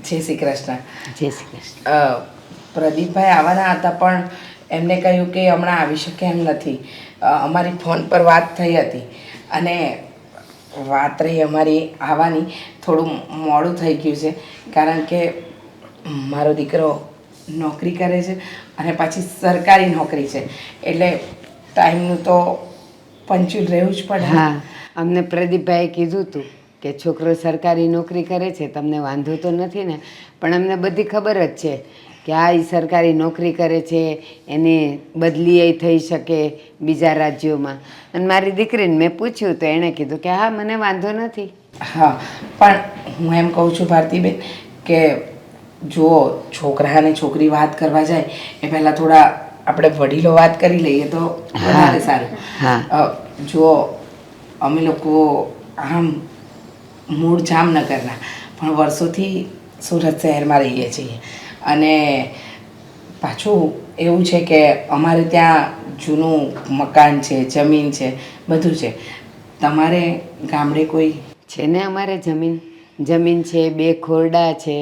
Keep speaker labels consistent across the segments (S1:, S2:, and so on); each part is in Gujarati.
S1: જય શ્રી કૃષ્ણ.
S2: જય શ્રી કૃષ્ણ.
S1: પ્રદીપભાઈ આવવાના હતા પણ એમને કહ્યું કે હમણાં આવી શકે એમ નથી. અમારી ફોન પર વાત થઈ હતી અને વાત રહી અમારી આવવાની, થોડું મોડું થઈ ગયું છે કારણ કે મારો દીકરો નોકરી કરે છે અને પાછી સરકારી નોકરી છે એટલે ટાઈમનું તો પંચ્યુઅલ રહેવું જ પડે.
S2: હા, અમને પ્રદીપભાઈએ કીધું હતું કે છોકરો સરકારી નોકરી કરે છે, તમને વાંધો તો નથી ને? પણ અમને બધી ખબર જ છે કે આ એ સરકારી નોકરી કરે છે, એની બદલી એ થઈ શકે બીજા રાજ્યોમાં. અને મારી દીકરીને મેં પૂછ્યું તો એણે કીધું કે હા, મને વાંધો નથી.
S1: હા, પણ હું એમ કહું છું ભારતીબેન કે જો છોકરા અને છોકરી વાત કરવા જાય એ પહેલાં થોડા આપણે વડીલો વાત કરી લઈએ તો વધારે સારું.
S2: હા.
S1: જો અમે લોકો આમ મૂળ જામનગરના પણ વર્ષોથી સુરત શહેરમાં રહીએ છીએ અને પાછું એવું છે કે અમારે ત્યાં જૂનું મકાન છે, જમીન છે, બધું છે. તમારે ગામડે કોઈ
S2: છે ને? અમારે જમીન છે, 2 ખોરડા છે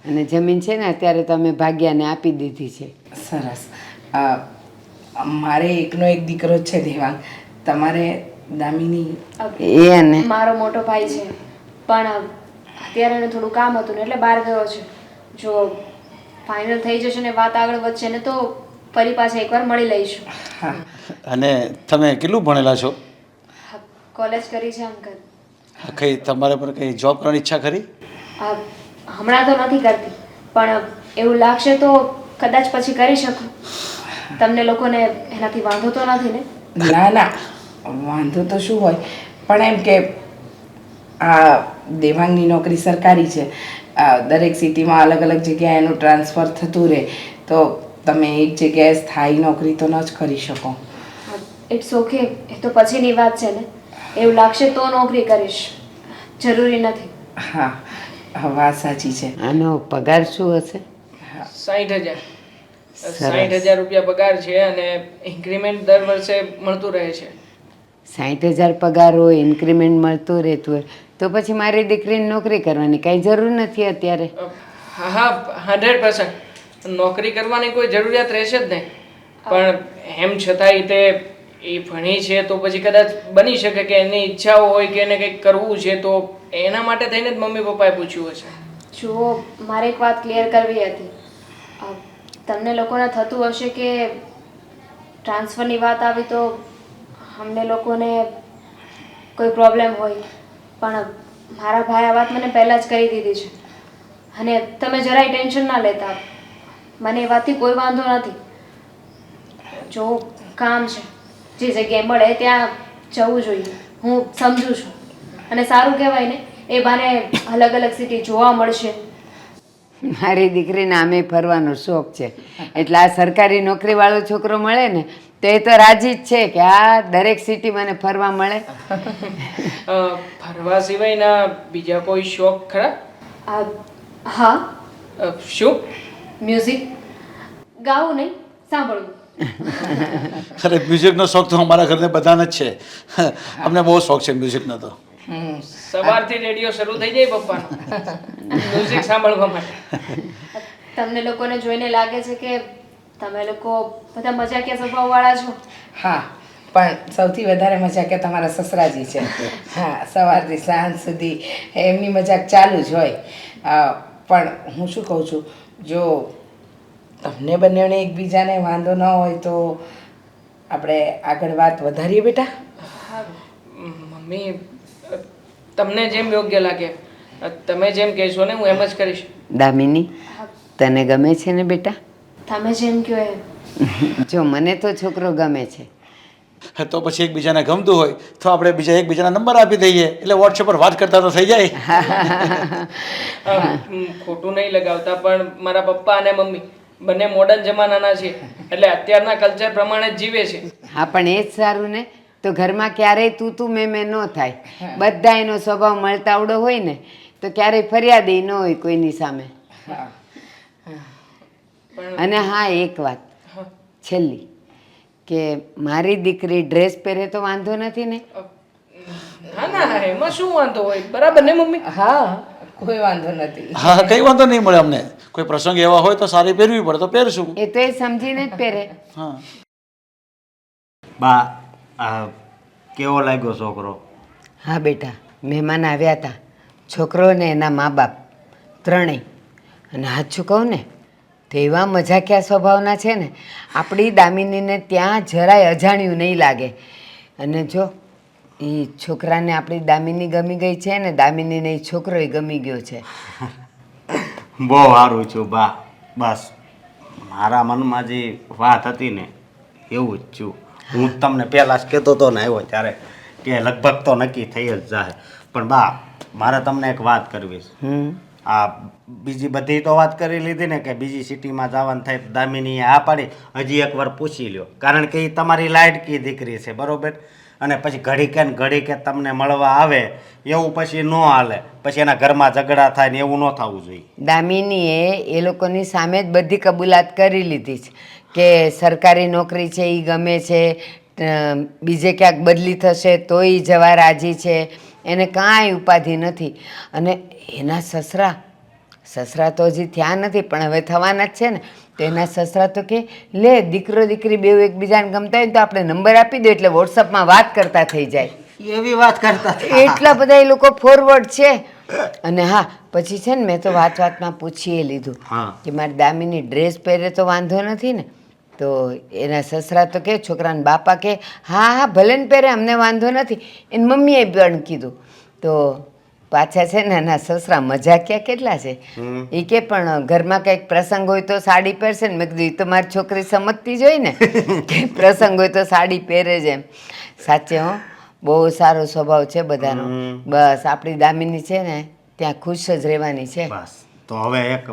S2: અને જમીન છે ને અત્યારે તો અમે ભાગ્યાને આપી દીધી છે.
S1: સરસ. મારે એકનો એક દીકરો જ છે દેવાંગ. તમારે દામિની?
S2: એ અને
S3: મારો મોટો ભાઈ છે પણ અત્યારે એને થોડું કામ હતું ને એટલે બહાર ગયો છે. જો ફાઇનલ થઈ જશે ને વાત આગળ વધશે ને તો ફરી પાછા એકવાર મળી લઈશું.
S1: હા.
S4: અને તમે કેટલું ભણેલા છો?
S3: કોલેજ કરી છે અંકલ.
S4: કંઈ તમારે પર કંઈ જોબ કરવાની ઈચ્છા ખરી?
S3: હમણાં તો નથી કરતી પણ એવું લાગશે તો કદાચ પછી કરી શકું. તમને લોકોને એનાથી વાંધો તો નથી ને?
S1: ના ના, વાંધો તો શું હોય, પણ એમ કે આ દેવાંગની નોકરી સરકારી છે. દરેક સિટીમાં અલગ અલગ જગ્યાએ એનું ટ્રાન્સફર થતું રહે તો તમે એક જગ્યાએ સ્થાયી નોકરી તો ન જ કરી શકો.
S3: ઇટ્સ ઓકે, એ તો પછીની વાત છે ને. એવું લાગશે તો નોકરી કરીશ, જરૂરી નથી.
S1: હા, વાત સાચી છે.
S2: આનો પગાર શું હશે?
S5: 60,000. 60,000 રૂપિયા પગાર છે અને ઇન્ક્રીમેન્ટ દર વર્ષે મળતું રહે છે.
S2: 60,000 પગાર હોય, ઇન્ક્રીમેન્ટ મળતું રહેતું હોય તો પછી મારી દીકરીને નોકરી કરવાની કાંઈ જરૂર નથી અત્યારે.
S5: હા હા, 100% નોકરી કરવાની કોઈ જરૂરિયાત રહેશે જ નહીં. પણ એમ છતાંય તે એ ભણી છે તો પછી કદાચ બની શકે કે એની ઈચ્છાઓ હોય કે એને કંઈક કરવું છે તો એના માટે થઈને જ મમ્મી પપ્પાએ પૂછ્યું હશે.
S3: જુઓ, મારે એક વાત ક્લિયર કરવી હતી. તમને લોકોને થતું હશે કે ટ્રાન્સફરની વાત આવી તો અમને લોકોને કોઈ પ્રોબ્લેમ હોય, પણ મારા ભાઈ આ વાત મને પહેલાં જ કરી દીધી છે અને તમે જરાય ટેન્શન ના લેતા. મને એ વાતથી કોઈ વાંધો નથી. જો કામ છે, જે જગ્યાએ મળે ત્યાં જવું જોઈએ, હું સમજુ છું અને સારું કહેવાય ને, એ બાને અલગ અલગ સિટી જોવા મળશે.
S2: મારી દીકરીને આમે ફરવાનો શોખ છે એટલે આ સરકારી નોકરીવાળો છોકરો મળે ને તો એ તો રાજી જ છે કે આ દરેક સિટી મને ફરવા મળે.
S5: ફરવા સિવાયના બીજા કોઈ શોખ ખરા?
S3: હા.
S5: શું?
S3: મ્યુઝિક ગાવું નહીં, સાંભળવું.
S4: અરે મ્યુઝિકનો શોખ તો અમારા ઘરને બધાને જ છે. અમને બહુ શોખ છે મ્યુઝિકનો તો.
S5: સવારથી રેડિયો શરૂ થઈ જાય પપ્પાનો મ્યુઝિક સાંભળવા માટે.
S3: તમને લોકોને જોઈને લાગે છે કે તમે લોકો બધા મજાકિયા સ્વભાવવાળા છો.
S1: હા, પણ સૌથી વધારે મજાક કે તમારા સસરાજી છે. હા, સવારથી સાંજ સુધી એમની મજાક ચાલુ જ હોય. પણ હું શું કહું છું, જો તમને બંનેને એકબીજાને વાંધો ન હોય તો આપણે આગળ વાત વધારીએ બેટા.
S5: મમ્મી, તમને જેમ યોગ્ય લાગે, તમે જેમ કહેશો ને હું એમ જ કરીશ.
S2: દામિની, તને ગમે છે ને બેટા?
S3: તમે જેમ કહો એમ.
S2: જો મને તો છોકરો ગમે છે.
S4: તો પછી એકબીજાને ગમતું હોય તો આપણે બીજા એકબીજાના નંબર આપી દઈએ એટલે વોટ્સએપ પર વાત કરતા તો થઈ જાય.
S5: ખોટું નહીં લગાવતા પણ મારા પપ્પા અને મમ્મી બંને મોડર્ન જમાનાના છે એટલે અત્યારના કલ્ચર પ્રમાણે જ જીવે છે.
S2: હા, પણ એ જ સારું ને, તો ઘરમાં ક્યારેય તું મેં ન થાય. બધા એનો સ્વભાવ મળતાવડો હોય ને તો ક્યારેય ફરિયાદ ન હોય કોઈની સામે. અને હા, એક વાત છેલ્લી કે મારી દીકરી ડ્રેસ પહેરે તો વાંધો નથી ને?
S5: ના ના, એમાં શું વાંધો હોય, બરાબર ને મમ્મી?
S1: હા, કોઈ વાંધો નથી.
S4: હા કંઈ વાંધો નહીં મળે અમને. કોઈ પ્રસંગ એવા હોય તો સારી પહેરવી પડે તો પહેરશું.
S2: એ તો એ સમજીને જ પહેરે.
S4: હા
S6: બા આ કેવો લાગ્યો છોકરો?
S2: હા બેટા, મહેમાન આવ્યા હતા, છોકરો ને એના મા બાપ ત્રણેય. અને સાચું કહું ને તો એવા મજાકિયા સ્વભાવના છે ને, આપણી દામિનીને ત્યાં જરાય અજાણ્યું નહીં લાગે. અને જો એ છોકરાને આપણી દામિની ગમી ગઈ છે ને દામિનીને એ છોકરોય ગમી ગયો છે.
S6: બહુ સારું છું બા. બસ મારા મનમાં જે વાત હતી ને એવું જ છું. હું જ તમને પહેલાં જ કહેતો હતો ને આવ્યો ત્યારે કે લગભગ તો નક્કી થઈ જ જાય. પણ બા મારે તમને એક વાત કરવી છે. આ બીજી બધી તો વાત કરી લીધી ને કે બીજી સિટીમાં જવાનું થાય તો દામિનીએ આ પાડી. હજી એકવાર પૂછી લ્યો, કારણ કે એ તમારી લાડકી દીકરી છે બરોબર. અને પછી ઘડી કે ને ઘડી કે તમને મળવા આવે એવું પછી ન હાલે. પછી એના ઘરમાં ઝઘડા થાય ને એવું ન થવું જોઈએ.
S2: દામિનીએ એ લોકોની સામે જ બધી કબૂલાત કરી લીધી છે કે સરકારી નોકરી છે એ ગમે છે, બીજે ક્યાંક બદલી થશે તોય જવા રાજી છે, એને કાંઈ ઉપાધિ નથી. અને એના સસરા તો હજી થયા નથી પણ હવે થવાના જ છે ને. તો એના સસરા તો કે લે દીકરો દીકરી બેઉ એકબીજાને ગમતા હોય ને તો આપણે નંબર આપી દો એટલે વોટ્સઅપમાં વાત કરતા થઈ જાય.
S6: એવી વાત કરતા
S2: એટલા બધા એ લોકો ફોરવર્ડ છે. અને હા પછી છે ને મેં તો વાતમાં પૂછી લીધું કે મારી દામિની ડ્રેસ પહેરે તો વાંધો નથી ને. તો એના સસરા તો કે છોકરાના બાપા કે હા હા ભલે ને પહેરે અમને વાંધો નથી. એની મમ્મીએ પણ કીધું. તો પાછા છે ને એના સસરા મજાકિયા કેટલા છે. એ કે પણ ઘરમાં કંઈક પ્રસંગ હોય તો સાડી પહેરશે ને. મેં કીધું એ તો મારી છોકરી સમજતી જ હોય ને કે પ્રસંગ હોય તો સાડી પહેરે જ એમ. સાચે હો બહુ સારો સ્વભાવ છે બધાનો. બસ આપણી દામિની છે ને ત્યાં ખુશ જ રહેવાની છે.
S6: બસ તો હવે એક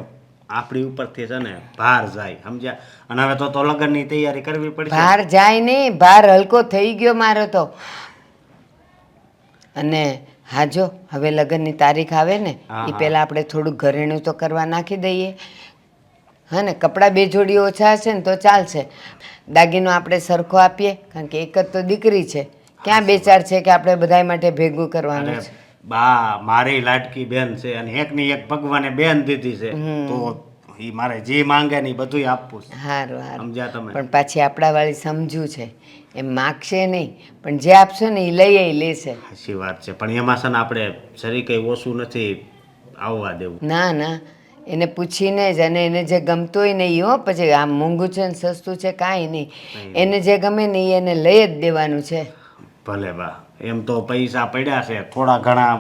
S6: આપણી ઉપરથી છે ને ભાર જાય સમજ્યા. અને હવે તો લગ્નની તૈયારી કરવી પડશે.
S2: ભાર જાય નહીં, ભાર હલકો થઈ ગયો મારો તો. અને હા જો હવે લગ્નની તારીખ આવે ને એ પહેલાં આપણે થોડુંક ઘરેણું તો કરવા નાખી દઈએ. હા ને કપડાં 2 જોડી ઓછા હશે ને તો ચાલશે. દાગીનો આપણે સરખો આપીએ કારણ કે એક જ તો દીકરી છે. ક્યાં 2-4 છે કે આપણે બધા માટે ભેગું કરવાનું છે.
S6: બા મારી લાડકી બેન છે અને એકની એક ભગવાને બેન દીધી છે તો એ મારે જે માંગે ને બધું આપવું છે.
S2: સારું સારું
S6: સમજ્યા તમે?
S2: પણ પાછી આપણા વાળી સમજુ છે એમ માગશે નહીં પણ જે આપશો ને એ લઈ લેશે.
S6: સાચી વાત છે પણ એમાં છે ને આપણે શરીર કંઈ ઓછું નથી આવવા દેવું.
S2: ના ના એને પૂછીને જ. અને એને જે ગમતું હોય ને એ હો પછી આમ મોંઘું છે ને સસ્તું છે કાંઈ નહીં. એને જે ગમે ને એ એને લઈ જ દેવાનું છે.
S6: ભલે બા એમ તો પૈસા પડ્યા છે થોડા ઘણા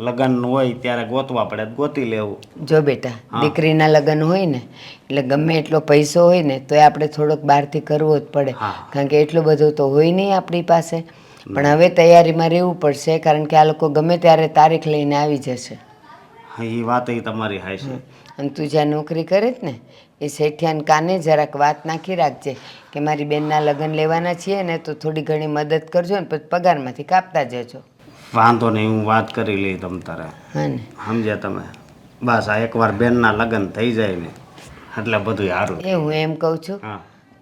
S6: લગ્ન હોય ત્યારે ગોતવા પડે ગોતી લેવું.
S2: જો બેટા દીકરીના લગ્ન હોય ને એટલે ગમે એટલો પૈસો હોય ને તોય આપણે થોડોક બહારથી કરવો જ પડે કારણ કે એટલું બધું તો હોય નહીં આપણી પાસે. પણ હવે તૈયારીમાં રહેવું પડશે કારણ કે આ લોકો ગમે ત્યારે તારીખ લઈને આવી જશે.
S6: એ વાત એ તમારી હાય છે.
S2: અને તું જ્યાં નોકરી કરે જ ને એ શેઠિયાને કાને જરાક વાત નાખી રાખજે કે મારી બેનના લગ્ન લેવાના છીએ ને તો થોડી ઘણી મદદ કરજો ને પછી પગારમાંથી કાપતા જજો.
S6: વાંધો નહીં હું વાત કરી લઈ તમ તારે.
S2: હા ને
S6: સમજ્યા તમે? બસ આ એકવાર બેનના લગ્ન થઈ જાય ને એટલે બધું સારું.
S2: એ હું એમ કહું છું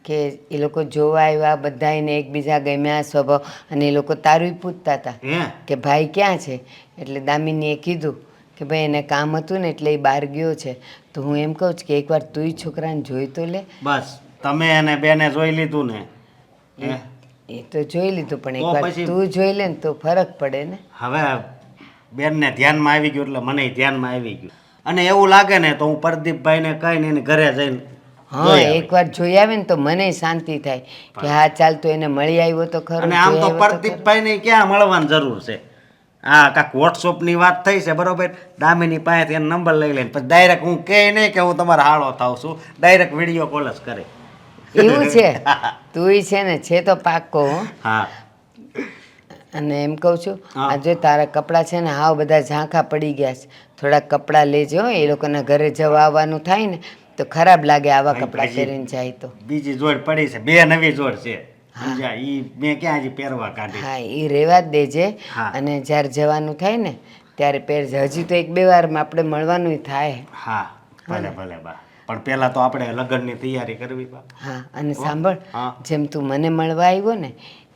S2: કે એ લોકો જોવા આવ્યા બધાને એકબીજા ગમ્યા સ્વભાવ. અને એ લોકો તારું પૂછતા હતા કે ભાઈ ક્યાં છે. એટલે દામિનીએ કીધું કે ભાઈ એને કામ હતું ને એટલે એ બહાર ગયો છે. તો હું એમ કહું છું કે એકવાર તુંય છોકરાને જોઈ તો લે.
S6: બસ તમે અને બેને જોઈ લીધું ને
S2: એ તો જોઈ લીધું પણ એકવાર તું જોઈ લે ને તો ફરક પડે ને.
S6: હવે બેનને ધ્યાનમાં આવી ગયું એટલે મને ધ્યાનમાં આવી ગયું. અને એવું લાગે ને તો હું પ્રદીપભાઈને કહીને એની ઘરે જઈને
S2: હા એકવાર જોઈ આવે ને તો મને શાંતિ થાય કે હા ચાલ તો એને મળી આવ્યો તો ખરો.
S6: અને આમ તો પ્રદીપભાઈને ક્યાં મળવાની જરૂર છે. હા કાંક વોટ્સઅપની વાત થઈ છે બરોબર. દામિની પાસેથી એનો નંબર લઈ લઈને પછી ડાયરેક્ટ હું કહે નહીં કે હું તમારો હાળો થાવ છું. ડાયરેક્ટ વિડીયો કોલ જ કરે.
S2: એવું છે? તુંય છે ને છે તો પાક્કો.
S6: હા
S2: અને એમ કહું છું આ જો તારા કપડાં છે ને હાવ બધા ઝાંખા પડી ગયા છે. થોડાક કપડાં લેજો. એ લોકોના ઘરે જવા આવવાનું થાય ને તો ખરાબ લાગે આવા કપડાં પહેરીને જાય તો.
S6: બીજી જોડ પડી છે 2 નવી જોડ છે. ઈ મેં ક્યાં હજી પહેરવા કાઢી.
S2: હા એ રહેવા જ દેજે. અને જ્યારે જવાનું થાય ને ત્યારે પહેરજે. હજી તો 1-2 વારમાં આપણે મળવાનું થાય.
S6: હા ભલે ભલે બા પણ પહેલા તો આપણે લગ્નની તૈયારી કરવી બા.
S2: હા અને સાંભળ જેમ તું મને મળવા આવ્યો ને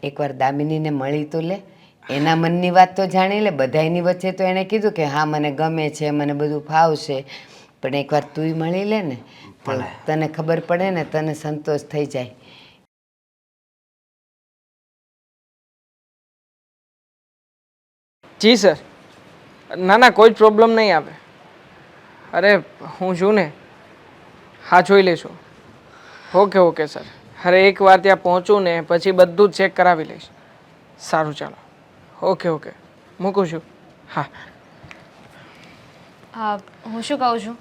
S2: એકવાર દામિનીને મળી તો લે. એના મનની વાત તો જાણી લે. બધાયની વચ્ચે તો એણે કીધું કે હા મને ગમે છે, મને બધું ફાવશે, પણ એકવાર તુંય મળી લે ને તો તને ખબર પડે ને, તને સંતોષ થઈ જાય.
S5: જી સર, ના ના કોઈ જ પ્રોબ્લેમ નહીં આવે. અરે હું છું ને, હા જોઈ લેશો. Okay okay sir. અરે એકવાર ત્યાં પહોંચું ને પછી બધું જ ચેક કરાવી લઈશ. સારું ચાલો. ઓકે ઓકે મૂકું છું. હા
S3: હું શું કહું છું?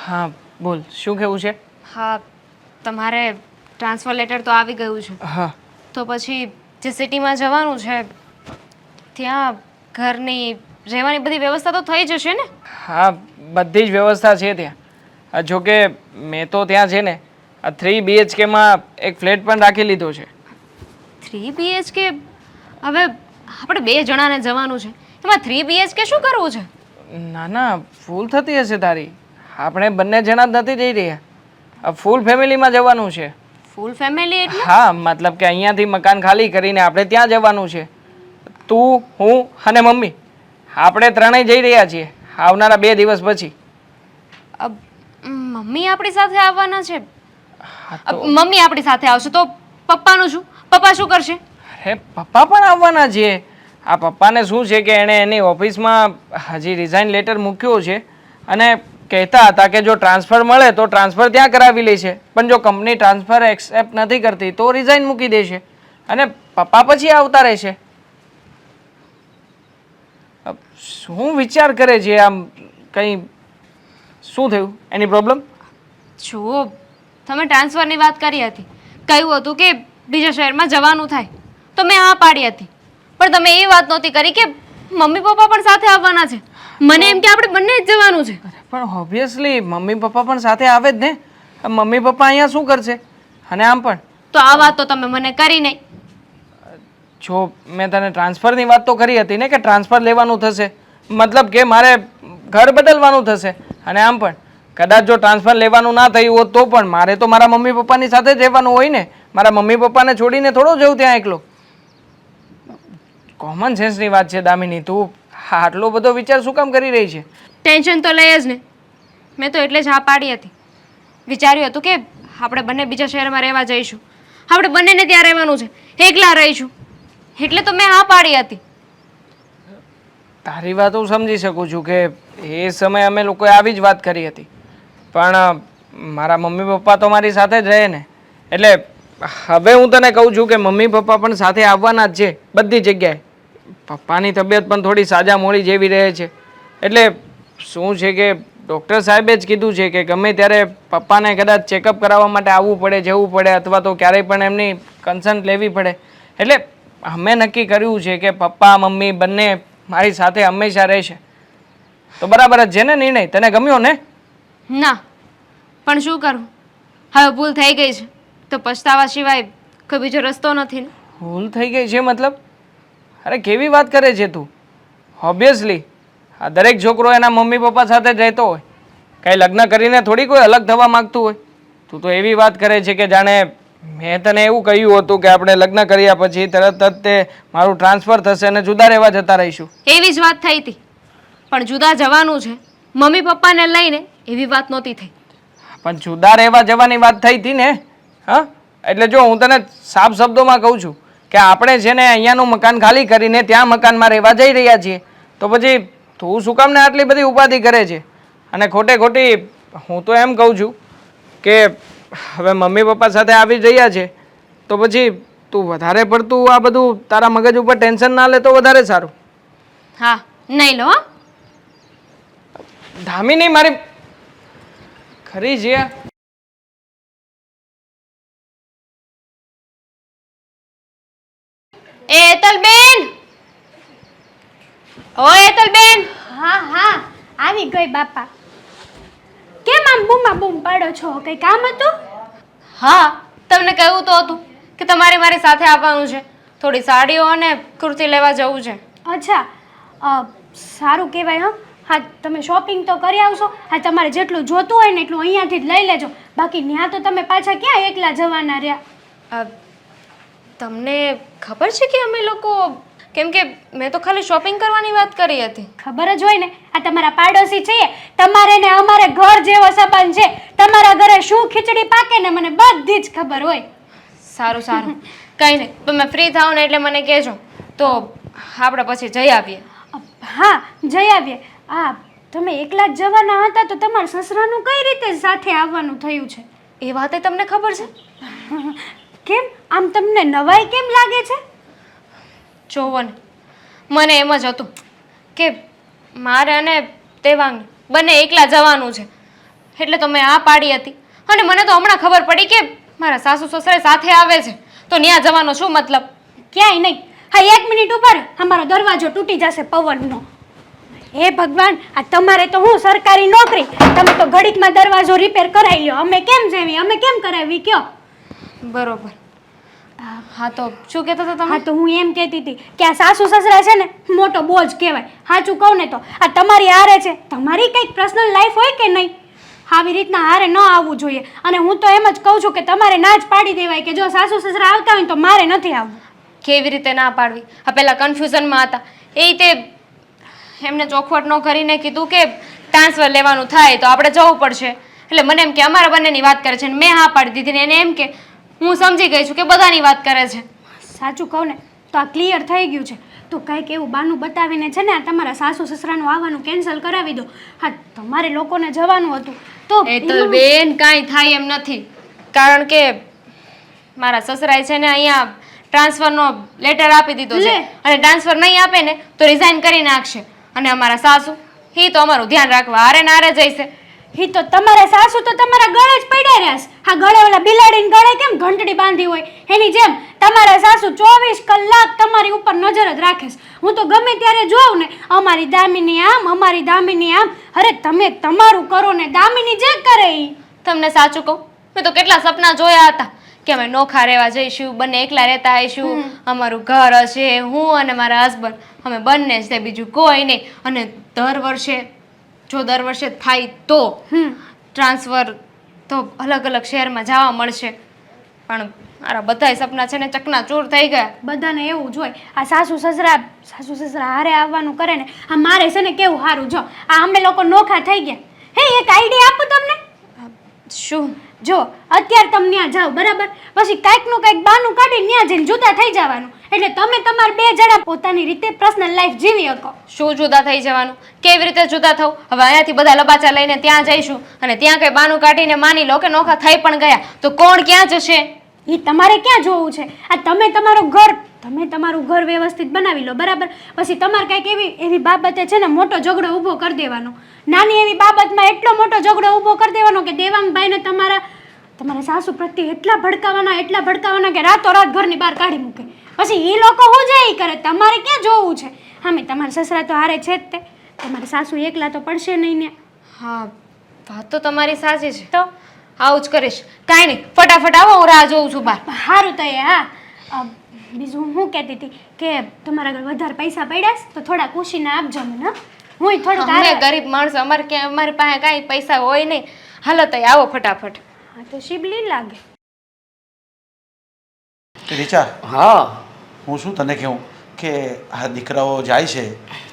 S5: હા બોલ, શું કહેવું છે?
S3: હા, તમારે ટ્રાન્સફર લેટર તો આવી ગયું છે.
S5: હા
S3: તો પછી જે સિટીમાં જવાનું છે ત્યાં ઘરની રહેવાની બધી વ્યવસ્થા તો થઈ જશે ને?
S5: હા બધી જ વ્યવસ્થા છે ત્યાં. જોકે મેં તો ત્યાં છે ને 3 BHKમાં એક ફ્લેટ પણ રાખી લીધો છે.
S3: 3 BHK? હવે આપણે 2 જણાને જવાનું છે, એમાં 3 BHK શું કરવું છે?
S5: ના ના ફૂલ થતી હશે તારી. આપણે બંને જણા જ નથી જઈ રહ્યા, ફૂલ ફેમિલીમાં જવાનું છે.
S3: ફૂલ ફેમિલી એટલે?
S5: હા મતલબ કે અહીંયાથી મકાન ખાલી કરીને આપણે ત્યાં જવાનું છે. તું, હું અને મમ્મી, આપણે ત્રણેય જઈ રહ્યા છીએ આવનારા 2 દિવસ પછી.
S3: મમ્મી આપણી સાથે આવવાના છે?
S5: હા તો
S3: મમ્મી આપણી સાથે આવશે તો પપ્પાનું શું? પપ્પા શું કરશે?
S5: અરે પપ્પા પણ આવવાના છે. આ પપ્પાને શું છે કે એણે એની ઓફિસમાં હજી રિઝાઇન લેટર મૂક્યો છે અને કહેતા હતા કે જો ટ્રાન્સફર મળે તો ટ્રાન્સફર ત્યાં કરાવી લેશે, પણ જો કંપની ટ્રાન્સફર એક્સેપ્ટ નથી કરતી તો રિઝાઇન મૂકી દેશે અને પપ્પા પછી આવતા રહેશે. શું વિચાર કરે છે આમ? કંઈ શું થયું? એની પ્રોબ્લેમ?
S3: જુઓ, તમે ટ્રાન્સફરની વાત કરી હતી, કહ્યું હતું કે બીજા શહેરમાં જવાનું થાય તો મેં હા પાડી હતી, પણ તમે એ વાત નહોતી કરી કે મમ્મી પપ્પા પણ સાથે આવવાના છે. મને એમ કે આપણે બંને જ જવાનું છે.
S5: પણ ઓબ્વિયસલી મમ્મી પપ્પા પણ સાથે આવે જ ને. મમ્મી પપ્પા અહીંયા શું કરશે? અને આમ પણ
S3: તો આ વાત તો તમે મને કરી નહીં.
S5: જો મેં તને ટ્રાન્સફરની વાત તો કરી હતી ને કે ટ્રાન્સફર લેવાનું થશે, મતલબ કે મારે ઘર બદલવાનું થશે. અને આમ પણ કદાચ જો ટ્રાન્સફર લેવાનું ના થયું હોત તો પણ મારે તો મારા મમ્મી પપ્પાની સાથે જ રહેવાનું હોય ને. મારા મમ્મી પપ્પાને છોડીને થોડો જવું ત્યાં એકલો. કોમન સેન્સની વાત છે દામિની, તું આટલો બધો વિચાર શું કામ કરી રહી છે?
S3: ટેન્શન તો લઈ જ ને. મેં તો એટલે જ હા પાડી હતી. વિચાર્યું હતું કે આપણે બંને બીજા શહેરમાં રહેવા જઈશું, આપણે બંનેને ત્યાં રહેવાનું છે, એકલા રહીશું, એટલે તો મેં હા પાડી હતી.
S5: તારી વાત હું સમજી શકું છું કે એ સમયે અમે લોકોએ આવી જ વાત કરી હતી, પણ મારા મમ્મી પપ્પા તો મારી સાથે જ રહે ને. એટલે હવે હું તને કહું છું કે મમ્મી પપ્પા પણ સાથે આવવાના જ છે બધી જગ્યાએ. પપ્પાની તબિયત પણ થોડી સાજા મોડી જેવી રહે છે, એટલે શું છે કે ડૉક્ટર સાહેબે જ કીધું છે કે ગમે ત્યારે પપ્પાને કદાચ ચેકઅપ કરાવવા માટે આવવું પડે, જવું પડે, અથવા તો ક્યારેય પણ એમની કન્સલ્ટ લેવી પડે. એટલે અમે નક્કી કર્યું છે કે પપ્પા મમ્મી બંને મારી સાથે હંમેશા રહેશે. તો બરાબર જ છે ને નિર્ણય? તને ગમ્યો ને?
S3: ના, પણ શું કરું, હવે ભૂલ થઈ ગઈ છે તો પછતાવા સિવાય કોઈ બીજો રસ્તો નથી ને.
S5: ભૂલ થઈ ગઈ છે મતલબ? અરે કેવી વાત કરે છે તું? ઓબ્વિયસલી આ દરેક છોકરો એના મમ્મી પપ્પા સાથે જ રહેતો હોય, કંઈ લગ્ન કરીને થોડી કોઈ અલગ થવા માગતું હોય. તું તો એવી વાત કરે છે કે જાણે મેં તને એવું કહ્યું હતું કે આપણે લગ્ન કર્યા પછી તરત જ તે મારું ટ્રાન્સફર થશે અને જુદા રહેવા જતા રહીશું.
S3: એવી જ વાત થઈ હતી, પણ જુદા જવાનું છે મમ્મી પપ્પાને લઈને એવી વાત નહોતી થઈ.
S5: પણ જુદા રહેવા જવાની વાત થઈ હતી ને? હા એટલે જો હું તને સાફ શબ્દોમાં કહું છું કે આપણે છે ને અહીંયાનું મકાન ખાલી કરીને ત્યાં મકાનમાં રહેવા જઈ રહ્યા છીએ, તો પછી તું શું કામ ને આટલી બધી ઉપાધિ કરે છે? અને ખોટે ખોટી હું તો એમ કહું છું કે હવે મમ્મી પપ્પા સાથે આવી રહ્યા છે તો પછી તું વધારે પડતું આ બધું તારા મગજ ઉપર ટેન્શન ના લે તો વધારે સારું.
S3: હા, નહીં લો હા.
S5: ધામીની મારી ખરી છે.
S3: એ હેતલબેન, ઓ હેતલબેન.
S7: હા હા, આવી ગઈ બાપા. કેમ આમ બૂમા બૂમ પાડો છો? કઈ કામ હતું?
S3: હા, તમને કહ્યું તો હતું કે તમારે મારી સાથે આવવાનું છે, થોડી સાડીઓ અને કુર્તી લેવા જવું છે.
S7: અચ્છા, સારું કહેવાય. હા હા, તમે શોપિંગ તો કરી આવશો. હા, તમારે જેટલું જોતું હોય ને એટલું અહીંયાથી જ લઈ લેજો, બાકી ત્યાં તો તમે પાછા ક્યાં એકલા જવાના રહ્યા?
S3: તમને ખબર છે કે અમે લોકો કેમ કે મેં તો ખાલી શોપિંગ કરવાની વાત કરી હતી.
S7: ખબર જ હોય ને, આ તમારા પાડોશી છીએ. તમારે ને અમારે ઘર જેવો સંબંધ છે. તમારા ઘરે શું ખીચડી પાકે ને મને બધી જ ખબર હોય.
S3: સારું સારું કંઈ નહીં, તમે ફ્રી થાઓ ને એટલે મને કહેજો, તો આપણે પછી જઈ આવીએ.
S7: હા, જઈ આવીએ. આ તમે એકલા જ જવાના હતા તો તમારા સસરાનું કઈ રીતે સાથે આવવાનું થયું છે?
S3: એ વાતે તમને ખબર છે?
S7: કેમ આમ તમને નવાઈ કેમ લાગે છે?
S3: જોવો ને, મને એમ જ હતું કે મારે અને દેવાંગ બંને એકલા જવાનું છે, એટલે તો મેં આ પાડી હતી. અને મને તો હમણાં ખબર પડી કે મારા સાસુ સસરા સાથે આવે છે, તો ત્યાં જવાનો શું મતલબ?
S7: ક્યાંય નહીં. હા, 1 મિનિટ ઉપર અમારો દરવાજો તૂટી જશે પવનનો. હે ભગવાન, આ તમારે તો હું સરકારી નોકરી, તમે તો ઘડીકમાં દરવાજો રિપેર કરાવી લ્યો. અમે કેમ જેવી, અમે કેમ કરાવી કયો?
S3: બરોબર. હા, તો શું કહેતા હતા
S7: હા,
S3: તમે?
S7: તો હું એમ કહેતી હતી કે આ સાસુ સસરા છે ને મોટો બોજ કહેવાય. સાચું કહું ને તો આ તમારી હારે છે, તમારી કંઈક પર્સનલ લાઈફ હોય કે નહીં? આવી રીતના હારે ન આવવું જોઈએ. અને હું તો એમ જ કહું છું કે તમારે ના જ પાડી દેવાય કે જો સાસુ સસરા આવતા હોય તો મારે નથી આવવું.
S3: કેવી રીતે ના પાડવી? આ પહેલા કન્ફ્યુઝનમાં હતા, એ રીતે એમને ચોખવટ ન કરીને કીધું કે ટ્રાન્સફર લેવાનું થાય તો આપણે જવું પડશે. એટલે મને એમ કે અમારા બંનેની વાત કરે છે, અને મેં હા પાડી દીધી ને એને એમ કે હું સમજી ગઈ છું કે બધાની વાત કરે છે.
S7: સાચું કહું ને તો આ ક્લિયર થઈ ગયું છે. તો કંઈક એવું બાનું બતાવીને છે ને આ તમારા સાસુ સસરાનું આવવાનું કેન્સલ કરાવી દો. હા, તમારે લોકોને જવાનું હતું તો
S3: એ તો બેન કાંઈ થાય એમ નથી, કારણ કે મારા સસરાએ છે ને અહીંયા ટ્રાન્સફરનો લેટર આપી દીધો છે, અને ટ્રાન્સફર નહીં આપે ને તો રિઝાઇન કરી નાખશે. અને અમારા સાસુ એ તો અમારું ધ્યાન રાખવા હારે ને હારે જઈશે.
S7: ઈ તો તમારા સાસુ તો તમારા ગળે જ પડ્યા રહ્યા છે. હા, ગળે ઓલા બિલાડીને ગળે કેમ ઘંટડી બાંધી હોય એની જેમ તમારા સાસુ 24 કલાક તમારી ઉપર નજર જ રાખે છે. હું તો ગમે ત્યારે જોઉં ને અમારી દામિની આમ, અમારી દામિની આમ. અરે તમે તમારું કરો ને દામિની જે કરે ઈ.
S3: તમને સાચું કહું, મેં તો કેટલા સપના જોયા હતા કે અમે નોખા રહેવા જઈશું, બંને એકલા રહેતા આવીશું, અમારું ઘર હશે, હું અને મારા હસબન્ડ અમે બંને જ તે, બીજું કોઈ નહીં. અને દર વર્ષે થાય તો ટ્રાન્સફર તો અલગ અલગ શહેરમાં જવા મળશે. પણ મારા બધાય સપના છે ને ચકનાચૂર થઈ ગયા.
S7: બધાને એવું જ હોય. આ સાસુ સસરા હારે આવવાનું કરે ને. આ મારે છે ને કેવું સારું, જો આ અમે લોકો નોખા થઈ ગયા. હે, એક આઈડિયા આપું તમને.
S3: શું?
S7: જો અત્યારે તમે ત્યાં જાઓ બરાબર, પછી કાંઈકનું કાંઈક બાનું કાઢીને ત્યાં જઈને જુદા થઈ જવાનું. એટલે તમે તમારા 2 જણા પોતાની રીતે પર્સનલ લાઈફ જીવી શકો.
S3: શું જુદા થઈ જવાનું? કેવી રીતે જુદા થવું? હવે અહીંયાથી બધા લબાચા લઈને ત્યાં જઈશું અને ત્યાં કંઈ બાનું કાઢીને માની લો કે નોખા થઈ પણ ગયા તો કોણ ક્યાં જશે?
S7: એ તમારે ક્યાં જોવું છે? આ તમે તમારું ઘર વ્યવસ્થિત બનાવી લો બરાબર. પછી તમારે કાંઈક એવી બાબતે છે ને મોટો ઝઘડો ઊભો કરી દેવાનો. નાની એવી બાબતમાં એટલો મોટો ઝઘડો ઊભો કરી દેવાનો કે દેવાંગભાઈને તમારા સાસુ પ્રત્યે એટલા ભડકાવાના કે રાતોરાત ઘરની બહાર કાઢી મૂકે. પછી એ લોકો શું જાય કરે, તમારે ક્યાં જોવું છે? હા, મેં તમારા સસરા તો હારે છે જ તે. તમારા સાસુ એકલા તો પડશે નહીં ને.
S3: હા, વાત તો તમારી સાચી છે.
S7: તો
S3: આવું જ કરીશ. કાંઈ નહીં, ફટાફટ આવો, હું રાહ જોઉં છું બહાર.
S7: સારું તો હા, બીજું હું કહેતી હતી કે તમારા ઘર વધારે પૈસા પડ્યા છે તો થોડા ખુશીને આપજો મને. હું થોડુંક
S3: અમે ગરીબ માણસો, અમારી પાસે કાંઈ પૈસા હોય નહીં. હાલો તો આવો ફટાફટ.
S7: હા, તો શિબલી લાગે.
S4: રીચા,
S1: હા,
S4: હું શું તને કહું કે આ દીકરાઓ જાય છે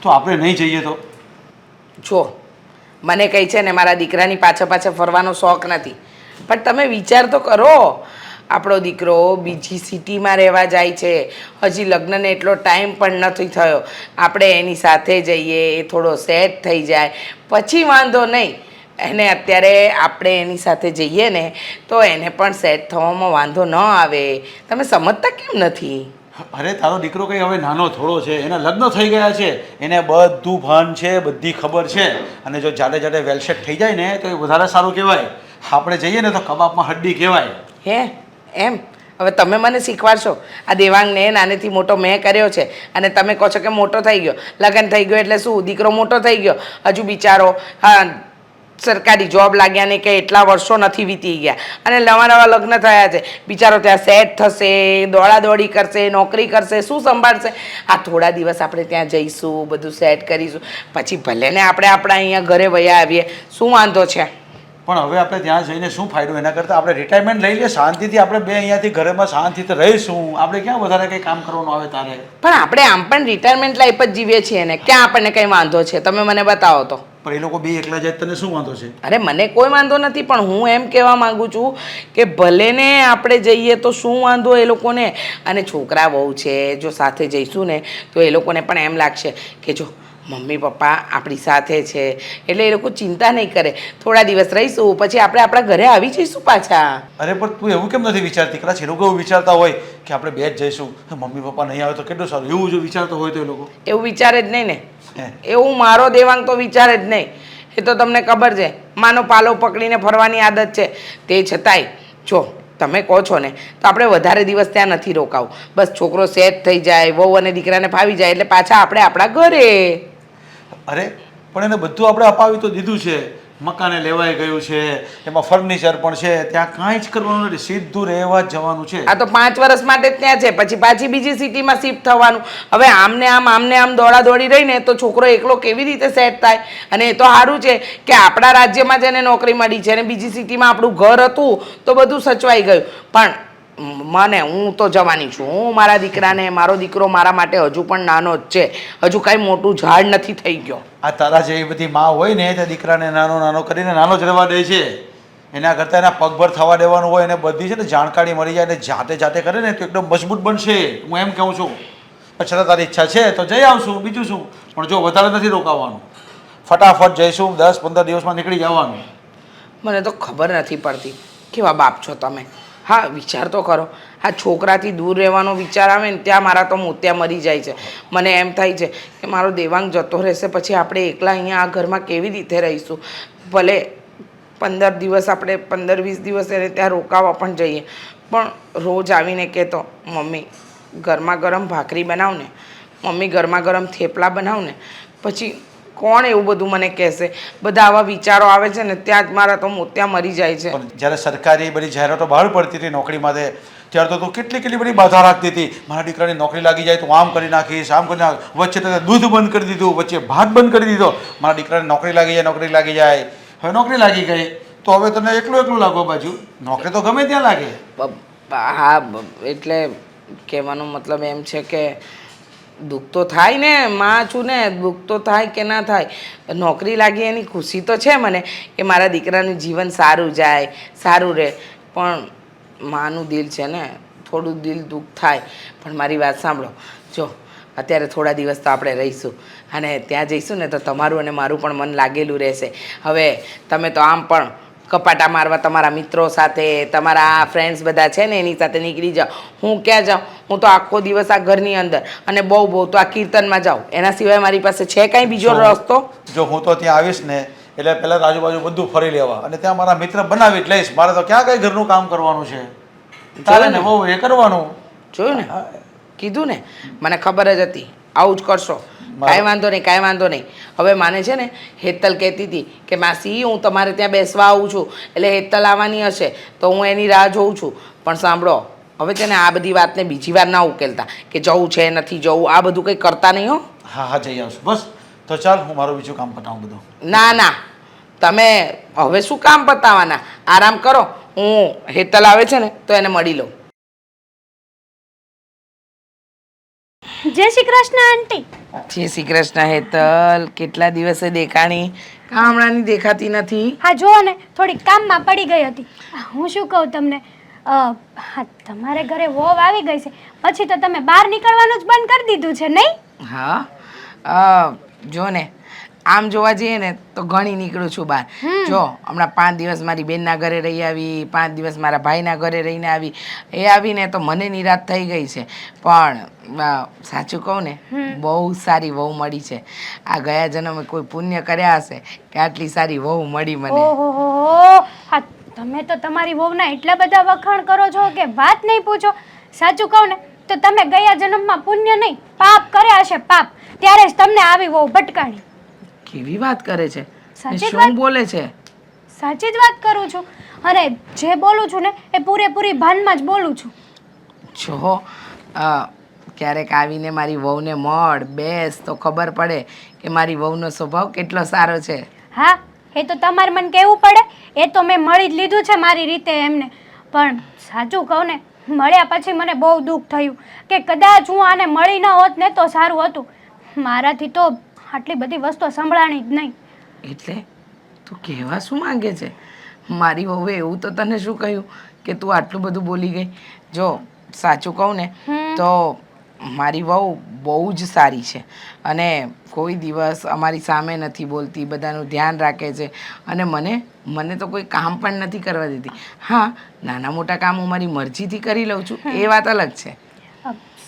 S4: તો આપણે નહીં જઈએ તો?
S1: જો મને કહી છે ને મારા દીકરાની પાછળ ફરવાનો શોખ નથી, પણ તમે વિચાર તો કરો. આપણો દીકરો બીજી સિટીમાં રહેવા જાય છે, હજી લગ્નને એટલો ટાઈમ પણ નથી થયો. આપણે એની સાથે જઈએ, એ થોડો સેટ થઈ જાય પછી વાંધો નહીં. એને અત્યારે આપણે એની સાથે જઈએ ને તો એને પણ સેટ થવામાં વાંધો ન આવે. તમે સમજતા કેમ નથી?
S4: અરે તારો દીકરો કંઈ હવે નાનો થોડો છે, એના લગ્ન થઈ ગયા છે, એને બધું ભાન છે, બધી ખબર છે. અને જો જાડે વેલસેટ થઈ જાય ને તો એ વધારે સારું કહેવાય. આપણે જઈએ ને તો કબાબમાં હડ્ડી કહેવાય.
S1: હે એમ? હવે તમે મને શીખવાડશો? આ દેવાંગને નાનેથી મોટો મેં કર્યો છે અને તમે કહો છો કે મોટો થઈ ગયો. લગ્ન થઈ ગયો એટલે શું દીકરો મોટો થઈ ગયો? હજુ બિચારો સરકારી જોબ લાગ્યા ને કે એટલા વર્ષો નથી વીતી ગયા અને નવા લગ્ન થયા છે. બિચારો ત્યાં સેટ થશે, દોડાદોડી કરશે, નોકરી કરશે, શું સંભાળશે? આ થોડા દિવસ આપણે ત્યાં જઈશું, બધું સેટ કરીશું, પછી ભલે ને આપણે આપણા અહીંયા ઘરે વયા આવીએ, શું વાંધો છે?
S4: પણ હવે આપણે ત્યાં જઈને શું ફાયદો? એના કરતાં આપણે રિટાયરમેન્ટ લઈ લઈએ શાંતિથી. આપણે બે અહીંયાથી ઘરમાં શાંતિથી રહીશું. આપણે ક્યાં વધારે કંઈ કામ કરવાનું આવે તારે?
S1: પણ આપણે આમ પણ રિટાયરમેન્ટ લાઈફ જ જીવીએ છીએ ને, ક્યાં આપણને કંઈ વાંધો છે? તમે મને બતાવો તો.
S4: પણ એ લોકો બે એકલા જાય તને શું વાંધો છે?
S1: અરે મને કોઈ વાંધો નથી, પણ હું એમ કહેવા માંગુ છું કે ભલે ને આપણે જઈએ તો શું વાંધો એ લોકોને? અને છોકરા બહુ છે, જો સાથે જઈશું ને તો એ લોકોને પણ એમ લાગશે કે જો મમ્મી પપ્પા આપણી સાથે છે, એટલે એ લોકો ચિંતા નહીં કરે. થોડા દિવસ રહીશું, પછી આપણે આપણા ઘરે આવી જઈશું પાછા.
S4: અરે પણ તું એવું કેમ નથી વિચારતી? કદાચ એ લોકો એવું વિચારતા હોય કે આપણે બે જ જઈશું, મમ્મી પપ્પા નહીં આવે તો કેટલું સારું. એવું જો વિચારતો હોય તો એ લોકો
S1: એવું વિચારે જ નહીં ને.
S4: હે.
S1: એવું મારો દેવાંગ તો વિચારે જ નહીં. એ તો તમને ખબર છે, માનો પાલો પકડીને ફરવાની આદત છે. તે છતાંય જો તમે કહો છો ને તો આપણે વધારે દિવસ ત્યાં નથી રોકાવું. બસ છોકરો સેટ થઈ જાય, વહુ અને દીકરાને ફાવી જાય એટલે પાછા આપણે આપણા ઘરે.
S4: અરે પણ એને બધું આપણે અપાવી તો દીધું છે. મકાને લેવાઈ ગયું છે, એમાં ફર્નિચર પણ છે, ત્યાં કાંઈ જ કરવાનું નથી, સીધું રહેવા જ જવાનું છે.
S1: આ તો 5 વર્ષ માટે જ ત્યાં છે, પછી પાછી બીજી સિટીમાં શિફ્ટ થવાનું. હવે આમને આમ દોડાદોડી રહીને તો છોકરો એકલો કેવી રીતે સેટ થાય? અને એ તો સારું છે કે આપણા રાજ્યમાં જ એને નોકરી મળી છે અને બીજી સિટીમાં આપણું ઘર હતું તો બધું સચવાઈ ગયું. પણ મને હું તો જવાની છું. હું મારા દીકરાને, મારો દીકરો મારા માટે હજુ પણ નાનો જ છે, હજુ કાંઈ મોટું ઝાડ નથી થઈ ગયો.
S4: આ તારા જેવી બધી માં હોય ને તે દીકરાને નાનો નાનો કરીને નાનો જ રહેવા દે છે. એના કરતાં એના પગભર થવા દેવાનું હોય, એને બધી છે ને જાણકારી મળી જાય ને જાતે કરે ને તો એકદમ મજબૂત બનશે. હું એમ કહું છું. છતાં તારી ઈચ્છા છે તો જઈ આવશું, બીજું શું. પણ જો વધારે નથી રોકાવાનું, ફટાફટ જઈશું, 10-15 દિવસમાં નીકળી જવાનું.
S1: મને તો ખબર નથી પડતી કેવા બાપ છો તમે. હા વિચાર તો કરો, આ છોકરાથી દૂર રહેવાનો વિચાર આવે ને ત્યાં મારા તો મોતિયા મરી જાય છે. મને એમ થાય છે કે મારો દેવાંગ જતો રહેશે પછી આપણે એકલા અહીંયા આ ઘરમાં કેવી રીતે રહીશું? ભલે 15 દિવસ આપણે 15-20 દિવસ એને ત્યાં રોકાવા પણ જઈએ, પણ રોજ આવીને કહેતો મમ્મી ગરમા ગરમ ભાખરી બનાવ ને, મમ્મી ગરમા ગરમ થેપલા બનાવ ને, પછી કોણ એવું બધું મને કહેશે? બધા આવા વિચારો આવે છે ને ત્યાં જ મારા તો મોતિયા મરી જાય છે.
S4: પણ જ્યારે સરકારી બધી જાહેરાતો બહાર પડતી હતી નોકરી માટે, ત્યારે તો તું કેટલી બધી બાધા રાખતી હતી. મારા દીકરાની નોકરી લાગી જાય તો આમ કરી નાખીશ, આમ કરી નાખ. વચ્ચે તો દૂધ બંધ કરી દીધું, વચ્ચે ભાત બંધ કરી દીધો. મારા દીકરાને નોકરી લાગી જાય. હવે નોકરી લાગી ગઈ તો હવે તને એકલું લાગો બાજુ. નોકરી તો ગમે ત્યાં લાગે.
S1: હા એટલે કહેવાનો મતલબ એમ છે કે દુઃખ તો થાય ને, માં છું ને, દુઃખ તો થાય કે ના થાય. નોકરી લાગી એની ખુશી તો છે મને કે મારા દીકરાનું જીવન સારું જાય, સારું રહે. પણ માનું દિલ છે ને, થોડું દિલ દુઃખ થાય. પણ મારી વાત સાંભળો, જો અત્યારે થોડા દિવસ તો આપણે રહીશું અને ત્યાં જઈશું ને તો તમારું અને મારું પણ મન લાગેલું રહેશે. હવે તમે તો આમ પણ કપાટા મારવા તમારા મિત્રો સાથે, તમારા ફ્રેન્ડ્સ બધા છે ને એની સાથે નીકળી જાઓ. હું ક્યાં જાઉં? હું તો આખો દિવસ આ ઘરની અંદર અને બહુ તો આ કીર્તનમાં જાઉં. એના સિવાય મારી પાસે છે કાંઈ બીજો રસ્તો?
S4: જો હું તો ત્યાં આવીશ ને એટલે પહેલાં આજુબાજુ બધું ફરી લેવા અને ત્યાં મારા મિત્ર બનાવી જ લઈશ. મારે તો ક્યાં કઈ ઘરનું કામ કરવાનું છે? તારે ને બહુ એ કરવાનું.
S1: જોયું ને, કીધું ને, મને ખબર જ હતી આવું જ કરશો. કાંઈ વાંધો નહીં. હવે માને છે ને હેતલ કહેતી હતી કે માસી હું તમારે ત્યાં બેસવા આવું છું, એટલે હેતલ આવવાની હશે તો હું એની રાહ જોઉં છું. પણ સાંભળો, હવે છે ને આ બધી વાતને બીજી વાર ના ઉકેલતા કે જવું છે નથી જવું, આ બધું કંઈ કરતા નહીં હો.
S4: હા જઈ આવશું. બસ તો ચાલ, હું મારું બીજું કામ પતાવું બધું.
S1: ના તમે હવે શું કામ પતાવવાના? આરામ કરો. હું હેતલ આવે છે ને તો એને મળી લઉં.
S7: જય શ્રી કૃષ્ણ આંટી.
S1: જય શ્રી કૃષ્ણ હેતલ, કેટલા દિવસે દેખાણી? હમણાંની દેખાતી નથી.
S7: હા જુઓ ને, થોડીક કામમાં પડી ગઈ હતી. હું શું કહું તમને, હા તમારે ઘરે વહુ આવી ગઈ છે પછી તો તમે બહાર નીકળવાનું જ બંધ કરી દીધું છે નહીં?
S1: હા જો ને, આમ જોવા જઈએ ને તો ઘણી નીકળું છું બહાર. જો હમણાં 5 દિવસ મારી બેનના ઘરે રહી આવી, 5 દિવસ મારા ભાઈના ઘરે રહીને આવી. એ આવીને તો મને નિરાશ થઈ ગઈ છે. પણ સાચું કહું ને, બહુ સારી વહુ મળી છે. આ ગયા જન્મે કોઈ પુણ્ય કર્યા હશે કે આટલી સારી વહુ મળી મને.
S7: ઓહો, હા તમે તો તમારી વહુના એટલા બધા વખાણ કરો છો કે વાત નહીં પૂછો. સાચું કહું ને તો તમે ગયા જન્મમાં પુણ્ય નહીં પાપ કર્યા હશે, પાપ. ત્યારે જ તમને આવી વહુ ભટકાણી.
S1: કેવી વાત કરે છે?
S7: સાચી જ
S1: શું
S7: વાત
S1: બોલે છે?
S7: સાચી જ વાત કરું છું, અને જે બોલું છું ને એ પૂરેપૂરી ભાનમાં જ બોલું છું.
S1: જો ક્યારેક આવીને મારી વહુને મળ બેસ તો ખબર પડે કે મારી વહુનો સ્વભાવ કેટલો સારો છે.
S7: હા એ તો તમારે મને કહેવું પડે. એ તો મેં મળી જ લીધું છે મારી રીતે એમને. પણ સાચું કહું ને, મળ્યા પછી મને બહુ દુઃખ થયું કે કદાચ હું આને મળી ન હોત ને તો સારું હતું. મારાથી તો આટલી બધી વસ્તુઓ સંભળાણી જ નહીં.
S1: એટલે તું કહેવા શું માંગે છે? મારી વહુએ એવું તો તને શું કહ્યું કે તું આટલું બધું બોલી ગઈ? જો સાચું કહું ને તો મારી વહુ બહુ જ સારી છે અને કોઈ દિવસ અમારી સામે નથી બોલતી, બધાનું ધ્યાન રાખે છે અને મને તો કોઈ કામ પણ નથી કરવા દેતી. હા, નાના મોટા કામ હું મારી મરજીથી કરી લઉં છું, એ વાત અલગ છે.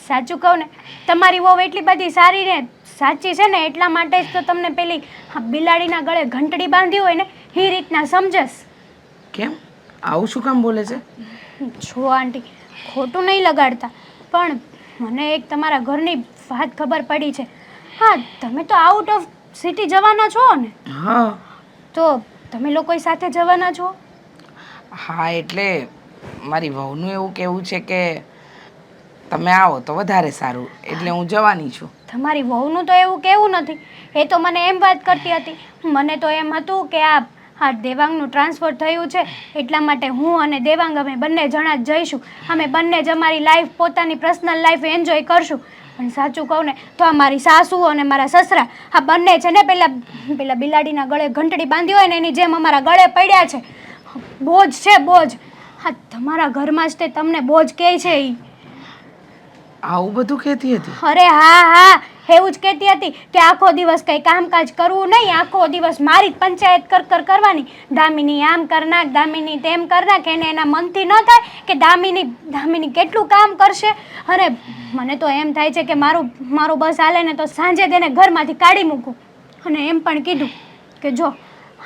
S7: સાચું કહું ને, તમારી વહુ એટલી બધી સારી ને સાચી છે ને એટલા માટે જ તો તમને પેલી બિલાડીના ગળે ઘંટડી બાંધી હોય ને એ રીતના સમજસ.
S1: કેમ આવું શું કામ બોલે છે?
S7: જો આંટી, ખોટું નહીં લગાડતા, પણ મને એક તમારા ઘરની વાત ખબર પડી છે. હા, તમે તો આઉટ ઓફ સિટી જવાના છો ને?
S1: હા.
S7: તો તમે લોકો સાથે જવાના છો?
S1: હા, એટલે મારી વહુનું એવું કહેવું છે કે તમે આવો તો વધારે સારું, એટલે હું જવાની છું.
S7: તમારી વહુનું તો એવું કેવું નથી. એ તો મને એમ વાત કરતી હતી. મને તો એમ હતું કે આ દેવાંગનું ટ્રાન્સફર થયું છે એટલા માટે હું અને દેવાંગ અમે બંને જણા જ જઈશું. અમે બંને જ અમારી લાઈફ, પોતાની પર્સનલ લાઈફ એન્જોય કરશું. પણ સાચું કહું ને તો આ મારી સાસુ અને મારા સસરા આ બંને છે ને પેલા બિલાડીના ગળે ઘંટડી બાંધી હોય ને એની જેમ અમારા ગળે પડ્યા છે. બોજ છે, બોજ. હા, તમારા ઘરમાં જ તે તમને બોજ કહે છે એ.
S1: આવું બધું કહેતી હતી?
S7: અરે હા, એવું જ કહેતી હતી કે આખો દિવસ કંઈ કામકાજ કરવું નહીં, આખો દિવસ મારી જ પંચાયત કરવાની. દામિની આમ કર નાખ, દામિની તેમ કર નાખ. એને એના મનથી ન થાય કે દામિની કેટલું કામ કરશે. અરે મને તો એમ થાય છે કે મારું બસ હાલે ને તો સાંજે તેને ઘરમાંથી કાઢી મૂકું. અને એમ પણ કીધું કે જો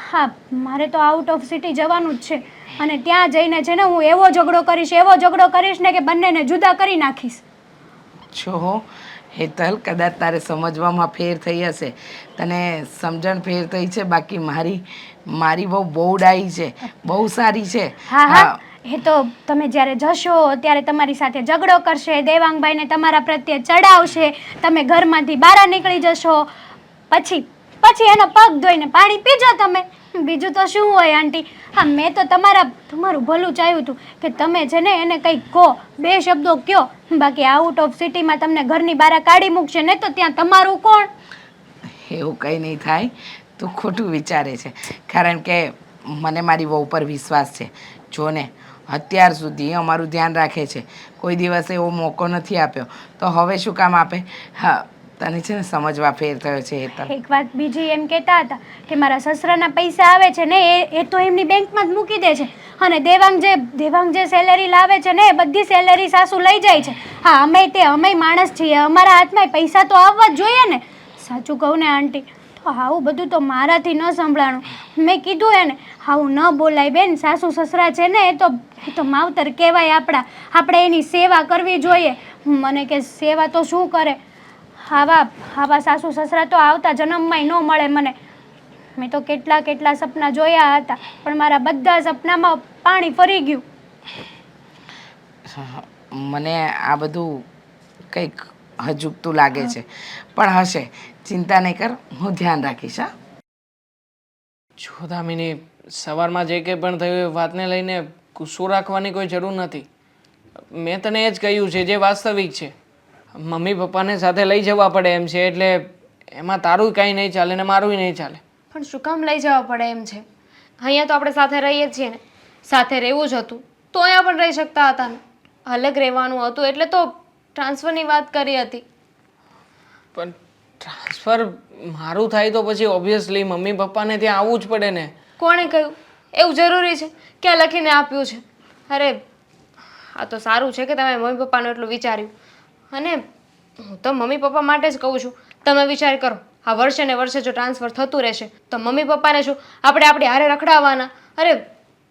S7: હા, મારે તો આઉટ ઓફ સિટી જવાનું જ છે અને ત્યાં જઈને છે ને હું એવો ઝઘડો કરીશ ને કે બંનેને જુદા કરી નાખીશ.
S1: જો હેતલ, કદાચ તારે સમજવામાં ફેર થઈ હશે, તને સમજણ ફેર થઈ છે. બાકી મારી બહુ ડાઈ છે, બહુ સારી છે.
S7: હા, એ તો તમે જ્યારે જશો ત્યારે તમારી સાથે ઝઘડો કરશે, દેવાંગભાઈને તમારા પ્રત્યે ચડાવશે, તમે ઘરમાંથી બહાર નીકળી જશો, પછી એનો પગ ધોઈને પાણી પીજો તમે. બીજું તો શું હોય આંટી? હા, મેં તો તમારું ભલું ચાહ્યું હતું કે તમે છે ને એને કંઈક કહો, 2 શબ્દો કહો. બાકી આઉટ ઓફ સિટીમાં તમને ઘરની બહાર કાઢી મૂકશે ને તો ત્યાં તમારું કોણ?
S1: એવું કંઈ નહીં થાય, તું ખોટું વિચારે છે. કારણ કે મને મારી વહુ પર વિશ્વાસ છે. જો ને, અત્યાર સુધી અમારું ધ્યાન રાખે છે, કોઈ દિવસ એવો મોકો નથી આપ્યો, તો હવે શું કામ આપે? હા, તને છે ને સમજવા ફેર થયો છે હેતલ.
S7: એક વાત બીજી એમ કહેતા હતા કે મારા સસરાના પૈસા આવે છે ને એ તો એમની બેંકમાં જ મૂકી દે છે અને દેવાંગ જે સેલેરી લાવે છે ને એ બધી સેલેરી સાસુ લઈ જાય છે. હા, અમે માણસ છીએ, અમારા હાથમાં પૈસા તો આવવા જ જોઈએ ને. સાચું કહું ને આંટી, તો આવું બધું તો મારાથી ન સંભળાણું. મેં કીધું એને આવું ન બોલાય બેન, સાસુ સસરા છે ને એ તો માવતર કહેવાય આપણે એની સેવા કરવી જોઈએ. મને કે સેવા તો શું કરે? આવા સાસુ સસરા તો આવતા જન્મમાંય ન મળે મને. મેં તો કેટલા સપના જોયા હતા પણ મારા બધા સપનામાં પાણી ફરી ગયું.
S1: મને આ બધું કંઈક હજુકતું લાગે છે, પણ હશે, ચિંતા નહીં કર, હું ધ્યાન રાખીશ. હા,
S5: જો દામિની, સવારમાં જે કંઈ પણ થયું એ વાતને લઈને ગુસ્સો રાખવાની કોઈ જરૂર નથી. મેં તને એ જ કહ્યું છે જે વાસ્તવિક છે. મમ્મી પપ્પાને સાથે લઈ જવા પડે એમ છે, એટલે એમાં તારું કાંઈ નહીં ચાલે ને મારું નહીં ચાલે.
S3: પણ શું કામ લઈ જવા પડે એમ છે? અહીંયા તો આપણે સાથે રહીએ જ છીએ ને, સાથે રહેવું જ હતું તો અહીંયા પણ રહી શકતા હતા ને. અલગ રહેવાનું હતું એટલે તો ટ્રાન્સફરની વાત કરી હતી.
S5: પણ ટ્રાન્સફર મારું થાય તો પછી ઓબ્વિયસલી મમ્મી પપ્પાને ત્યાં આવવું જ પડે ને.
S3: કોણે કહ્યું એવું જરૂરી છે કે આ લખીને આપ્યું છે? અરે આ તો સારું છે કે તમે મમ્મી પપ્પાનું એટલું વિચાર્યું. અને હું તો મમ્મી પપ્પા માટે જ કહું છું, તમે વિચાર કરો, આ વર્ષે ને વર્ષે જો ટ્રાન્સફર થતું રહેશે તો મમ્મી પપ્પાને શું આપણે આપણી હારે રખડાવવાના? અરે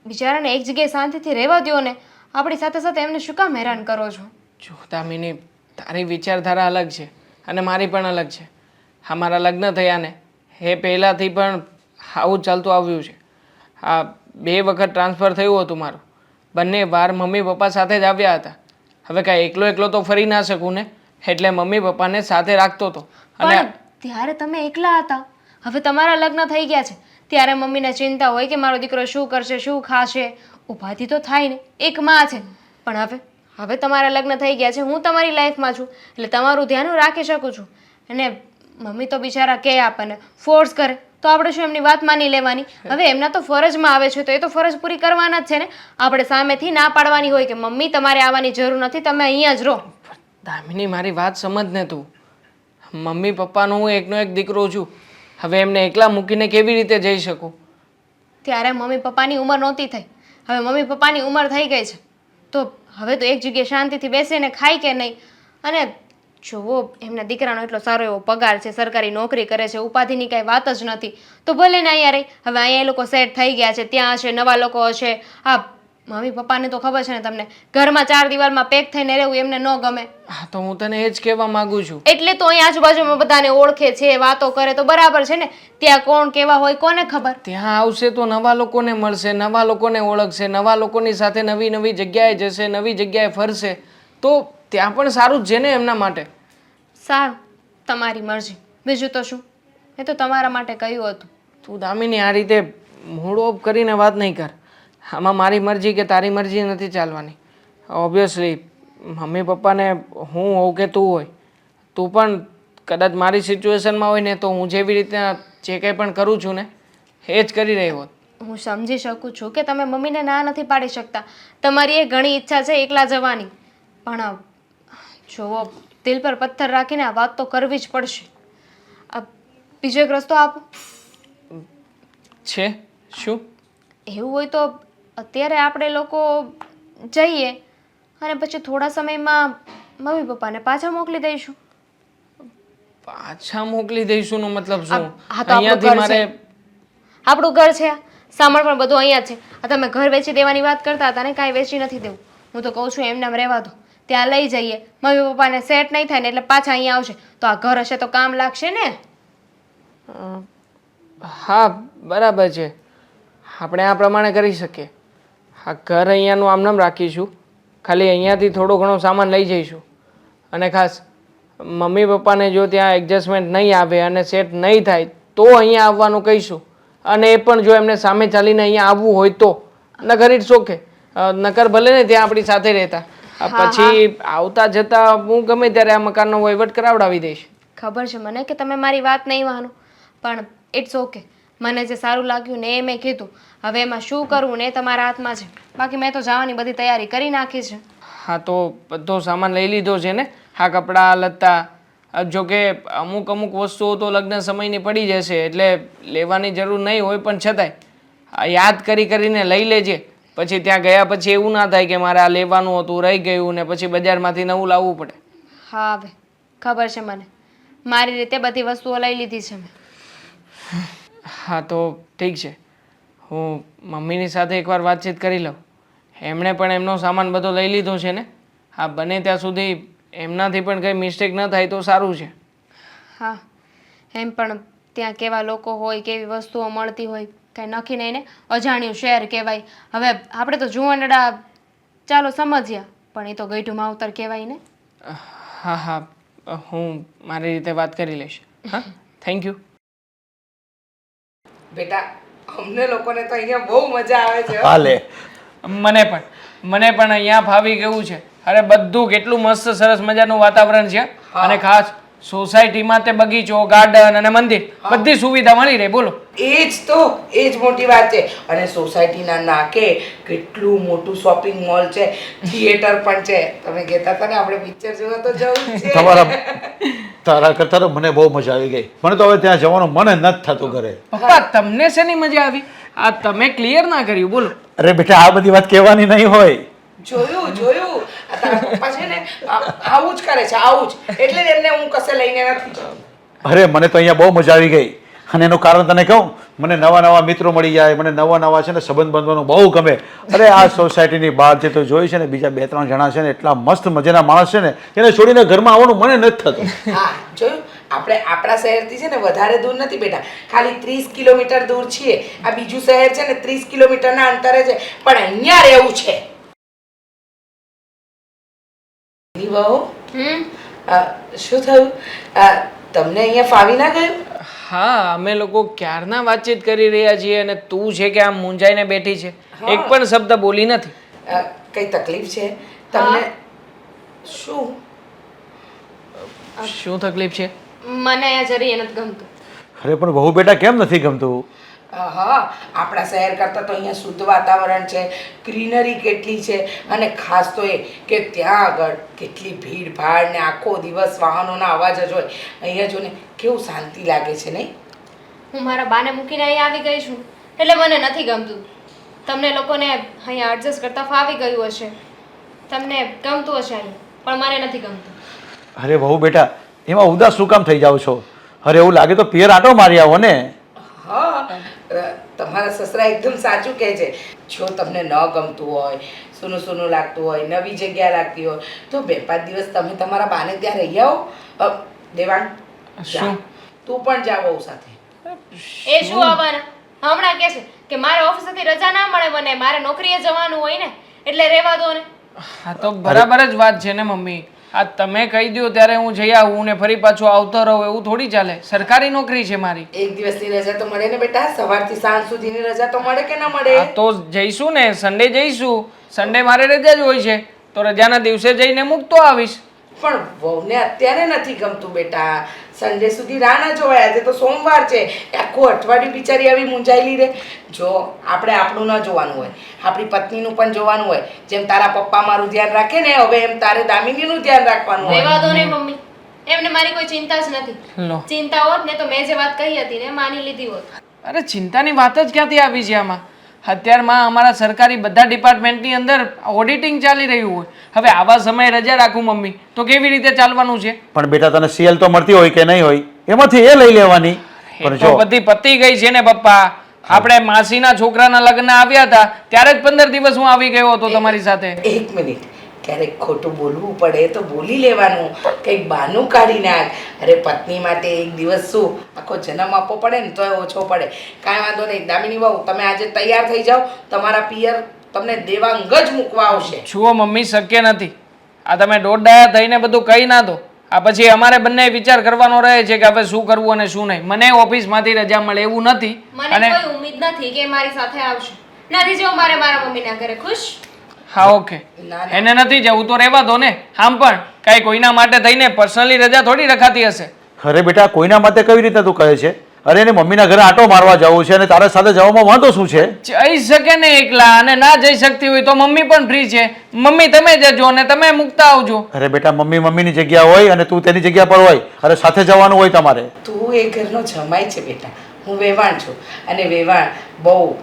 S3: બિચારાને એક જગ્યાએ શાંતિથી રહેવા દો ને, આપણી સાથે સાથે એમને શું કામ હેરાન કરો છો?
S5: જો દામિની, તારી વિચારધારા અલગ છે અને મારી પણ અલગ છે. અમારા લગ્ન થયા ને એ પહેલાંથી પણ આવું જ ચાલતું આવ્યું છે. આ 2 વખત ટ્રાન્સફર થયું હતું મારું, બંને વાર મમ્મી પપ્પા સાથે જ આવ્યા હતા. હવે કાંઈ એકલો તો ફરી ના શકું ને, એટલે મમ્મી પપ્પાને સાથે રાખતો હતો.
S3: પણ ત્યારે તમે એકલા હતા, હવે તમારા લગ્ન થઈ ગયા છે, ત્યારે મમ્મીને ચિંતા હોય કે મારો દીકરો શું કરશે, શું ખાશે. ઉપાધિ તો થાય ને, એક માં છે. પણ હવે તમારા લગ્ન થઈ ગયા છે, હું તમારી લાઈફમાં છું, એટલે તમારું ધ્યાન હું રાખી શકું છું. અને મમ્મી તો બિચારા કહે આપણને, ફોર્સ કરે તો આપણે શું એમની વાત માની લેવાની? હવે એમના તો ફરજમાં આવે છે તો એ તો ફરજ પૂરી કરવાના જ છે ને. આપણે સામેથી ના પાડવાની હોય કે મમ્મી તમારે આવવાની જરૂર નથી, તમે અહીંયા જ રહો.
S5: દામિની, મારી વાત સમજ ને તું. મમ્મી પપ્પાનો હું એકનો એક દીકરો છું. હવે એમને એકલા મૂકીને કેવી રીતે જઈ શકું?
S3: ત્યારે મમ્મી પપ્પાની ઉંમર નહોતી થઈ, હવે મમ્મી પપ્પાની ઉંમર થઈ ગઈ છે. તો હવે તો એક જગ્યાએ શાંતિથી બેસીને ખાય કે નહીં. અને જુઓ, એમના દીકરાનો એટલો સારો એવો પગાર છે, સરકારી નોકરી કરે છે, ઉપાધિની કાંઈ વાત જ નથી. તો ભલે ને અહીંયા રહી. હવે અહીંયા એ લોકો સેટ થઈ ગયા છે, ત્યાં હશે, નવા લોકો હશે. હા, મમ્મી પપ્પાને તો ખબર છે ને તમને, ઘરમાં 4 દિવાલમાં પેક થઈને રહેવું એમને ન ગમે.
S5: હા, તો હું તને એ જ કહેવા માંગુ છું.
S3: એટલે તો અહીં આજુબાજુમાં બધાને ઓળખે છે, વાતો કરે તો બરાબર છે ને. ત્યાં કોણ કેવા હોય કોને ખબર.
S5: ત્યાં આવશે તો નવા લોકોને મળશે, નવા લોકોને ઓળખશે, નવા લોકોની સાથે નવી નવી જગ્યાએ જશે, નવી જગ્યાએ ફરશે. તો ત્યાં પણ સારું જ છે ને એમના માટે.
S3: સારું, તમારી મરજી. બીજું તો શું, એ તો તમારા માટે કહ્યું હતું.
S5: તું દામિની આ રીતે મૂડ ઓફ કરીને વાત નહીં કર. આમાં મારી મરજી કે તારી મરજી નથી ચાલવાની. ઓબ્વિયસલી મમ્મી પપ્પાને હું હોઉં કે તું હોય, તું પણ કદાચ મારી સિચ્યુએશનમાં હોય ને તો હું જેવી રીતના જે કંઈ પણ કરું છું ને એ જ કરી રહી હોત.
S3: હું સમજી શકું છું કે તમે મમ્મીને ના નથી પાડી શકતા. તમારી એ ઘણી ઈચ્છા છે એકલા જવાની. પણ જુઓ, દિલ પર પથ્થર રાખીને આ વાત તો કરવી જ પડશે. બીજો એક રસ્તો આપો.
S5: છે શું?
S3: એવું હોય તો અત્યારે આપણે લોકો જઈએ અને પછી થોડા સમયમાં મમ્મી પપ્પાને પાછા મોકલી દઈશું.
S5: પાછા મોકલી દઈશું નો મતલબ શું?
S3: હા, તો
S5: અહીંયાથી મારે
S3: આપણું ઘર છે, સામાન પણ બધું અહીંયા છે. આ તમે ઘર વેચી દેવાની વાત કરતા હતા ને, કાંઈ વેચી નથી દેવું. હું તો કહું છું એમને એમ રહેવા દો. ત્યાં લઈ જઈએ, મમ્મી પપ્પાને સેટ નહીં થાય ને એટલે પાછા અહીંયા આવશે તો આ ઘર હશે તો કામ લાગશે ને.
S5: હા, બરાબર છે. આપણે આ પ્રમાણે કરી શકીએ. આ ઘર અહીંયાનું આમનામ રાખીશું, ખાલી અહીંયાથી થોડો ઘણો સામાન લઈ જઈશું. અને ખાસ મમ્મી પપ્પાને જો ત્યાં એડજસ્ટમેન્ટ નહીં આવે અને સેટ નહીં થાય તો અહીંયા આવવાનું કહીશું. અને એ પણ જો એમને સામે ચાલીને અહીંયા આવવું હોય તો, નકર ઇટ્સ ઓકે. નકર ભલે ને ત્યાં આપણી સાથે રહેતા. પછી આવતા જતા હું ગમે ત્યારે આ મકાનનો વહીવટ કરાવડાવી દઈશ.
S3: ખબર છે મને કે તમે મારી વાત નહીં માનો, પણ ઇટ્સ ઓકે. મને જે સારું લાગ્યું ને એ મેં કીધું. હવે એમાં શું કરવું ને એ તમારા હાથમાં છે. બાકી મેં તો જવાની બધી તૈયારી કરી નાખી છે.
S5: હા, તો બધો સામાન લઈ લીધો છે ને? હા, કપડાં લત્તા. જોકે અમુક વસ્તુઓ તો લગ્ન સમયની પડી જશે એટલે લેવાની જરૂર નહીં હોય, પણ છતાંય યાદ કરીને લઈ લેજે. પછી ત્યાં ગયા પછી એવું ના થાય કે મારે આ લેવાનું હતું, રહી ગયું ને પછી બજારમાંથી નવું લાવવું પડે.
S3: હા, હવે ખબર છે મને. મારી રીતે બધી વસ્તુઓ લઈ લીધી છે મેં.
S5: હા, તો ઠીક છે. હું મમ્મીની સાથે એકવાર વાતચીત કરી લઉં. એમણે પણ એમનો સામાન બધો લઈ લીધો છે ને? હા, બને ત્યાં સુધી એમનાથી પણ કંઈ મિસ્ટેક ન થાય તો સારું છે.
S3: હા, એમ પણ ત્યાં કેવા લોકો હોય, કેવી વસ્તુઓ મળતી હોય, કાંઈ નક્કી નહીં ને. અજાણ્યું શહેર કહેવાય. હવે આપણે તો જુવાનડા ચાલો સમજ્યા, પણ એ તો ગઈઢું માવતર કહેવાય ને.
S5: હા હા, હું મારી રીતે વાત કરી લઈશ. હા, થેન્ક યુ.
S1: બેટા, અમને લોકોને તો અહીંયા બહુ મજા આવે છે હો.
S4: હાલે.
S5: મને પણ અહીંયા ફાવી ગયું છે. અરે બધું કેટલું મસ્ત સરસ મજાનું વાતાવરણ છે. અને ખાસ સોસાયટીમાં તે બગીચો, ગાર્ડન અને મંદિર બધી સુવિધા મળી રહે. બોલો,
S1: એ જ મોટી વાત છે. અને સોસાયટીના નાકે કેટલું મોટું શોપિંગ મોલ છે, થિયેટર પણ છે. તમે કહેતા હતા ને આપણે પિક્ચર જોવા તો જવું જ છે.
S4: તારા કરતા તો મને બહુ મજા આવી ગઈ. મને તો હવે ત્યાં જવાનું મન જ નથી થતું ઘરે.
S5: પપ્પા તમને શેની મજા આવી? આ તમે ક્લિયર ના કર્યું. બોલો.
S4: અરે બેટા, આ બધી વાત કહેવાની નહીં હોય.
S1: જોયું આ તારા પપ્પા છે ને આવું જ કરે છે, આવું જ. એટલે જ એમને હું કશે લઈને નથી જતી.
S4: અરે મને તો અહીંયા બહુ મજા આવી ગઈ. અને એનું કારણ તને કહું, મને નવા મિત્રો મળી જાય, મને નવા છે ને સંબંધ બાંધવાનું બહુ ગમે. અરે આ સોસાયટીની બહાર જે તો જોઈ છે ને, બીજા 2-3 જણા છે ને એટલા મસ્ત મજાના માણસ છે ને, એને છોડીને ઘરમાં આવવાનું મને નથી થતું.
S1: હા, જોયું, આપણે આપણા શહેરથી છે ને વધારે દૂર નથી બેટા, ખાલી 30 કિલોમીટર દૂર છીએ. આ બીજું શહેર છે ને 30 કિલોમીટરના અંતરે છે, પણ અહીંયા રહેવું છે. વહુ, શું થયું? તમને અહીંયા ફાવી ના ગયું?
S5: હા, અમે લોકો ક્યારના વાતચીત કરી રહ્યા છીએ અને તું છે કે આમ મૂંઝાઈને બેઠી છે, એક પણ શબ્દ બોલી નથી.
S1: કઈ તકલીફ છે તમને? શું
S5: શું તકલીફ છે?
S3: મને અહીંયા જરી નથી ગમતું.
S4: અરે પણ બહુ બેટા કેમ નથી ગમતું?
S1: હા, આપણા શહેર કરતાં તો અહીંયા શુદ્ધ વાતાવરણ છે, ગ્રીનરી કેટલી છે, અને ખાસ તો એ કે ત્યાં આગળ કેટલી ભીડ ભાડ ને આખો દિવસ વાહનોના અવાજ જ હોય. અહીંયા જો ને કેવું શાંતિ લાગે છે નહીં?
S3: હું મારા બાને મૂકીને અહીંયા આવી ગઈ છું એટલે મને નથી ગમતું. તમને લોકોને અહીંયા એડજસ્ટ કરતા ફાવી ગયું હશે, તમને ગમતું હશે અહીંયા, પણ મને નથી ગમતું.
S4: અરે બહુ બેટા એમાં ઉદાસ શું કામ થઈ જાવ છો? અરે એવું લાગે તો પિયર આટો મારી આવો ને.
S1: હા, તમારા સસરા એકદમ સાચું કહે છે. જો તમને ન ગમતું હોય, સૂનું સૂનું લાગતું હોય, નવી જગ્યા લાગતી હોય તો 2-5 દિવસ તમે તમારા બાને ત્યાં રહી આવો. દેવાંગ,
S5: શું?
S1: તું પણ જા બહુ સાથે.
S3: એ શું આવવાના? હમણાં કહે છે કે મારે ઓફિસેથી રજા ના મળે, મને મારે નોકરીએ જવાનું હોય ને એટલે રહેવા દો ને.
S5: હા તો બરાબર જ વાત છે ને મમ્મી. આ તમે કહી દો ત્યારે હું જઈ આવું ને ફરી પાછો આવતો રહું એવું થોડી ચાલે. સરકારી નોકરી છે મારી.
S1: એક દિવસની રજા તો મળે ને બેટા? સવારથી સાંજ સુધીની રજા તો મળે કે ન મળે?
S5: હા તો જઈશું ને, સન્ડે જઈશું. સન્ડે મારે રજા જ હોય છે તો રજાના દિવસે જઈને મૂકતો આવીશ.
S1: પણ વહુને અત્યારે નથી ગમતું બેટા. સન્ડે સુધી રાહ ના જોવાય. આજે તો સોમવાર છે, આખું અઠવાડિયું બિચારી આવી મૂંઝાયેલી રહે. જો આપણે આપણું ન જોવાનું હોય, આપણી પત્નીનું પણ જોવાનું હોય. જેમ તારા પપ્પા મારું ધ્યાન રાખે ને, હવે એમ તારે દામિનીનું ધ્યાન રાખવાનું હોય.
S3: રહેવા દો ને મમ્મી, એમને મારી કોઈ ચિંતા જ નથી.
S5: લો,
S3: ચિંતા હોત ને તો મેં જે વાત કહી હતી ને માની લીધી હોત.
S5: અરે ચિંતાની વાત જ ક્યાંથી આવી છે આમાં? અત્યારમાં અમારા સરકારી બધા ડિપાર્ટમેન્ટની અંદર ઓડિટિંગ ચાલી રહ્યું હોય. હવે આવા સમયે રજા રાખું મમ્મી તો કેવી રીતે ચાલવાનું છે?
S4: પણ બેટા તને સીએલ તો મળતી હોય કે નહીં હોય, એમાંથી એ લઈ લેવાની.
S5: એ
S4: પણ
S5: તો
S4: જો
S5: બધી પતી ગઈ છે ને પપ્પા. આપણે માસીના છોકરાના લગ્ન આવ્યા હતા ત્યારે જ 15 દિવસ હું આવી ગયો હતો તમારી સાથે.
S1: એક મિનિટ, ક્યારેક ખોટું બોલવું પડે તો બોલી લેવાનું, કંઈક બહાનું કાઢી નાખ. અરે પત્ની માટે એક દિવસ શું આખો જન્મ આપવો પડે ને તોય ઓછો પડે. કાંઈ વાંધો નહીં દામિની વહુ, તમે આજે તૈયાર થઈ જાઓ. તમારા પિયર તમને દેવાંગ જ મૂકવા આવશે.
S5: જુઓ મમ્મી, શક્ય નથી. આ તમે દોઢ થઈને બધું કહી ના દો. આ પછી અમારે બંને વિચાર કરવાનો રહે છે કે હવે શું કરવું અને શું નહીં. મને ઓફિસમાંથી રજા મળે એવું નથી.
S3: મને કોઈ ઉમ્મીદ નથી કે એ મારી સાથે આવશે. નથી જવું મારે મારા મમ્મીના ઘરે. ખુશ?
S5: હા ઓકે. એને નથી જવું તો રહેવા દો ને. આમ પણ કાંઈ કોઈના માટે થઈને પર્સનલી રજા થોડી રખાતી હશે.
S4: અરે બેટા કોઈના માટે કઈ રીતે તું કહે છે? અરે એને મમ્મીના ઘરે આટો મારવા જવું છે અને તારા સાથે જવામાં વાંધો શું છે?
S5: જઈ શકે ને એકલા, અને ના જઈ શકતી હોય તો મમ્મી પણ ફ્રી છે. મમ્મી તમે જજો અને તમે મૂકતા આવજો.
S4: અરે બેટા મમ્મી મમ્મીની જગ્યા હોય અને તું તેની જગ્યા પર હોય. અરે સાથે જવાનું હોય તમારે.
S1: તું એ ઘરનો જમાઈ છે બેટા. હું વેવાણ છું, અને વેવાણ બહુ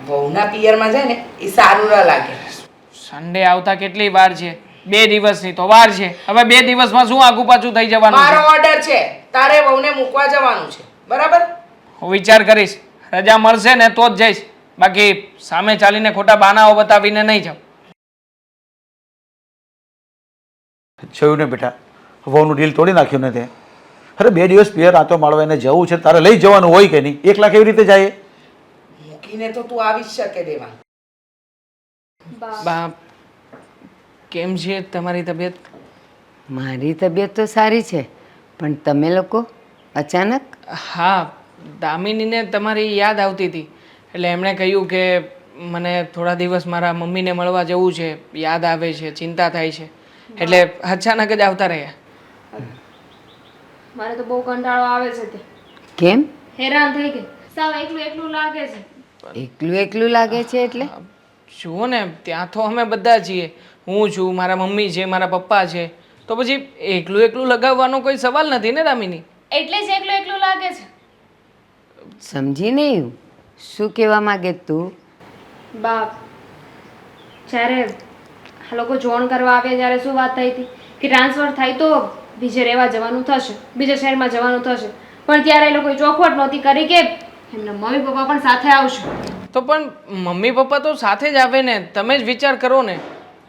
S1: વહુના પિયરમાં જાય ને એ સારું ન લાગે.
S5: સન્ડે આવતા કેટલી વાર છે? 2 દિવસની તો વાર છે. હવે 2 દિવસમાં શું આગુ પાછું થઈ જવાનું
S1: મારો
S5: છે?
S1: ઓર્ડર છે, તારે વહુને મૂકવા જવાનું છે, બરાબર?
S5: હું વિચાર કરીશ. રજા મળશે ને તો જ જઈશ. બાકી સામે ચાલીને ખોટા બહાનાઓ બતાવીને નહીં જાઉં.
S4: જોયું ને બેટા, વહુનું ડીલ તોડી નાખ્યું ને તે. અરે 2 દિવસ પિયર આટો મારવા એને જવું છે, તારે લઈ જવાનું હોય કે નહીં? એકલા કેવી રીતે જાય?
S1: મૂકીને તો તું આવી જ શકે દેવા.
S5: બા, કેમ છે તમારી તબિયત?
S2: મારી તબિયત તો સારી છે, પણ તમે લોકો અચાનક?
S5: હા, દામિનીને તમારી યાદ આવતી હતી એટલે એમણે કહ્યું કે મને થોડા દિવસ મારા મમ્મીને મળવા જવું છે, યાદ આવે છે, ચિંતા થાય છે, એટલે અચાનક જ આવતા રહ્યા.
S3: મારે તો બહુ કંટાળો આવે છે તે.
S2: કેમ?
S3: હેરાન થઈ ગઈ. સાવ એકલું એકલું લાગે છે.
S2: એકલું એકલું લાગે છે એટલે?
S5: જુઓ ને, ત્યાં તો અમે બધા છીએ. હું છું, મારા મમ્મી છે, મારા પપ્પા છે, તો પછી એકલું એકલું લગાવવાનો કોઈ સવાલ નથી ને દામિની.
S3: એટલે જ એકલું એકલું લાગે છે.
S2: સમજી નહીં શું કહેવા માંગે તું?
S3: બાપ, જ્યારે આ લોકો જોણ કરવા આવ્યા ત્યારે શું વાત થઈ હતી કે ટ્રાન્સફર થાય તો બીજે રહેવા જવાનું થશે, બીજા શહેરમાં જવાનું થશે, પણ ત્યારે એ લોકોએ ચોખવટ નહોતી કરી કે એમના મમ્મી પપ્પા પણ સાથે આવશે.
S5: તો પણ મમ્મી પપ્પા તો સાથે જ આવે ને, તમે જ વિચાર કરો ને.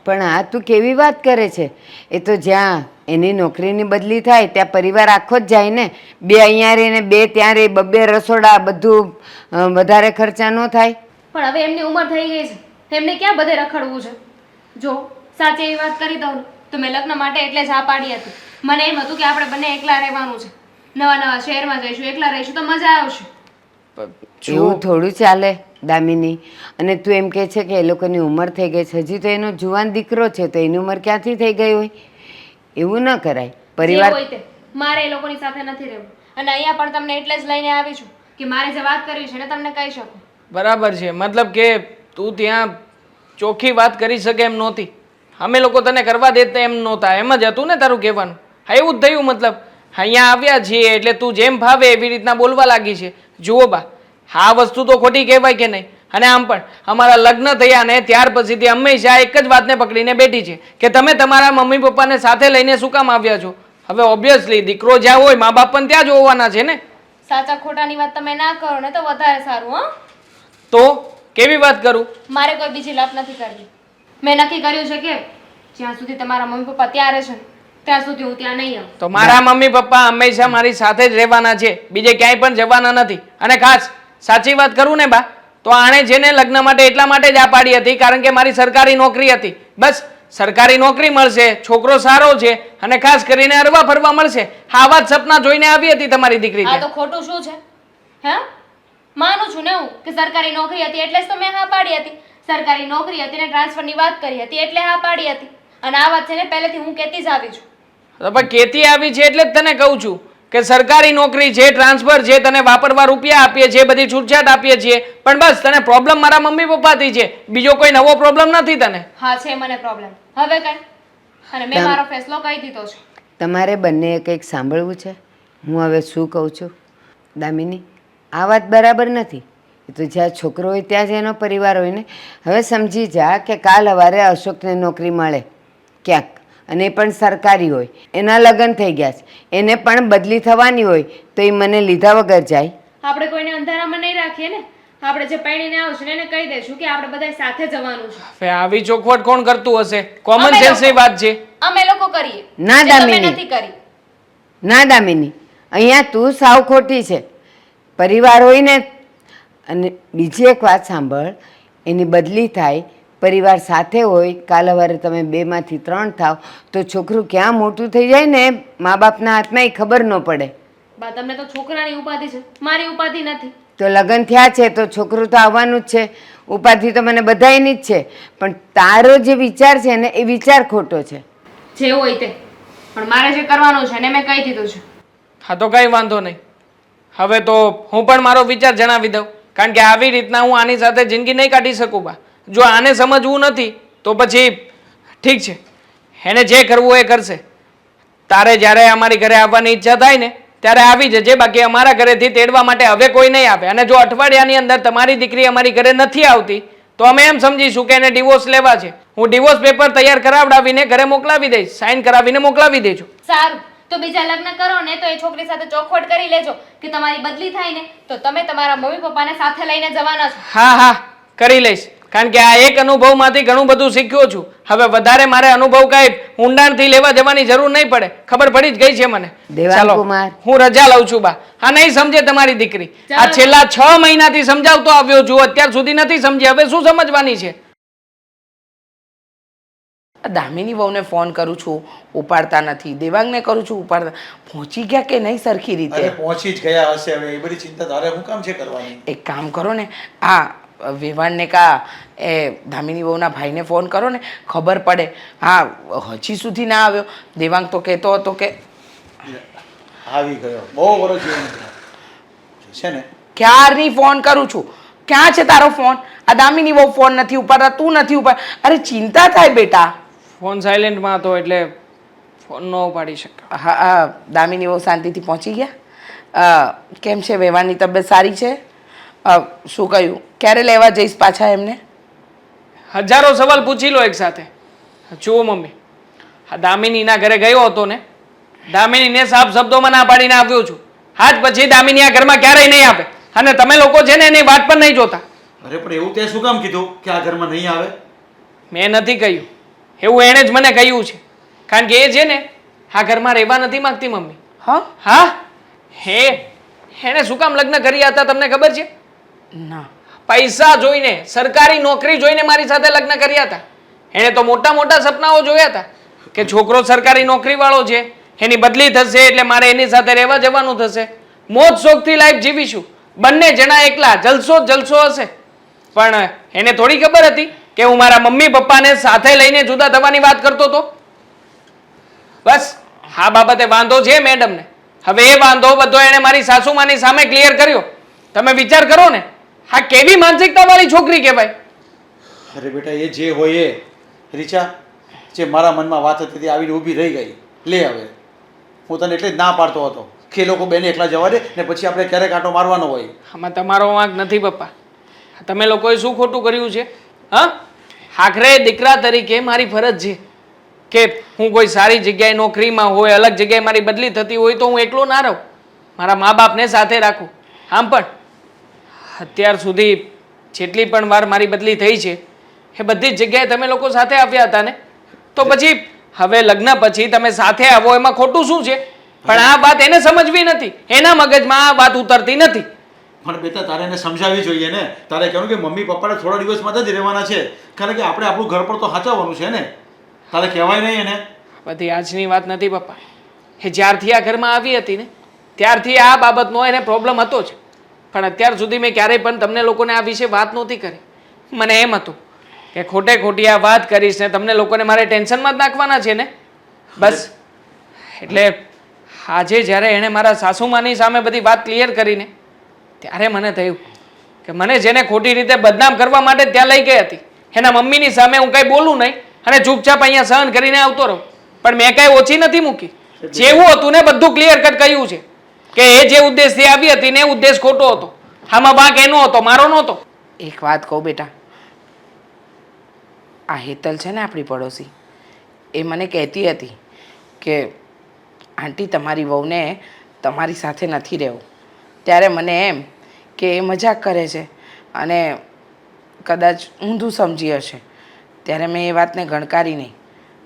S2: પણ આ તું કેવી વાત કરે છે? એ તો જ્યાં એની નોકરીની બદલી થાય ત્યાં પરિવાર આખો જ જાય ને. 2 અહીંયા રહે ને 2 ત્યાં રહે, 2 રસોડા, બધું વધારે ખર્ચા ન થાય?
S3: પણ હવે એમની ઉંમર થઈ ગઈ છે, એમને ક્યાં બધે રખડવું છે. જો સાચી એવી વાત કરી દઉં ને તો મેં લગ્ન માટે એટલે જ હા પાડી હતી. મને એમ હતું કે આપણે બંને એકલા રહેવાનું છે, નવા નવા શહેરમાં જઈશું, એકલા રહીશું તો મજા આવશે.
S2: એવું થોડું ચાલે દામિની. અને તું એમ કહે છે કે એ લોકોની ઉંમર થઈ ગઈ છે, હજી તો એનો જુવાન દીકરો છે, તો એની ઉંમર ક્યાંથી થઈ ગઈ હોય? એવું ન કરાય.
S3: જે
S2: પરિવાર
S3: હોય તે, મારે એ લોકોની સાથે નથી રહેવું. અને અહીંયા પણ તમને એટલે જ લઈને આવી છું કે મારે જે વાત કરવી છે ને તમને કહી શકું.
S5: બરાબર છે, મતલબ કે તું ત્યાં ચોખ્ખી વાત કરી શકે એમ નહોતી. અમે લોકો તને કરવા દેતા એમ નહોતા, એમ જ હતું ને તારું કહેવાનું? હા, એવું જ થયું. મતલબ અહીંયા આવ્યા છીએ એટલે તું જેમ ભાવે એવી રીતના બોલવા લાગી છે. જુઓ બા, આ વસ્તુ તો ખોટી કહેવાય કે નહીં? અને આમ પણ અમારા લગ્ન થયા ને ત્યાર પછીથી હંમેશા એક જ વાતને પકડીને બેઠી છે કે તમે તમારા મમ્મી પપ્પાને સાથે લઈને શું કામ આવ્યા છો? હવે ઓબ્વિયસલી દીકરો જ્યાં હોય મા બાપ પણ ત્યાં જ હોવાના છે ને.
S3: સાચા ખોટાની વાત તમે ના કરો ને તો વધારે સારું. હા,
S5: તો કેવી વાત કરું?
S3: મારે કોઈ બીજી લપ નથી કરવી. મેં નક્કી કર્યું છે કે જ્યાં સુધી તમારા મમ્મી પપ્પા ત્યાં રહેશે ને ત્યાં સુધી હું ત્યાં નહીં આવું.
S5: તો મારા મમ્મી પપ્પા હંમેશા મારી સાથે જ રહેવાના છે, બીજે ક્યાંય પણ જવાના નથી. અને ખાસ સાચી વાત કરું ને બા, તો આણે જેને લગ્ન માટે એટલા માટે જ આ પાડી હતી કારણ કે મારી સરકારી નોકરી હતી. બસ સરકારી નોકરી મળશે, છોકરો સારો છે અને ખાસ કરીને હરવા ફરવા મળશે. આવા જ સપના જોઈને આવી હતી તમારી દીકરી
S3: આ
S5: ત્યાં.
S3: તો ખોટું શું છે? હા, માનું છું ને હું કે સરકારી નોકરી હતી એટલે જ તો મેં હા પાડી હતી. સરકારી નોકરી હતી ને ટ્રાન્સફરની વાત કરી હતી એટલે હા પાડી હતી. અને આ વાત છે ને પહેલેથી હું કહેતી જ આવી છું.
S5: તો પણ કેતી આવી છે એટલે જ તને કહું છું કે સરકારી નોકરી છે, ટ્રાન્સફર છે, તને વાપરવા રૂપિયા આપીએ છીએ, બધી છૂટછાટ આપીએ છીએ, પણ બસ તને પ્રોબ્લેમ મારા મમ્મી પપ્પાથી છે, બીજો કોઈ નવો પ્રોબ્લેમ નથી તને.
S3: હા, છે મને પ્રોબ્લેમ. હવે કઈ? અને મેં મારો ફેસલો કહી દીધો છે.
S2: તમારે બંને કંઈક સાંભળવું છે? હું હવે શું કહું છું દામિની, આ વાત બરાબર નથી. એ તો જ્યાં છોકરો હોય ત્યાં જ એનો પરિવાર હોય ને. હવે સમજી જા કે કાલ સવારે અશોકને નોકરી મળે ક્યાંક, અને એ પણ સરકારી હોય, એના લગ્ન થઈ ગયા છે, એને પણ બદલી થવાની હોય, તો એ મને લીધા વગર જાય?
S3: આપણે કોઈને અંધારામાં નહીં રાખીએ ને. આપણે જે પૈણીને આવશે ને એને કહી દઈશું કે આપણે બધા સાથે જવાનું છે.
S5: હવે આવી ચોખવટ કોણ કરતું હશે? કોમન
S3: અમે
S5: સેન્સ ની
S3: લોકો.
S5: વાત છે.
S3: અમે લોકો કરીએ.
S2: ના
S3: જે તમે
S2: દામિની.
S3: નથી કરી.
S2: ના દામિની, અહીંયા તું સાવ ખોટી છે. પરિવાર હોય ને. અને બીજી એક વાત સાંભળ, એની બદલી થાય, પરિવાર સાથે હોય, કાલ સવારે તમે 2માંથી 3 થાવ તો છોકરું ક્યાં મોટું થઈ જાય ને મા બાપના હાથમાં એ ખબર ન પડે.
S3: બા, તમને તો છોકરાની ઉપાધિ છે, મારી ઉપાધિ નથી.
S2: તો લગ્ન થયા છે તો છોકરું તો આવવાનું જ છે. ઉપાધિ તો મને બધાયની જ છે, પણ તારો જે વિચાર છે ને એ વિચાર ખોટો છે.
S3: જે હોય તે, પણ મારે જે કરવાનું છે ને મેં કહી દીધું છે.
S5: હા, તો કઈ વાંધો નહીં. હવે તો હું પણ મારો વિચાર જણાવી દઉં, કારણ કે આવી રીતના હું આની સાથે જિંદગી નહીં કાઢી શકું બા. જો આને સમજવું નથી તો પછી ઠીક છે, એને જે કરવું એ કરશે. તારે જ્યારે અમારી ઘરે આવવાની ઈચ્છા થાય ને ત્યારે આવી જજે, બાકી અમારા ઘરેથી તેડવા માટે હવે કોઈ નહીં આવે. અને જો અઠવાડિયાની અંદર તમારી દીકરી અમારી ઘરે નથી આવતી તો અમે એમ સમજીશું કે એને ડિવોર્સ લેવા છે. હું ડિવોર્સ પેપર તૈયાર કરાવડાવીને ઘરે મોકલાવી દઈશ, સાઇન કરાવીને મોકલાવી દેજો.
S3: સારું, તો બીજા લગ્ન કરો ને તો એ છોકરી સાથે ચોખવટ કરી લેજો કે તમારી બદલી થાય ને તો તમે તમારા મમ્મી પપ્પાને સાથે લઈને જવાના છો.
S5: હા હા, કરી લઈશ, કારણ કે આ એક અનુભવમાંથી ઘણું બધું શીખ્યો છું. હવે વધારે મારે અનુભવ કાંઈ ઊંડાણથી લેવા જવાની જરૂર નહીં પડે, ખબર પડી જ ગઈ છે મને.
S2: દેવાંગ કુમાર.
S5: હું રજા લઉં છું બા. આ નહીં સમજે તમારી દીકરી. આ છેલ્લા 6 મહિનાથી સમજાવતો આવ્યો છું, અત્યાર સુધી નથી સમજી, હવે શું સમજવાની છે?
S1: દામિની વહુને ફોન કરું છું, ઉપાડતા નથી. દેવાંગને કરું છું, ઉપાડતા. પહોંચી ગયા કે નહીં સરખી
S4: અરે
S1: રીતે?
S4: પહોંચી જ ગયા હશે. હવે એ બધી ચિંતા તારે શું કામ છે કરવાની?
S1: એક કામ કરો ને, આ વેવાણને કા એ દામિની વહુના ભાઈને ફોન કરો ને, ખબર પડે. હા, હજી સુધી ના આવ્યો. દેવાંગ તો કહેતો હતો કે
S4: આવી ગયો, બહુ વર્ષ જેવું છે ને.
S1: ક્યારની ફોન કરું છું. ક્યાં છે તારો ફોન? આ દામિની વહુ ફોન નથી ઉપાડતા, તું નથી ઉપાડ. અરે ચિંતા થાય બેટા.
S5: ફોન સાયલેન્ટમાં હતો એટલે ફોન ન ઉપાડી શક્યો.
S1: હા હા, દામિની વહુ શાંતિથી પહોંચી ગયા? કેમ છે? વેવાણની તબિયત સારી છે? શું કહ્યું? ક્યારે લેવા જઈશ પાછા એમને?
S5: હજારો સવાલ પૂછી લો એક સાથે. જુઓ મમ્મી, આ દામિનીના ઘરે ગયો હતો ને, દામિનીને સાફ શબ્દોમાં ના પાડીને આવ્યો છું. આજ પછી દામિની આ ઘરમાં ક્યારેય નહીં આવે, અને તમે લોકો છે ને એની વાત પણ નહીં જોતા.
S4: અરે પણ એવું તે શું કામ કીધું કે આ ઘરમાં નહીં આવે?
S5: મેં નથી કહ્યું, એવું એણે જ મને કહ્યું છે, કારણ કે એ છે ને આ ઘરમાં રહેવા નથી માંગતી મમ્મી.
S1: હા
S5: હા, એને શું કામ લગ્ન કર્યા હતા તમને ખબર છે?
S1: ના.
S5: પૈસા જોઈને, સરકારી નોકરી જોઈને મારી સાથે લગ્ન કર્યા હતા. એણે તો મોટા મોટા સપનાઓ જોયા હતા કે છોકરો સરકારી નોકરી વાળો છે, એની બદલી થશે એટલે મારે એની સાથે રહેવા જવાનું થશે. મોજ શોખથી લાઈફ જીવીશું. બંને જણા એકલા જલસો જ જલસો હશે. પણ એને થોડી ખબર હતી કે હું મારા મમ્મી પપ્પાને સાથે લઈને જુદા થવાની વાત કરતો હતો. બસ આ બાબતે વાંધો છે મેડમને. હવે એ વાંધો બધો એણે મારી સાસુમાની સામે ક્લિયર કર્યો. તમે વિચાર કરો ને, આ કેવી માનસિકતા વાળી છોકરી કહેવાય.
S4: અરે બેટા એ જે હોય એ રીચા, જે મારા મનમાં વાત હતી તે આવીને ઊભી રહી ગઈ. લે હવે હું તને એટલે જ ના પાડતો હતો કે એ લોકો બેને એકલા જવા દે ને પછી આપણે ક્યારેક આંટો મારવાનો હોય.
S5: આમાં તમારો વાંક નથી પપ્પા. તમે લોકોએ શું ખોટું કર્યું છે? હા, આખરે દીકરા તરીકે મારી ફરજ છે કે હું કોઈ સારી જગ્યાએ નોકરીમાં હોય, અલગ જગ્યાએ મારી બદલી થતી હોય તો હું એકલો ના રહું, મારા મા બાપને સાથે રાખું. આમ પણ અત્યાર સુધી જેટલી પણ વાર મારી બદલી થઈ છે એ બધી જ જગ્યાએ તમે લોકો સાથે આવ્યા હતા ને, તો પછી હવે લગ્ન પછી તમે સાથે આવો એમાં ખોટું શું છે? પણ આ વાત એને સમજવી નથી, એના મગજમાં આ વાત ઉતરતી નથી.
S4: પણ બેટા તારે એને સમજાવવી જોઈએ ને. તારે કહેવાનું કે મમ્મી પપ્પાને થોડા દિવસ માટે જ રહેવાના છે, કારણ કે આપણે આપણું ઘર પર તો સાચવવાનું છે ને. તારે કહેવાય નહીં એને.
S5: બધી આજની વાત નથી પપ્પા. એ જ્યારથી આ ઘરમાં આવી હતી ને ત્યારથી આ બાબતનો એને પ્રોબ્લેમ હતો જ. પણ અત્યાર સુધી મેં ક્યારેય પણ તમને લોકોને આ વિશે વાત નહોતી કરી. મને એમ હતું કે ખોટે ખોટી આ વાત કરીશ ને તમને લોકોને મારે ટેન્શનમાં જ નાખવાના છે ને, બસ. એટલે આજે જ્યારે એણે મારા સાસુમાની સામે બધી વાત ક્લિયર કરીને ત્યારે મને થયું કે મને જેને ખોટી રીતે બદનામ કરવા માટે ત્યાં લઈ ગઈ હતી એના મમ્મીની સામે હું કંઈ બોલું નહીં અને ચૂપચાપ અહીંયા સહન કરીને આવતો રહું. પણ મેં કાંઈ ઓછી નથી મૂકી. જેવું હતું ને બધું ક્લિયર કટ કહ્યું છે કે એ જે ઉદ્દેશથી આવી હતી ને એ ઉદ્દેશ ખોટો હતો. આમાં વાંક એનો હતો, મારો નહોતો.
S1: એક વાત કહું બેટા, આ હેતલ છે ને આપણી પડોશી, એ મને કહેતી હતી કે આંટી તમારી વહુને તમારી સાથે નથી રહેવું. ત્યારે મને એમ કે એ મજાક કરે છે અને કદાચ ઊંધું સમજી હશે, ત્યારે મેં એ વાતને ગણકારી નહીં.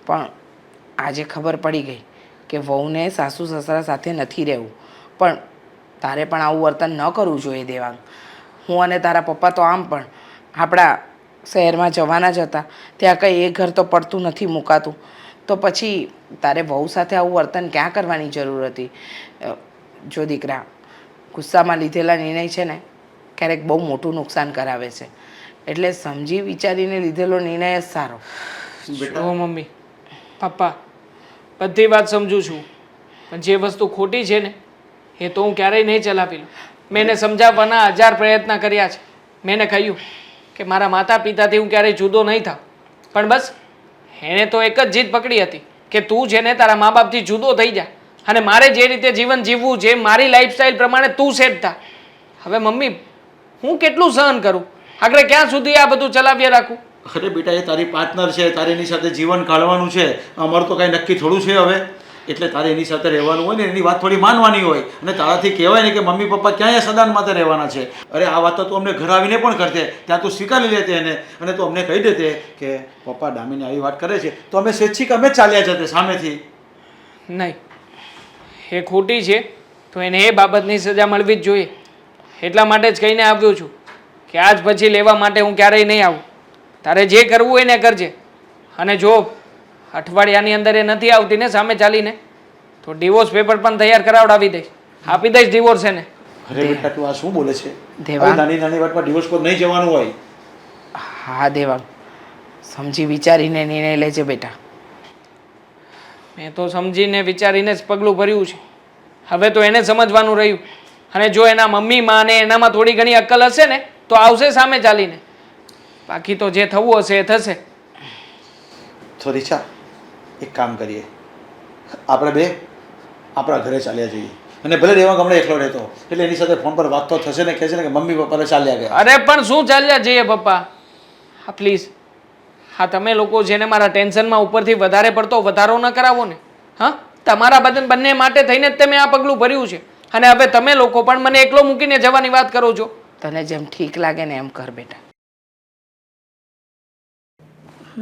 S1: પણ આજે ખબર પડી ગઈ કે વહુને સાસુ સસરા સાથે નથી રહેવું. પણ તારે પણ આવું વર્તન ન કરવું જોઈએ દેવાંગ. હું અને તારા પપ્પા તો આમ પણ આપણા શહેરમાં જવાના જ હતા, ત્યાં કંઈ એ ઘર તો પડતું નથી મુકાતું, તો પછી તારે વહુ સાથે આવું વર્તન ક્યાં કરવાની જરૂર હતી? જો દીકરા, ગુસ્સામાં લીધેલા નિર્ણય છે ને ક્યારેક બહુ મોટું નુકસાન કરાવે છે, એટલે સમજી વિચારીને લીધેલો નિર્ણય જ સારો.
S5: જો મમ્મી પપ્પા, બધી વાત સમજું છું, પણ જે વસ્તુ ખોટી છે ને એ તો હું ક્યારેય નહીં ચલાવી લઉં. મેં એને સમજાવવાના 1000 પ્રયત્ન કર્યા છે. મેં એને કહ્યું કે મારા માતા પિતાથી હું ક્યારેય જુદો નહીં થાઉં, પણ બસ એણે તો એક જ જીદ પકડી હતી કે તું છે ને તારા મા બાપથી જુદો થઈ જા અને મારે જે રીતે જીવન જીવવું છે મારી લાઈફસ્ટાઈલ પ્રમાણે તું સેટ થા. હવે મમ્મી હું કેટલું સહન કરું? આગળ ક્યાં સુધી આ બધું ચલાવ્યા રાખું?
S4: અરે બેટા એ તારી પાર્ટનર છે, તારે એની સાથે જીવન કાઢવાનું છે. અમારું તો કાંઈ નક્કી થોડું છે હવે. એટલે તારે એની સાથે રહેવાનું હોય ને એની વાત થોડી માનવાની હોય અને તારાથી કહેવાય ને કે મમ્મી પપ્પા ક્યાંય સદાન માટે રહેવાના છે. અરે આ વાત તો તું અમને ઘર આવીને પણ કરતે, ત્યાં તું સ્વીકારી લેતે એને અને તું અમને કહી દેતે કે પપ્પા દામીને આવી વાત કરે છે તો અમે સ્વૈચ્છિક અમે જ ચાલ્યા જતે સામેથી.
S5: નહીં, એ ખોટી છે તો એને એ બાબતની સજા મળવી જ જોઈએ. એટલા માટે જ કહીને આવ્યો છું કે આજ પછી લેવા માટે હું ક્યારેય નહીં આવું. તારે જે કરવું હોય ને કરજે. અને જો અઠવાડિયાની અંદર એ નથી આવતી ને સામે ચાલીને તો ડિવોર્સ પેપર પણ તૈયાર કરાવડાવી દઈશ, આપી દઈશ ડિવોર્સ એને.
S4: અરે બેટા તું આ શું બોલે છે?
S1: દેવાંગ.
S4: નાની નાની વાતમાં ડિવોર્સ પર નહીં જવાનું હોય.
S1: હા દેવાંગ, સમજી વિચારીને નિર્ણય લેજે બેટા.
S5: મેં તો સમજીને વિચારીને જ પગલું ભર્યું છે. હવે તો એને સમજવાનું રહ્યું. અને જો એના મમ્મીમાં અને એનામાં થોડી ઘણી અક્કલ હશે ને તો આવશે સામે ચાલીને. બાકી તો જે થવું હશે એ થશે.
S4: તો રીચા એક કામ કરીએ, આપણે બે આપણા ઘરે ચાલ્યા જઈએ અને ભલે દેવાંગ હમણાં એકલો રહેતો એટલે એની સાથે ફોન પર વાત તો થશે ને, કહેશે ને કે મમ્મી પપ્પાને ચાલ્યા ગયા.
S5: અરે પણ શું ચાલ્યા જઈએ પપ્પા? હા પ્લીઝ, હા તમે લોકો જેને મારા ટેન્શનમાં ઉપરથી વધારે પડતો વધારો ન કરાવો ને. હા, તમારા બંને માટે થઈને જ તમે આ પગલું ભર્યું છે અને હવે તમે લોકો પણ મને એકલો મૂકીને જવાની વાત કરો છો.
S1: તને જેમ ઠીક લાગે ને એમ કર બેટા.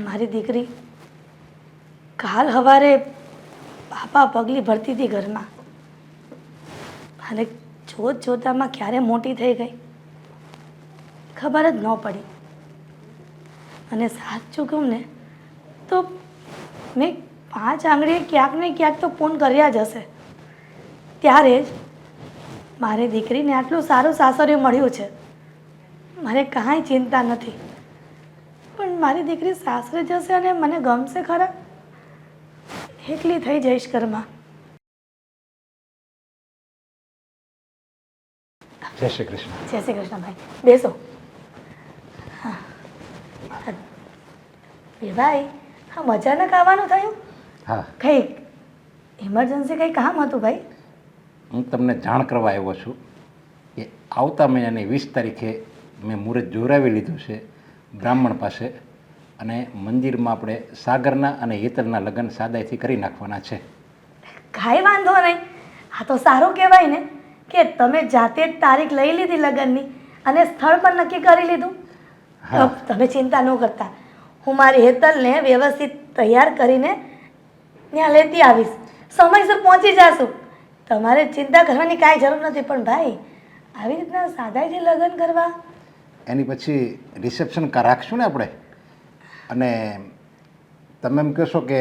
S8: મારી દીકરી કાલ સવારે બાપા પગલી ભરતી હતી ઘરમાં અને જોત જોતામાં ક્યારે મોટી થઈ ગઈ ખબર જ ન પડી. અને સાચું કહું ને તો મેં 5 આંગળીએ ક્યાંક ને ક્યાંક તો ફોન કર્યા જ હશે. ત્યારે જ મારી દીકરીને આટલું સારું સાસરિયું મળ્યું છે. મારે કાંઈ ચિંતા નથી. પણ મારી દીકરી સાસરે જશે અને મને ગમશે ખરા? એકલી થઈ જઈશ ઘરમાં.
S9: જય શ્રી કૃષ્ણ.
S8: જય શ્રી કૃષ્ણ ભાઈ, બેસો. હા ભાઈ, હા અચાનક આવવાનું થયું?
S9: હા,
S8: કંઈક ઇમરજન્સી કંઈ કામ હતું ભાઈ?
S9: હું તમને જાણ કરવા આવ્યો છું કે આવતા મહિનાની 20 તારીખે મેં મુહૂર્ત જોરાવી લીધું છે બ્રાહ્મણ પાસે, અને મંદિરમાં આપણે સાગરના અને હેતલના લગ્ન સાદાઈથી કરી નાખવાના છે.
S8: કાંઈ વાંધો નહીં. આ તો સારું કહેવાય ને કે તમે જાતે જ તારીખ લઈ લીધી લગ્નની અને સ્થળ પણ નક્કી કરી લીધું.
S9: હા.
S8: તમે ચિંતા ન કરતા, હું મારી હેતલને વ્યવસ્થિત તૈયાર કરીને ત્યાં લેતી આવીશ. સમયસર પહોંચી જાશું. તમારે ચિંતા કરવાની કાંઈ જરૂર નથી. પણ ભાઈ, આવી રીતના સાદાઈથી લગ્ન કરવા?
S9: એની પછી રિસેપ્શન રાખશું ને આપણે, અને તમે એમ કહેશો કે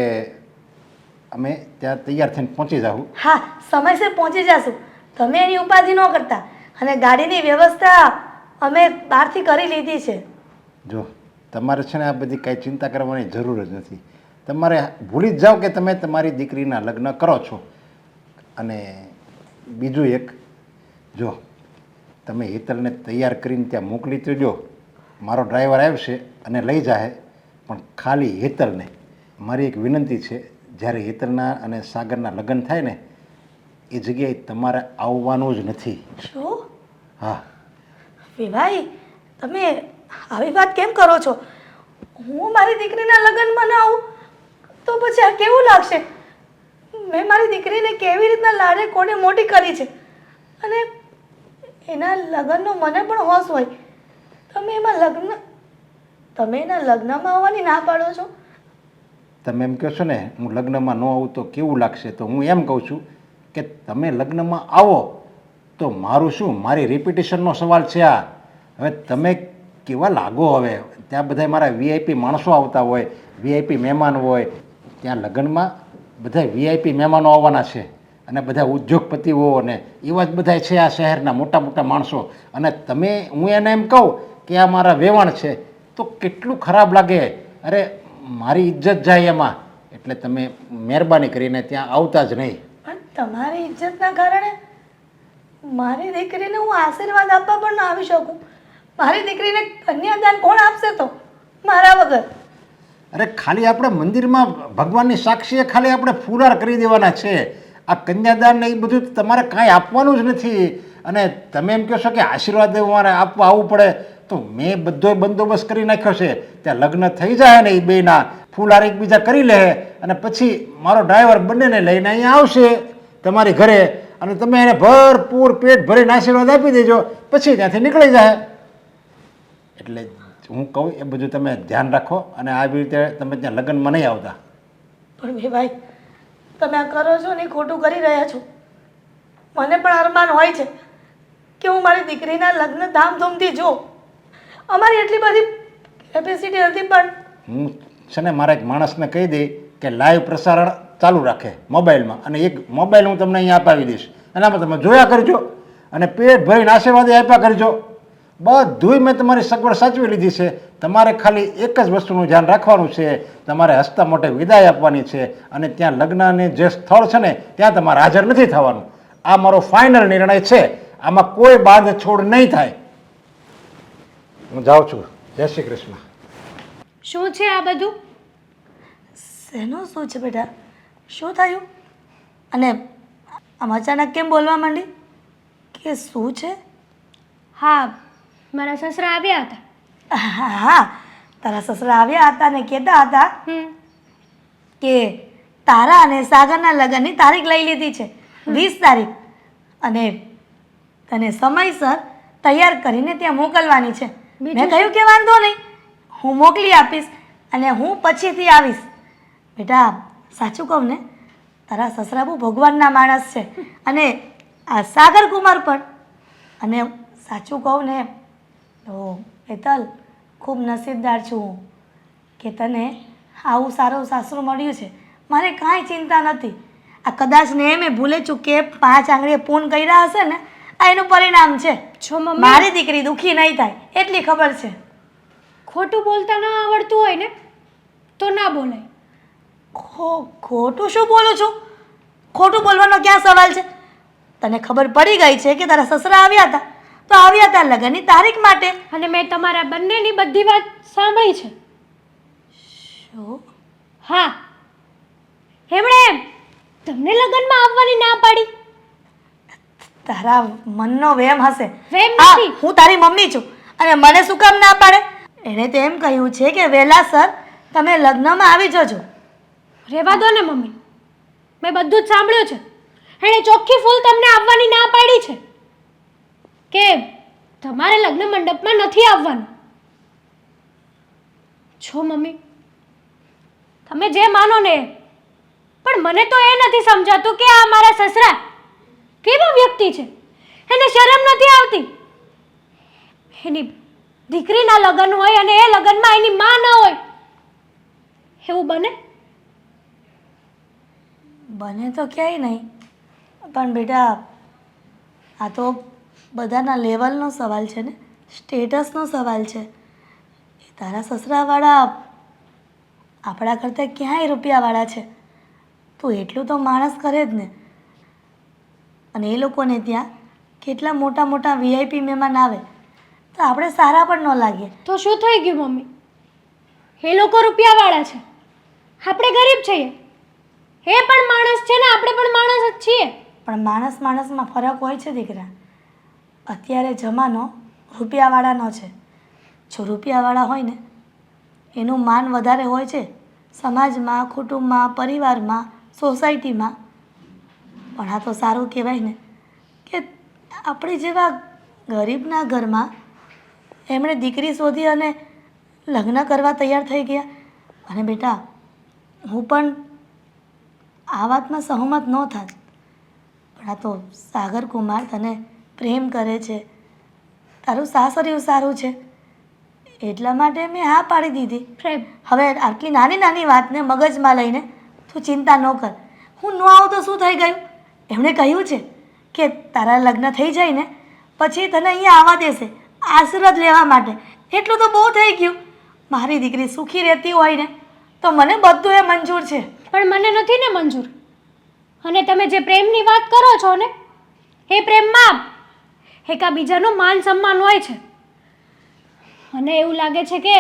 S9: અમે ત્યાં તૈયાર થઈને પહોંચી જાઉં.
S8: હા, સમયસર પહોંચી જાશું. તમે એની ઉપાધિ ન કરતા. અને ગાડીની વ્યવસ્થા અમે બહારથી કરી લીધી છે.
S9: જો તમારે છે ને આ બધી કાંઈ ચિંતા કરવાની જરૂર જ નથી. તમારે ભૂલી જ જાઓ કે તમે તમારી દીકરીના લગ્ન કરો છો. અને બીજું એક, જો તમે હેતલને તૈયાર કરીને ત્યાં મોકલી તો જો, મારો ડ્રાઈવર આવશે અને લઈ જાય, પણ ખાલી હેતલને. મારી એક વિનંતી છે, જ્યારે હેતલના અને સાગરના લગ્ન થાય ને એ જગ્યાએ તમારે આવવાનું જ નથી.
S8: શું?
S9: હા.
S8: વિભાઈ, તમે આવી વાત કેમ કરો છો? હું મારી દીકરીના લગ્નમાં ના આવું તો પછી આ કેવું લાગશે? મેં મારી દીકરીને કેવી રીતના લાડે કોને મોટી કરી છે, અને એના લગ્નનો મને પણ હોશ હોય. તમે એના લગ્નમાં આવવાની ના પાડો છો?
S9: તમે એમ કહો છો ને હું લગ્નમાં ન આવું તો કેવું લાગશે, તો હું એમ કહું છું કે તમે લગ્નમાં આવો તો મારું શું, મારી રિપિટેશનનો સવાલ છે આ. હવે તમે કેવા લાગો? હવે ત્યાં બધા મારા વીઆઈપી માણસો આવતા હોય, વીઆઈપી મહેમાન હોય. ત્યાં લગ્નમાં બધા વીઆઈપી મહેમાનો આવવાના છે, અને બધા ઉદ્યોગપતિઓ ને એવા જ બધા છે આ શહેરના મોટા મોટા માણસો. અને હું એને એમ કહું કે આ મારા વેવાણ છે તો કેટલું ખરાબ લાગે. અરે મારી ઇજ્જત જાય એમાં. એટલે તમે મહેરબાની કરીને ત્યાં આવતા જ નહીં.
S8: પણ તમારી ઇજ્જતના કારણે મારી દીકરીને હું આશીર્વાદ આપવા પણ ના આવી શકું. મારી દીકરીને કન્યાદાન કોણ આપશે તો મારા વગર?
S9: અરે ખાલી આપણે મંદિરમાં ભગવાનની સાક્ષીએ ખાલી આપણે ફુરાર કરી દેવાના છે. આ કન્યાદાન ને એ બધું તમારે કાંઈ આપવાનું જ નથી. અને તમે એમ કહો છો કે આશીર્વાદ મારે આપવા આવવું પડે, તો મેં બધો બંદોબસ્ત કરી નાખ્યો છે. ત્યાં લગ્ન થઈ જાય ને એ બેના ફૂલાર એકબીજા કરી લે, અને પછી મારો ડ્રાઈવર બંનેને લઈને અહીંયા આવશે તમારી ઘરે, અને તમે એને ભરપૂર પેટ ભરીને આશીર્વાદ આપી દેજો, પછી ત્યાંથી નીકળી જાય. એટલે હું કહું એ બધું તમે ધ્યાન રાખો, અને આવી રીતે તમે ત્યાં લગ્નમાં નહીં આવતા.
S8: પણ ભાઈ, તમે આ કરો છો ને એ ખોટું કરી રહ્યા છો. મને પણ અરમાન હોય છે કે હું મારી દીકરીના લગ્ન ધામધૂમથી જોઉં. અમારી એટલી બધી કેપેસિટી નથી. પણ
S9: હું છે ને મારા એક માણસને કહી દઈ કે લાઈવ પ્રસારણ ચાલુ રાખે મોબાઈલમાં, અને એક મોબાઈલ હું તમને અહીંયા અપાવી દઈશ, એનામાં તમે જોયા કરજો અને પેટ ભરીને આશીર્વાદ આપ્યા કરજો. બધુંય મેં તમારી સગવડ સાચવી લીધી છે. તમારે ખાલી એક જ વસ્તુનું ધ્યાન રાખવાનું છે, તમારે હસતા મોટે વિદાય આપવાની છે, અને ત્યાં લગ્નને જે સ્થળ છે ને ત્યાં તમારે હાજર નથી થવાનું. આ મારો ફાઇનલ નિર્ણય છે. આમાં કોઈ બાંધછોડ નહીં થાય. હું જાઉં છું. જય શ્રી કૃષ્ણ.
S7: શું છે આ બધું?
S8: શેનું શું છે બેટા? શું થયું? અને આમ અચાનક કેમ બોલવા માંડી કે શું છે?
S7: હા, મારા સસરા આવ્યા હતા.
S8: હા, તારા સસરા આવ્યા હતા ને કહેતા હતા કે તારા અને સાગરના લગ્નની તારીખ લઈ લીધી છે, 20 તારીખ, અને તને સમયસર તૈયાર કરીને ત્યાં મોકલવાની છે. મેં કહ્યું કે વાંધો નહીં, હું મોકલી આપીશ અને હું પછીથી આવીશ. બેટા, સાચું કહું ને, તારા સસરા બહુ ભગવાનના માણસ છે, અને આ સાગર કુમાર પણ. અને સાચું કહું ને તો હેતલ, ખૂબ નસીબદાર છું હું કે તને આવું સારું સાસરું મળ્યું છે. મારે કાંઈ ચિંતા નથી. આ કદાચ ને મેં ભૂલે ચૂકે 5 આંગળીએ પૂન કર્યા હશે ને, આ એનું પરિણામ છે.
S7: જો મમ્મી
S8: મારી દીકરી દુઃખી નહીં થાય એટલી ખબર છે.
S7: ખોટું બોલતા ના આવડતું હોય ને તો ના બોલાય.
S8: ખોટું શું બોલું છું? ખોટું બોલવાનો ક્યાં સવાલ છે? તને ખબર પડી ગઈ છે કે તારા સસરા આવ્યા હતા, તો આવ્યા હતા લગ્નની તારીખ માટે.
S7: અને મેં તમારા બંનેની બધી વાત સાંભળી છે.
S8: શું?
S7: હા, એમણે તમને લગ્નમાં આવવાની ના પાડી.
S8: તારા મનનો વહેમ હશે.
S7: વહેમ
S8: હા,
S7: નથી.
S8: હું તારી મમ્મી છું અને મને શું કામ ના પાડે? એણે તો એમ કહ્યું છે કે વહેલાસર તમે લગ્નમાં આવી જજો.
S7: રહેવા દો ને મમ્મી, મેં બધું જ સાંભળ્યું છે. એણે ચોખ્ખી ફૂલ તમને આવવાની ના પાડી છે કે તમારે લગ્ન મંડપમાં નથી આવવાનું. છો મમ્મી, તમે જે માનો ને, પણ મને તો એ નથી સમજાતું કે આ મારા સસરા કેવા વ્યક્તિ છે. એને શરમ નથી આવતી. એની દીકરીના લગ્ન હોય અને એ લગ્નમાં એની માં ન હોય, એવું બને?
S8: બને તો ક્યાંય નહીં, પણ બેટા આ તો બધાના લેવલનો સવાલ છે ને, સ્ટેટસનો સવાલ છે. એ તારા સસરાવાળા આપણા કરતાં ક્યાંય રૂપિયાવાળા છે. તું એટલું તો માણસ કરે જ ને. અને એ લોકોને ત્યાં કેટલા મોટા મોટા VIP મહેમાન આવે તો આપણે સારા પણ ન લાગીએ.
S7: તો શું થઈ ગયું મમ્મી? એ લોકો રૂપિયાવાળા છે, આપણે ગરીબ છીએ. એ પણ માણસ છે ને, આપણે પણ માણસ જ છીએ.
S8: પણ માણસમાં ફરક હોય છે દીકરા. અત્યારે જમાનો રૂપિયાવાળાનો છે. જો રૂપિયાવાળા હોય ને એનું માન વધારે હોય છે સમાજમાં, કુટુંબમાં, પરિવારમાં, સોસાયટીમાં. પણ આ તો સારું કહેવાય ને કે આપણે જેવા ગરીબના ઘરમાં એમણે દીકરી શોધી અને લગ્ન કરવા તૈયાર થઈ ગયા. અને બેટા હું પણ આ વાતમાં સહમત ન થાત, પણ આ તો સાગર કુમાર તને પ્રેમ કરે છે, તારું સાસરિયું સારું છે, એટલા માટે મેં હા પાડી દીધી.
S7: પ્રેમ?
S8: હવે આટલી નાની નાની વાતને મગજમાં લઈને તું ચિંતા ન કર. હું ન આવું તો શું થઈ ગયું? એમણે કહ્યું છે કે તારા લગ્ન થઈ જાય ને પછી તને અહીંયા આવવા દેશે આશીર્વાદ લેવા માટે. એટલું તો બહુ થઈ ગયું. મારી દીકરી સુખી રહેતી હોય ને તો મને બધું એ મંજૂર છે.
S7: પણ મને નથી ને મંજૂર. અને તમે જે પ્રેમની વાત કરો છો ને, એ પ્રેમમાં એકાબીજાનું માન સન્માન હોય છે. અને એવું લાગે છે કે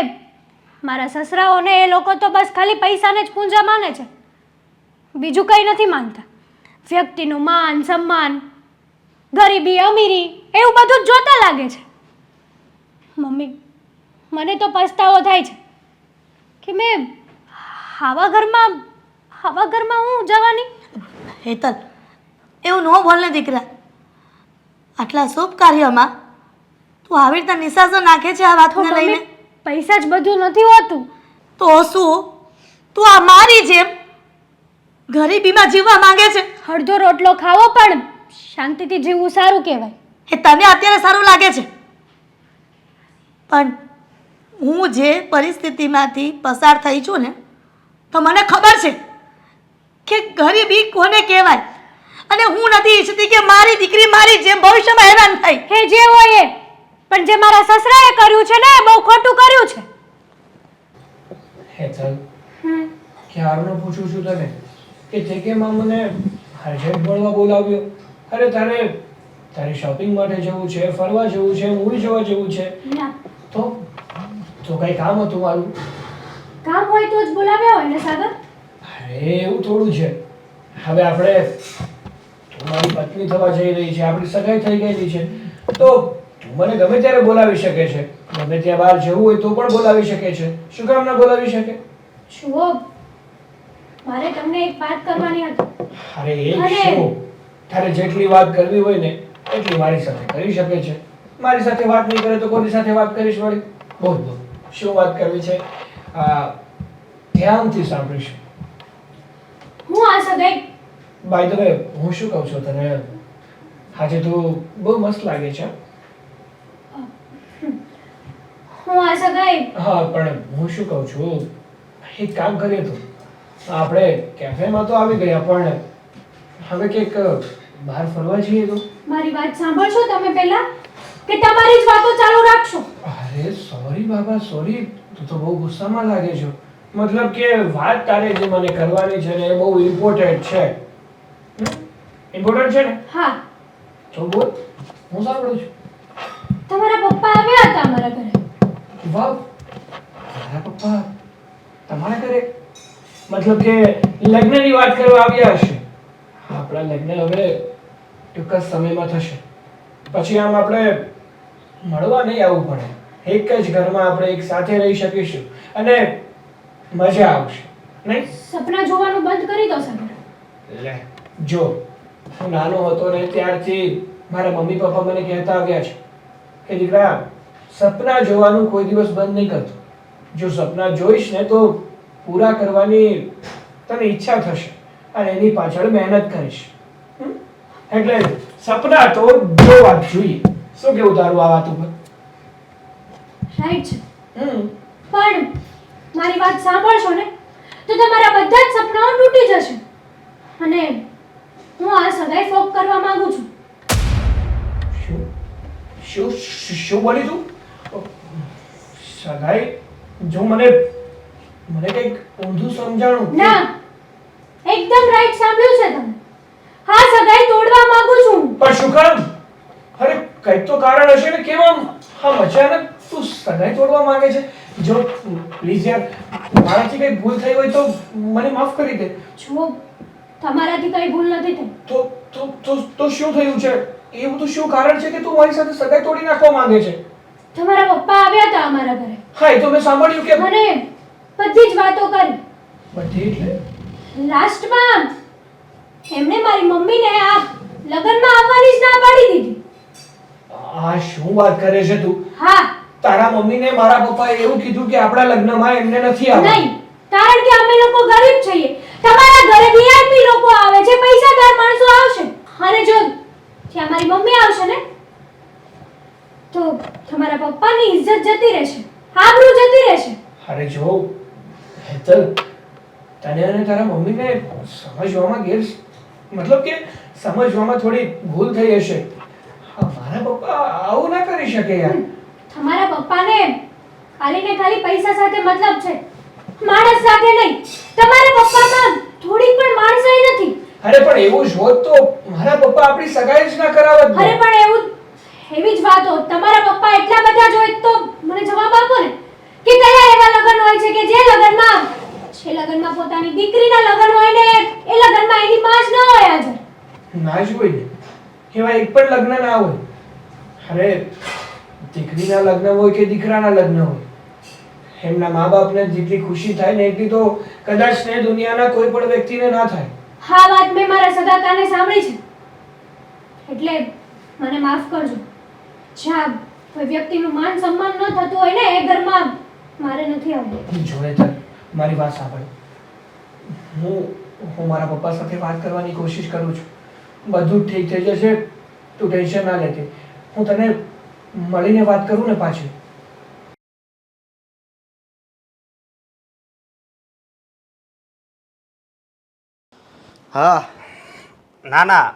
S7: મારા સસરાઓને એ લોકો તો બસ ખાલી પૈસાને જ પૂંજા માને છે, બીજું કંઈ નથી માનતા. વ્યક્તિનું માન સન્માન, ગરીબી અમીરી એવું બધું જ જોતા લાગે છે. મમ્મી, મને તો પસ્તાવો થાય છે કે મેં આવા ઘરમાં હું જવાની.
S8: હેતલ, એવું ન બોલ ને દીકરા. આટલા શુભ કાર્યમાં તું આવી રીતે નિશાસો નાખે છે આ
S7: તો
S8: વાતને
S7: મમ્મી,
S8: લઈને.
S7: પૈસા જ બધું નથી હોતું.
S8: તો શું તું આ મારી જેમ ગરીબીમાં જીવવા માંગે છે?
S7: અડધો રોટલો ખાવો પણ શાંતિથી જીવવું સારું કહેવાય.
S8: એ તને અત્યારે સારું લાગે છે, પણ હું જે પરિસ્થિતિમાંથી પસાર થઈ છું ને તો મને ખબર છે કે ગરીબી કોને કહેવાય. અને હું નથી ઈચ્છતી કે મારી દીકરી મારી જેમ ભવિષ્યમાં હેરાન થાય.
S7: એ જે હોય એ, પણ જે મારા સસરાએ કર્યું છે ને એ બહુ ખોટું કર્યું છે.
S5: હેતલ, ક્યારનું પૂછું છું તને કે તે કેમ આ મને અર્જન્ટ મળવા બોલાવ્યો? અરે તારી શોપિંગ માટે જવું છે, ફરવા જવું છે, મૂવી જોવા જવું છે.
S7: ના,
S5: તો કઈ કામ હતું મારું?
S7: કામ હોય તો જ બોલાવ્યા હોય ને સાગર.
S5: અરે એવું થોડું છે. હવે આપણે તું મારી પત્ની થવા જઈ રહી છે, આપણી સગાઈ થઈ ગયેલી છે, તો તું મને ગમે ત્યારે બોલાવી શકે છે. ગમે ત્યાં બહાર જવું હોય તો પણ બોલાવી શકે છે. શું કામ ના બોલાવી શકે?
S7: જુઓ, મારે તમને એક વાત કરવાની હતી.
S5: અરે એક શું? તારે જેટલી વાત કરવી હોય ને એટલી મારી સાથે કરી શકે છે. મારી સાથે વાત નહીં કરે તો કોની સાથે વાત કરીશ વળી? બોલ બોલ, શું વાત કરવી છે? ધ્યાનથી સાંભળીશ.
S7: હું આ સગાઈ
S5: બાય ધ વે, હું શું કહું છું તને, આજે તું બહુ મસ્ત લાગે છે.
S7: હું આ સગાઈ
S5: હા, પણ હું શું કહું છું, એક કામ કરીએ તું આપણે કેફેમાં તો આવી ગયા પણ હવે કંઈક બહાર ફરવા જઈએ તો?
S7: મારી વાત સાંભળશો તમે પહેલા કે તમારી જ વાતો ચાલુ રાખશો?
S5: અરે સોરી બાબા સોરી, તું તો બહુ ગુસ્સામાં લાગે છો. મતલબ કે વાત તારે જે મને કરવાની છે ને એ બહુ ઇમ્પોર્ટન્ટ છે. ઇમ્પોર્ટન્ટ છે ને?
S7: હા,
S5: તો બોલ, હું સાંભળું છું.
S7: તમારા પપ્પા આવ્યા હતા અમારા ઘરે.
S5: વાવ, મારા પપ્પા તમારા ઘરે? મતલબ કે લગ્નની વાત કરવા આવ્યા હશે. આપણા લગ્ન હવે ટૂંક જ સમયમાં થશે. પછી આમ આપણે મળવા નહીં આવવું પડે. એક જ ઘરમાં આપણે એક સાથે રહી શકીશું અને મજા આવશે નહીં?
S7: સપના જોવાનું બંધ કરી દો સાગર.
S5: લે જો, હું નાનો હતો ને ત્યારથી મારા મમ્મી પપ્પા મને કહેતા આવ્યા છે કે દીકરા, સપના જોવાનું કોઈ દિવસ બંધ નહીં કરતો. જો સપના જોઈશ ને તો પૂરા કરવાની તને ઈચ્છા થશે અને એની પાછળ મહેનત કરીશ. એટલે સપના તો જોવા જ જોઈએ. શું કેવું તારું આ વાત ઉપર?
S7: રાઈટ છે. પણ મારી વાત સાંભળશો ને તો તમારા બધા જ સપનાઓ તૂટી જશે. અને હું આ સગાઈ ફોક કરવા માંગુ છું.
S5: શું શું શું બોલી તું? સગાઈ? જો મને કંઈક ઊંધું સમજાણું.
S7: ના, એકદમ રાઈટ સાંભળ્યું છે તમે. હા, સગાઈ તોડવા માંગુ છું.
S5: પણ શું કામ? અરે કંઈક તો કારણ હશે ને. કેમ આમ અચાનક તું સગાઈ તોડવા માંગે છે? જો પ્લીઝ યાર, મારાથી કઈ ભૂલ થઈ હોય તો મને માફ કરી દે.
S7: જો તમારાથી કઈ ભૂલ નથી થઈ.
S5: તો શું થયું છે? એ બધું શું કારણ છે કે તું મારી સાથે સગાઈ તોડી નાખવા માંગે છે?
S7: તમારા પપ્પા આવ્યા હતા અમારા ઘરે.
S5: હા, એ તો મેં સાંભળ્યું કે
S7: મને બધી જ વાતો કરી.
S5: બધી એટલે?
S7: લાસ્ટમાં એમણે મારી મમ્મીને આ લગ્નમાં આવવાની જ ના પાડી દીધી.
S5: આ શું વાત કરે છે તું?
S7: હા.
S5: તારા મમ્મીને મારા પપ્પાએ એવું કીધું કે આપણા લગ્નમાં એમને નથી આવવાનું?
S7: નહીં, કારણ કે અમે લોકો ગરીબ છીએ. તમારા ઘરે વીઆઈપી લોકો આવે છે, પૈસાદાર માણસો આવશે. અને જો ત્યાં મારી મમ્મી આવશે ને તો તમારા પપ્પાની ઇજ્જત જતી રહેશે, આબરૂ જતી રહેશે.
S5: અરે જો હેતલ, તને અને તારા મમ્મીને સમજવામાં મતલબ કે સમજવામાં થોડી ભૂલ થઈ હશે. મારા પપ્પા આવું ના કરી શકે યાર.
S7: તમારા પપ્પાને ખાલી ને ખાલી પૈસા સાથે મતલબ છે, માણસ સાથે નહીં. તમારા પપ્પામાં થોડી પણ માણસાઈ નથી.
S5: અરે પણ એવું જ હોત તો મારા પપ્પા આપણી સગાઈ જ ના કરાવત ને.
S7: અરે પણ એવી જ વાત હોત. તમારા પપ્પા એટલા બધા જ હોય તો મને જવાબ આપો ને કે કયા એવા લગ્ન હોય છે કે જે લગ્નમાં પોતાની દીકરીના લગ્ન હોય ને એ લગ્નમાં એની માં જ ન હોય હાજર.
S5: ના જ હોય ને, એવા એક પણ લગ્ન ના હોય. અરે દીકરીના લગ્ન હોય કે દીકરાના લગ્ન હોય, એમના મા બાપને જેટલી ખુશી થાય ને એટલી તો કદાચ ને દુનિયાના કોઈ પણ વ્યક્તિને ના થાય.
S7: હા, વાત મેં મારા સગા કાને સાંભળી છે. એટલે મને માફ કરજો. જ્યાં કોઈ વ્યક્તિનું માન સન્માન ન થતું હોય ને એ ઘરમાં મારે નથી આવવું.
S5: જોડે તર મારી વાત સાંભળ. હું મારા પપ્પા સાથે વાત કરવાની કોશિશ કરું છું. બધું ઠીક થઈ જશે, તું ટેન્શન ના લેતી. હું તને મળીને વાત કરું ને પાછી.
S6: હા, ના ના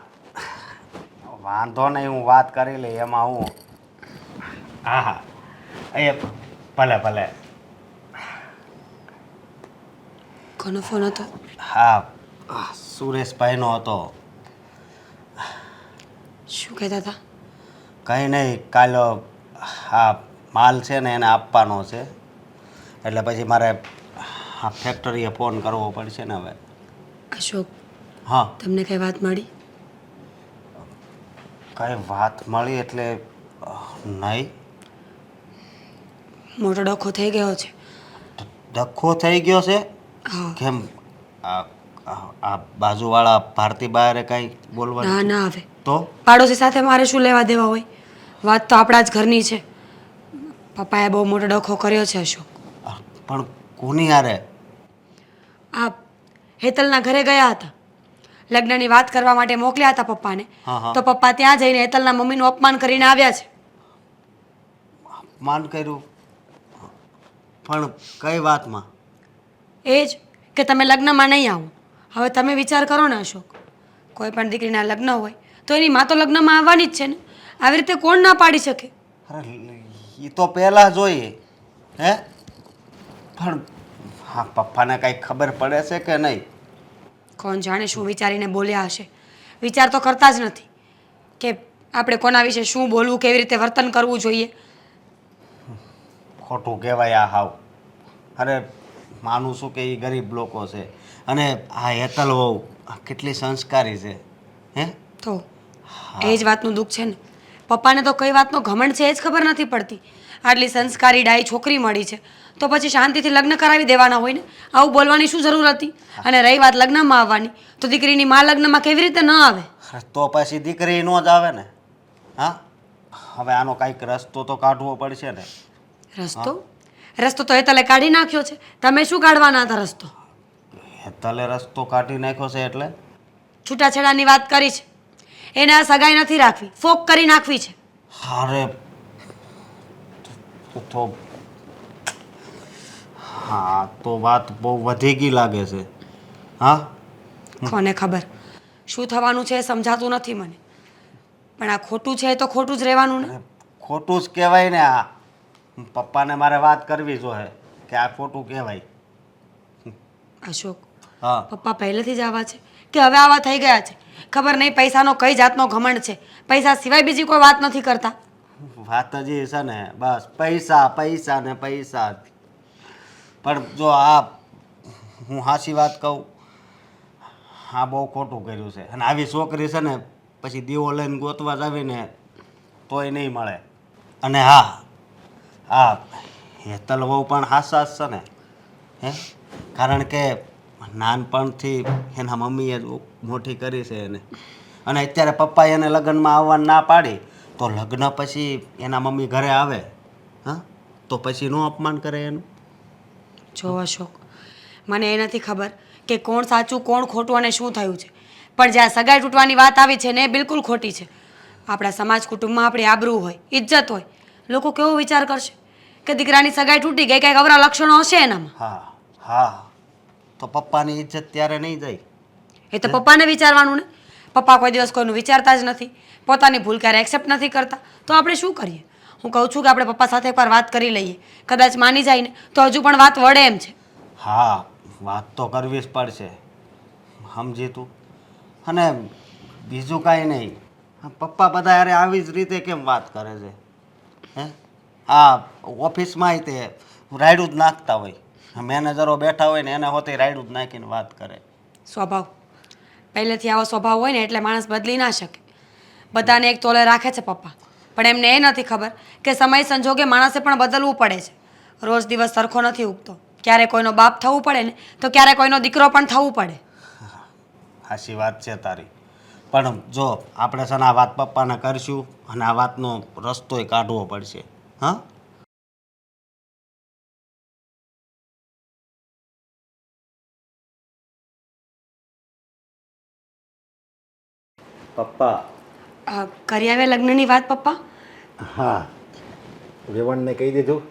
S6: વાંધો નહીં, હું વાત કરી લઈ એમાં હું. હા હા, એ ભલે ભલે.
S10: કોનો ફોન હતો?
S6: હા, સુરેશભાઈનો હતો.
S10: શું કહેતા હતા?
S6: કંઈ નહીં, કાલ હા માલ છે ને એને આપવાનો છે, એટલે પછી મારે હા ફેક્ટરીએ ફોન કરવો પડશે ને હવે.
S10: અશોક,
S6: હા,
S10: તમને કઈ વાત મળી?
S6: કઈ વાત મળી એટલે નહીં.
S10: મોટો ડખો થઈ ગયો છે.
S6: ધક્કો થઈ ગયો છે?
S10: હા.
S6: કેમ? આ બાજુવાળા ભારતી બહારે કાંઈ
S10: ના
S6: બોલવાનું?
S10: ના આવે
S6: તો
S10: પાડોશી સાથે મારે શું લેવા દેવા હોય? વાત તો આપણા જ ઘરની છે. પપ્પાએ બહુ મોટો ડખો કર્યો છે અશોક.
S6: પણ કોની હારે?
S10: આ હેતલના ઘરે ગયા હતા, લગ્નની વાત કરવા માટે મોકલ્યા હતા પપ્પાને.
S6: હા, હા.
S10: તો પપ્પા ત્યાં જઈને હેતલના મમ્મીનું અપમાન કરીને આવ્યા છે.
S6: અપમાન કર્યું? પણ કઈ વાતમાં?
S10: એ જ કે તમે લગ્નમાં નહીં આવો. હવે તમે વિચાર કરો ને અશોક, કોઈ પણ દીકરીના લગ્ન હોય તો એની માં તો લગ્નમાં આવવાની જ છે ને. આવી રીતે કોણ ના પાડી શકે?
S6: અરે એ તો પહેલાં જોઈએ હે, પણ હા પપ્પાને કાંઈ ખબર પડે છે કે નહીં?
S10: કોણ જાણે શું વિચારીને બોલ્યા હશે. વિચાર તો કરતા જ નથી કે આપણે કોના વિશે શું બોલવું, કેવી રીતે વર્તન કરવું જોઈએ.
S6: ખોટું કહેવાય આ હાવ. અરે માનું છું કે એ ગરીબ લોકો છે અને આ હેતલ વહુ કેટલી સંસ્કારી છે હે.
S10: તો એ જ વાતનું દુઃખ છે ને. પપ્પાને તો કઈ વાતનો ઘમંડ છે એ જ ખબર નથી પડતી. આટલી સંસ્કારી ડાઈ છોકરી મળી છે તો પછી શાંતિથી લગ્ન કરાવી દેવાના હોય ને. આવું બોલવાની શું જરૂર હતી? અને રહી વાત લગ્નમાં આવવાની, તો દીકરીની માં લગ્નમાં કેવી રીતે ન આવે?
S6: તો પછી દીકરી નો જ આવે ને. હા, હવે આનો કાંઈક રસ્તો તો કાઢવો પડશે ને.
S10: રસ્તો તો હેતલે કાઢી નાખ્યો છે. તમે શું કાઢવાના હતા રસ્તો?
S6: હેતલે રસ્તો કાઢી નાખ્યો છે એટલે?
S10: છૂટાછેડાની વાત કરી છે. એને આ સગાઈ નથી રાખવી, ફોક કરી નાખવી છે.
S6: અરે તો હા, તો વાત બહુ વધી ગઈ લાગે છે. હા,
S10: કોને ખબર શું થવાનું છે એ સમજાતું નથી મને. પણ આ ખોટું છે એ તો ખોટું જ રહેવાનું ને.
S6: ખોટું જ કહેવાય ને. આ પપ્પાને મારે વાત કરવી જોઈએ કે આ ખોટું કહેવાય.
S10: અશોક,
S6: હા,
S10: પપ્પા પહેલેથી જ આવા છે કે હવે આવા થઈ ગયા છે? ખબર નહીં પૈસાનો કઈ જાતનો ઘમંડ છે. પૈસા સિવાય બીજી કોઈ વાત નથી કરતા.
S6: વાત જ એ છે ને, બસ પૈસા પૈસા ને પૈસા. પણ જો આ હું સાચી વાત કહું, હા બહુ ખોટું કર્યું છે. અને આવી છોકરી છે ને પછી દીવો લઈને ગોતવા જ આવીને તોય નહીં મળે. અને હા હેતલ વહુ પણ હાસાસ છે ને હે, કારણ કે નાનપણથી એના મમ્મીએ જ મોટી કરી છે એને. અને અત્યારે પપ્પાએ એને લગ્નમાં આવવાની ના પાડી તો લગ્ન પછી એના મમ્મી ઘરે આવે હા તો પછી નો અપમાન કરે એનું?
S10: જો અશોક, મને એ નથી ખબર કે કોણ સાચું કોણ ખોટું અને શું થયું છે, પણ જ્યાં સગાઈ તૂટવાની વાત આવી છે ને એ બિલકુલ ખોટી છે. આપણા સમાજ કુટુંબમાં આપણી આબરૂ હોય, ઇજ્જત હોય, લોકો કેવો વિચાર કરશે કે દીકરાની સગાઈ તૂટી ગઈ, કંઈક અવરા લક્ષણો હશે એનામાં.
S6: હા, તો પપ્પાની ઇજ્જત ત્યારે નહીં જાય.
S10: એ તો પપ્પાને વિચારવાનું ને. પપ્પા કોઈ દિવસ કોઈનું વિચારતા જ નથી, પોતાની ભૂલ ક્યારે એક્સેપ્ટ નથી કરતા. તો આપણે શું કરીએ? હું કહું છું કે આપણે પપ્પા સાથે એકવાર વાત કરી લઈએ. કદાચ માની જાય ને તો હજુ પણ વાત વળે એમ છે.
S6: હા, વાત તો કરવી જ પડશે, સમજી તું. અને બીજું કાંઈ નહીં, પપ્પા બધા યાર આવી જ રીતે કેમ વાત કરે છે હે? આ ઓફિસમાંય તે રાયડું જ નાખતા હોય, મેનેજરો બેઠા હોય ને એને હોતે રાયડું જ નાખીને વાત કરે.
S10: સ્વભાવ પહેલેથી આવો સ્વભાવ હોય ને એટલે માણસ બદલી ના શકે. બધાને એક તોલે રાખે છે પપ્પા, પણ એમને એ નથી ખબર કે સમય સંજોગે માણસે પણ બદલવું પડે છે. રોજ દિવસ સરખો નથી ઉગતો. ક્યારે કોઈનો બાપ થવું પડે ને તો ક્યારે કોઈનો દીકરો પણ થવું પડે.
S6: સાચી વાત છે તારી, પણ જો આપણે છે ને આ વાત પપ્પાને કરશું અને આ વાતનો રસ્તોય કાઢવો પડશે. હા, પપ્પા
S10: કરી આવે લગ્નની વાત પપ્પા?
S9: હા, વેવાણને કહી દીધું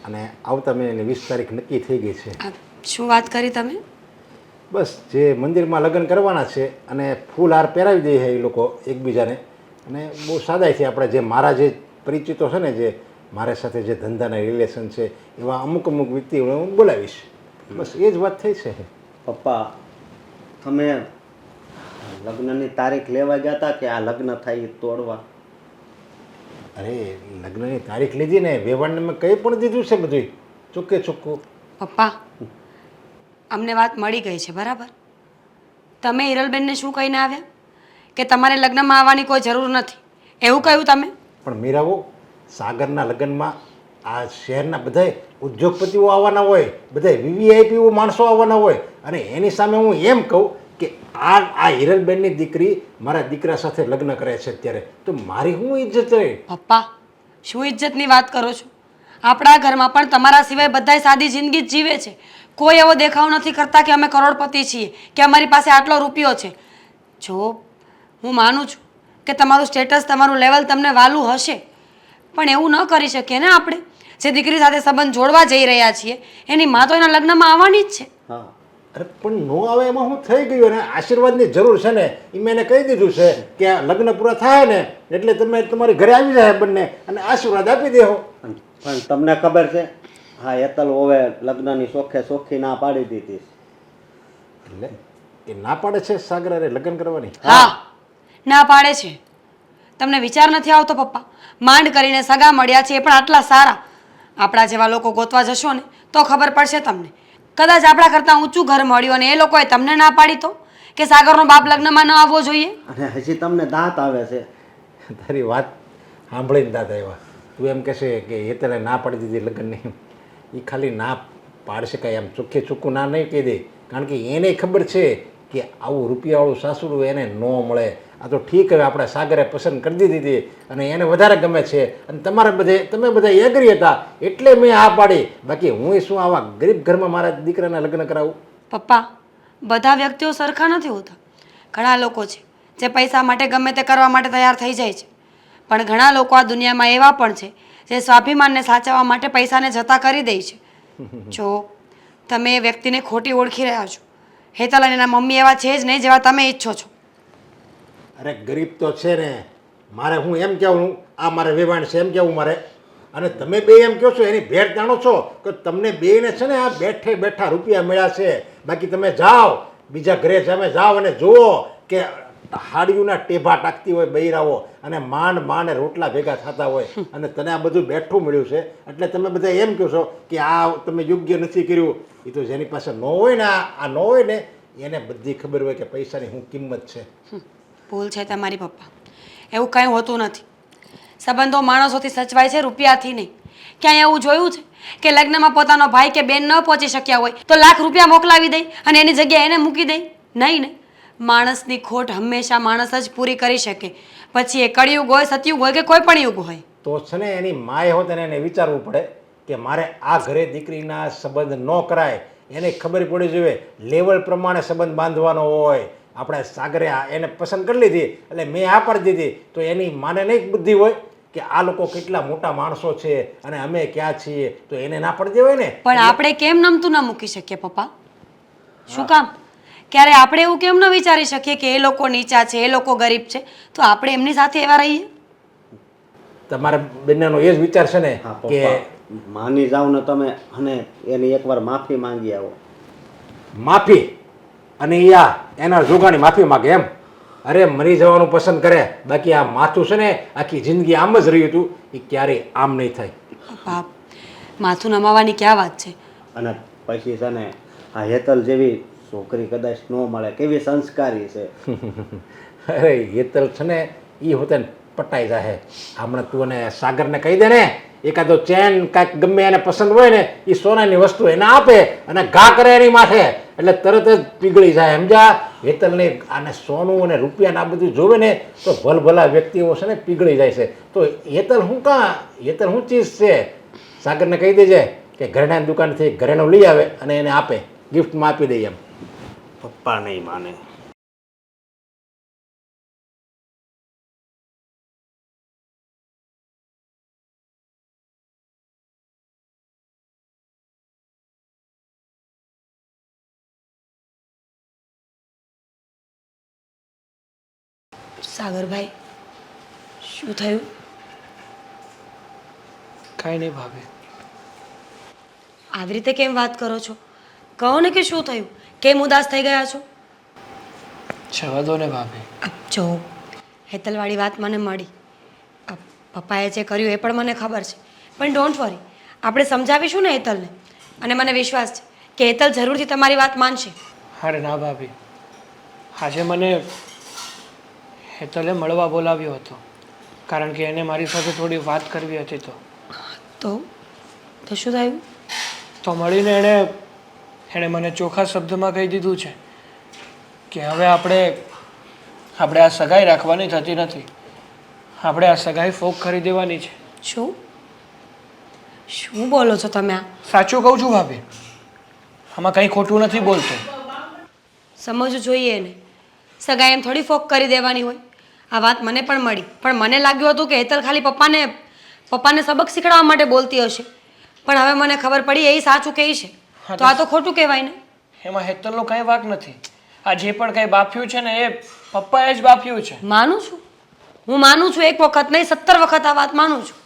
S9: અને આવતા મહિનાની 20 તારીખ નક્કી થઈ ગઈ છે.
S10: શું વાત કરી તમે?
S9: બસ જે મંદિરમાં લગ્ન કરવાના છે અને ફૂલ હાર પહેરાવી દઈએ એ લોકો એકબીજાને. અને બહુ સાદાઈથી આપણે જે મારા જે પરિચિતો છે ને, જે મારા સાથે જે ધંધાના રિલેશન છે એવા અમુક વ્યક્તિઓ હું બોલાવીશ. બસ એ જ વાત થઈ છે.
S6: પપ્પા તમે લગ્નની તારીખ લેવા ગયા હતા કે આ લગ્ન થાય તોડવા?
S9: અરે લગ્નની તારીખ લીધી ને, વેવાણને મેં કહી પણ દીધું છે બધું ચોખ્ખે ચોખ્ખું.
S10: પપ્પા, અમને વાત મળી ગઈ છે બરાબર. તમે હિરલબેનને શું કહીને આવ્યા કે તમારે લગ્નમાં આવવાની કોઈ જરૂર નથી, એવું કહ્યું તમે?
S9: પણ મીરાઓ, સાગરના લગ્નમાં આ શહેરના બધાય ઉદ્યોગપતિઓ આવવાના હોય, બધાય વીવીઆઈપીઓ માણસો આવવાના હોય, અને એની સામે હું એમ કહું કે આ હિરલબેનની દીકરી મારા દીકરા સાથે લગ્ન કરે છે અત્યારે, તો મારી શું ઇજ્જત રહે?
S10: પપ્પા, શું ઇજ્જતની વાત કરો છો? આપણા ઘરમાં પણ તમારા સિવાય બધાય સાદી જિંદગી જ જીવે છે. કોઈ એવો દેખાવ નથી કરતા કે અમે કરોડપતિ છીએ કે અમારી પાસે આટલો રૂપિયો છે. જો હું માનું છું કે તમારું સ્ટેટસ, તમારું લેવલ તમને વાલું હશે, પણ એવું ન કરી શકીએ ને આપણે. જે દીકરી સાથે સંબંધ જોડવા જઈ રહ્યા છીએ એની માં તો એના લગ્નમાં આવવાની જ છે.
S6: હા,
S9: અરે પણ નો આવે એમાં હું થઈ ગયું અને આશીર્વાદની જરૂર છે ને એ મેં એને કહી દીધું છે કે આ લગ્ન પૂરા થાય ને એટલે તમે તમારી ઘરે આવી જાય બંને અને આશીર્વાદ આપી દેહો.
S6: પણ તમને ખબર છે હા હેતલ હવે લગ્નની ચોખ્ખી ના પાડી દીધી
S9: એટલે એ ના પાડે છે સાગર અરે લગ્ન કરવાની?
S10: હા ના પાડે છે. તમને વિચાર નથી આવતો પપ્પા? માંડ કરીને સગા મળ્યા છે એ પણ આટલા સારા. આપણા જેવા લોકો ગોતવા જશો ને તો ખબર પડશે તમને. કદાચ આપણા કરતાં ઊંચું ઘર મળ્યું અને એ લોકોએ તમને ના પાડી તો કે સાગરનો બાપ લગ્નમાં ન આવવો જોઈએ.
S6: અને હજી તમને દાંત આવે છે.
S9: તારી વાત સાંભળીને દાદા એવા તું એમ કહેશે કે હેતલે ના પાડી દીધી લગ્નની. એ ખાલી ના પાડશે કાંઈ એમ ચોખ્ખે ચોખ્ખું ના નહીં કહી દે, કારણ કે એને ખબર છે કે આવું રૂપિયાવાળું સાસુરું એને ન મળે. આ તો ઠીક હવે આપણે સાગરે પસંદ કરી દીધી અને એને વધારે ગમે છે અને તમે બધા એગ્રી હતા એટલે મેં આ પાડી. બાકી હું શું આવા ગરીબ ઘરમાં મારા દીકરાના લગ્ન કરાવું?
S10: પપ્પા બધા વ્યક્તિઓ સરખા નથી હોતા. ઘણા લોકો છે જે પૈસા માટે ગમે તે કરવા માટે તૈયાર થઈ જાય છે, પણ ઘણા લોકો આ દુનિયામાં એવા પણ છે જે સ્વાભિમાનને સાચવવા માટે પૈસાને જતા કરી દે છે. જો તમે એ વ્યક્તિને ખોટી ઓળખી રહ્યા છો. હેતલ અને એના મમ્મી એવા છે જ નહીં જેવા તમે ઈચ્છો છો.
S9: અરે ગરીબ તો છે ને, મારે હું એમ કહેવું આ મારે વેવાણ છે એમ કહેવું મારે. અને તમે બે એમ કહો છો એની ભેટ જાણો છો કે તમને બેને છે ને આ બેઠે બેઠા રૂપિયા મળ્યા છે. બાકી તમે જાઓ બીજા ઘરે તમે જાઓ અને જુઓ કે હાડીઓના ટેભા ટાકતી હોય બૈરાઓ અને માંડ રોટલા ભેગા થતા હોય અને તને આ બધું બેઠું મળ્યું છે એટલે તમે બધા એમ કહો છો કે આ તમે યોગ્ય નથી કર્યું. એ તો જેની પાસે ન હોય ને આ ન હોય ને એને બધી ખબર હોય કે પૈસાની શું કિંમત છે.
S10: ભૂલ છે તમારી પપ્પા. એવું કંઈ હોતું નથી. સંબંધો માણસોથી સચવાય છે, રૂપિયાથી નહીં. ક્યાંય એવું જોયું છે કે લગ્નમાં પોતાનો ભાઈ કે બેન ન પહોંચી શક્યા હોય તો લાખ રૂપિયા મોકલાવી દે અને એની જગ્યાએ એને મૂકી દે? નહીં ને. માણસની ખોટ હંમેશા માણસ જ પૂરી કરી શકે, પછી એ કળિયુગ હોય, સતયુગ હોય કે કોઈ પણ યુગ હોય.
S9: તો છે ને એની માએ હોત એને વિચારવું પડે કે મારે આ ઘરે દીકરીના સંબંધ ન કરાય. એને ખબર પડી જોઈએ લેવલ પ્રમાણે સંબંધ બાંધવાનો હોય. આપણે સાગરે એને પસંદ કરી લીધી એટલે મેં આ પાડી દીધી તો એની માને નહીં બુદ્ધિ હોય કે આ લોકો કેટલા મોટા માણસો છે અને અમે ક્યાં છીએ, તો એને ના પડી દેવાય ને.
S10: પણ આપણે કેમ નમતું ના મૂકી શકીએ પપ્પા? શું કામ? ક્યારે આપણે એવું કેમ ન વિચારી શકીએ કે એ લોકો નીચા છે, એ લોકો ગરીબ છે, તો આપણે એમની સાથે એવા રહીએ?
S9: તમારા બંનેનો એ જ વિચાર છે ને
S6: હા
S9: કે
S6: પપ્પા માની જાઓ ને તમે અને એની એકવાર માફી માંગી આવો.
S9: માફી અને એના જોગાની માફી માગે એમ? અરે મરી જવાનું પસંદ કરે, બાકી આ માથું છે ને આખી જિંદગી આમ જ રહ્યું હતું, એ ક્યારેય આમ નહીં થાય.
S10: બાપ, માથું નમાવાની ક્યાં વાત છે?
S6: અને પછી છે ને આ હેતલ જેવી છોકરી કદાચ ન મળે. કેવી સંસ્કારી છે.
S9: અરે હેતલ છે ને એ હોતે ને પટાઈ જાય. હમણાં તું અને સાગરને કહી દે ને એકાદો ચેન કાંઈક ગમે એને પસંદ હોય ને એ સોનાની વસ્તુ એને આપે અને ઘા કરે એની માથે એટલે તરત જ પીગળી જાય. સમજા? હેતલને આને સોનું અને રૂપિયા આ બધું જોવે ને તો ભલભલા વ્યક્તિઓ છે ને પીગળી જાય છે. તો હેતલ શું ચીજ છે? સાગરને કહી દેજે કે ઘરેણાની દુકાનથી ઘરેણું લઈ આવે અને એને આપે, ગિફ્ટમાં આપી દઈએ એમ.
S6: પપ્પા નહીં માને.
S10: સાગરભાઈ, શું થયું?
S5: કાંઈ નહીં ભાભી.
S10: આવી રીતે કેમ વાત કરો છો? કહો ને કે શું થયું? કેમ ઉદાસ થઈ ગયા છો?
S5: જવા દો ને ભાભી.
S10: જો હેતલવાળી વાત મને મળી. પપ્પાએ જે કર્યું એ પણ મને ખબર છે, પણ ડોન્ટ વરી, આપણે સમજાવીશું ને હેતલને. અને મને વિશ્વાસ છે કે હેતલ જરૂરથી તમારી વાત માનશે.
S5: અરે ના ભાભી, આજે મને હેતલે મળવા બોલાવ્યો હતો કારણ કે એને મારી સાથે થોડી વાત કરવી હતી.
S10: તો શું થયું?
S5: તો મળીને એણે મને ચોખ્ખા શબ્દમાં કહી દીધું છે કે હવે આપણે આ સગાઈ રાખવાની થતી નથી. આપણે આ સગાઈ ફોક કરી દેવાની છે.
S10: શું બોલો છો તમે? આ
S5: સાચું કહું છું ભાભી, આમાં કંઈ ખોટું નથી બોલતો.
S10: સમજવું જોઈએ ને, સગાઈ એમ થોડી ફોક કરી દેવાની હોય. આ વાત મને પણ મળી, પણ મને લાગ્યું હતું કે હેતલ ખાલી પપ્પાને સબક શીખડાવવા માટે બોલતી હશે, પણ હવે મને ખબર પડી એ સાચું કહે છે. તો આ તો ખોટું કહેવાય ને.
S5: એમાં હેતલનો કાંઈ વાંક નથી. આ જે પણ કાંઈ બાફ્યું છે ને એ પપ્પાએ જ બાફ્યું છે.
S10: માનું છું, હું માનું છું, એક વખત નહીં 17 વખત આ વાત માનું છું,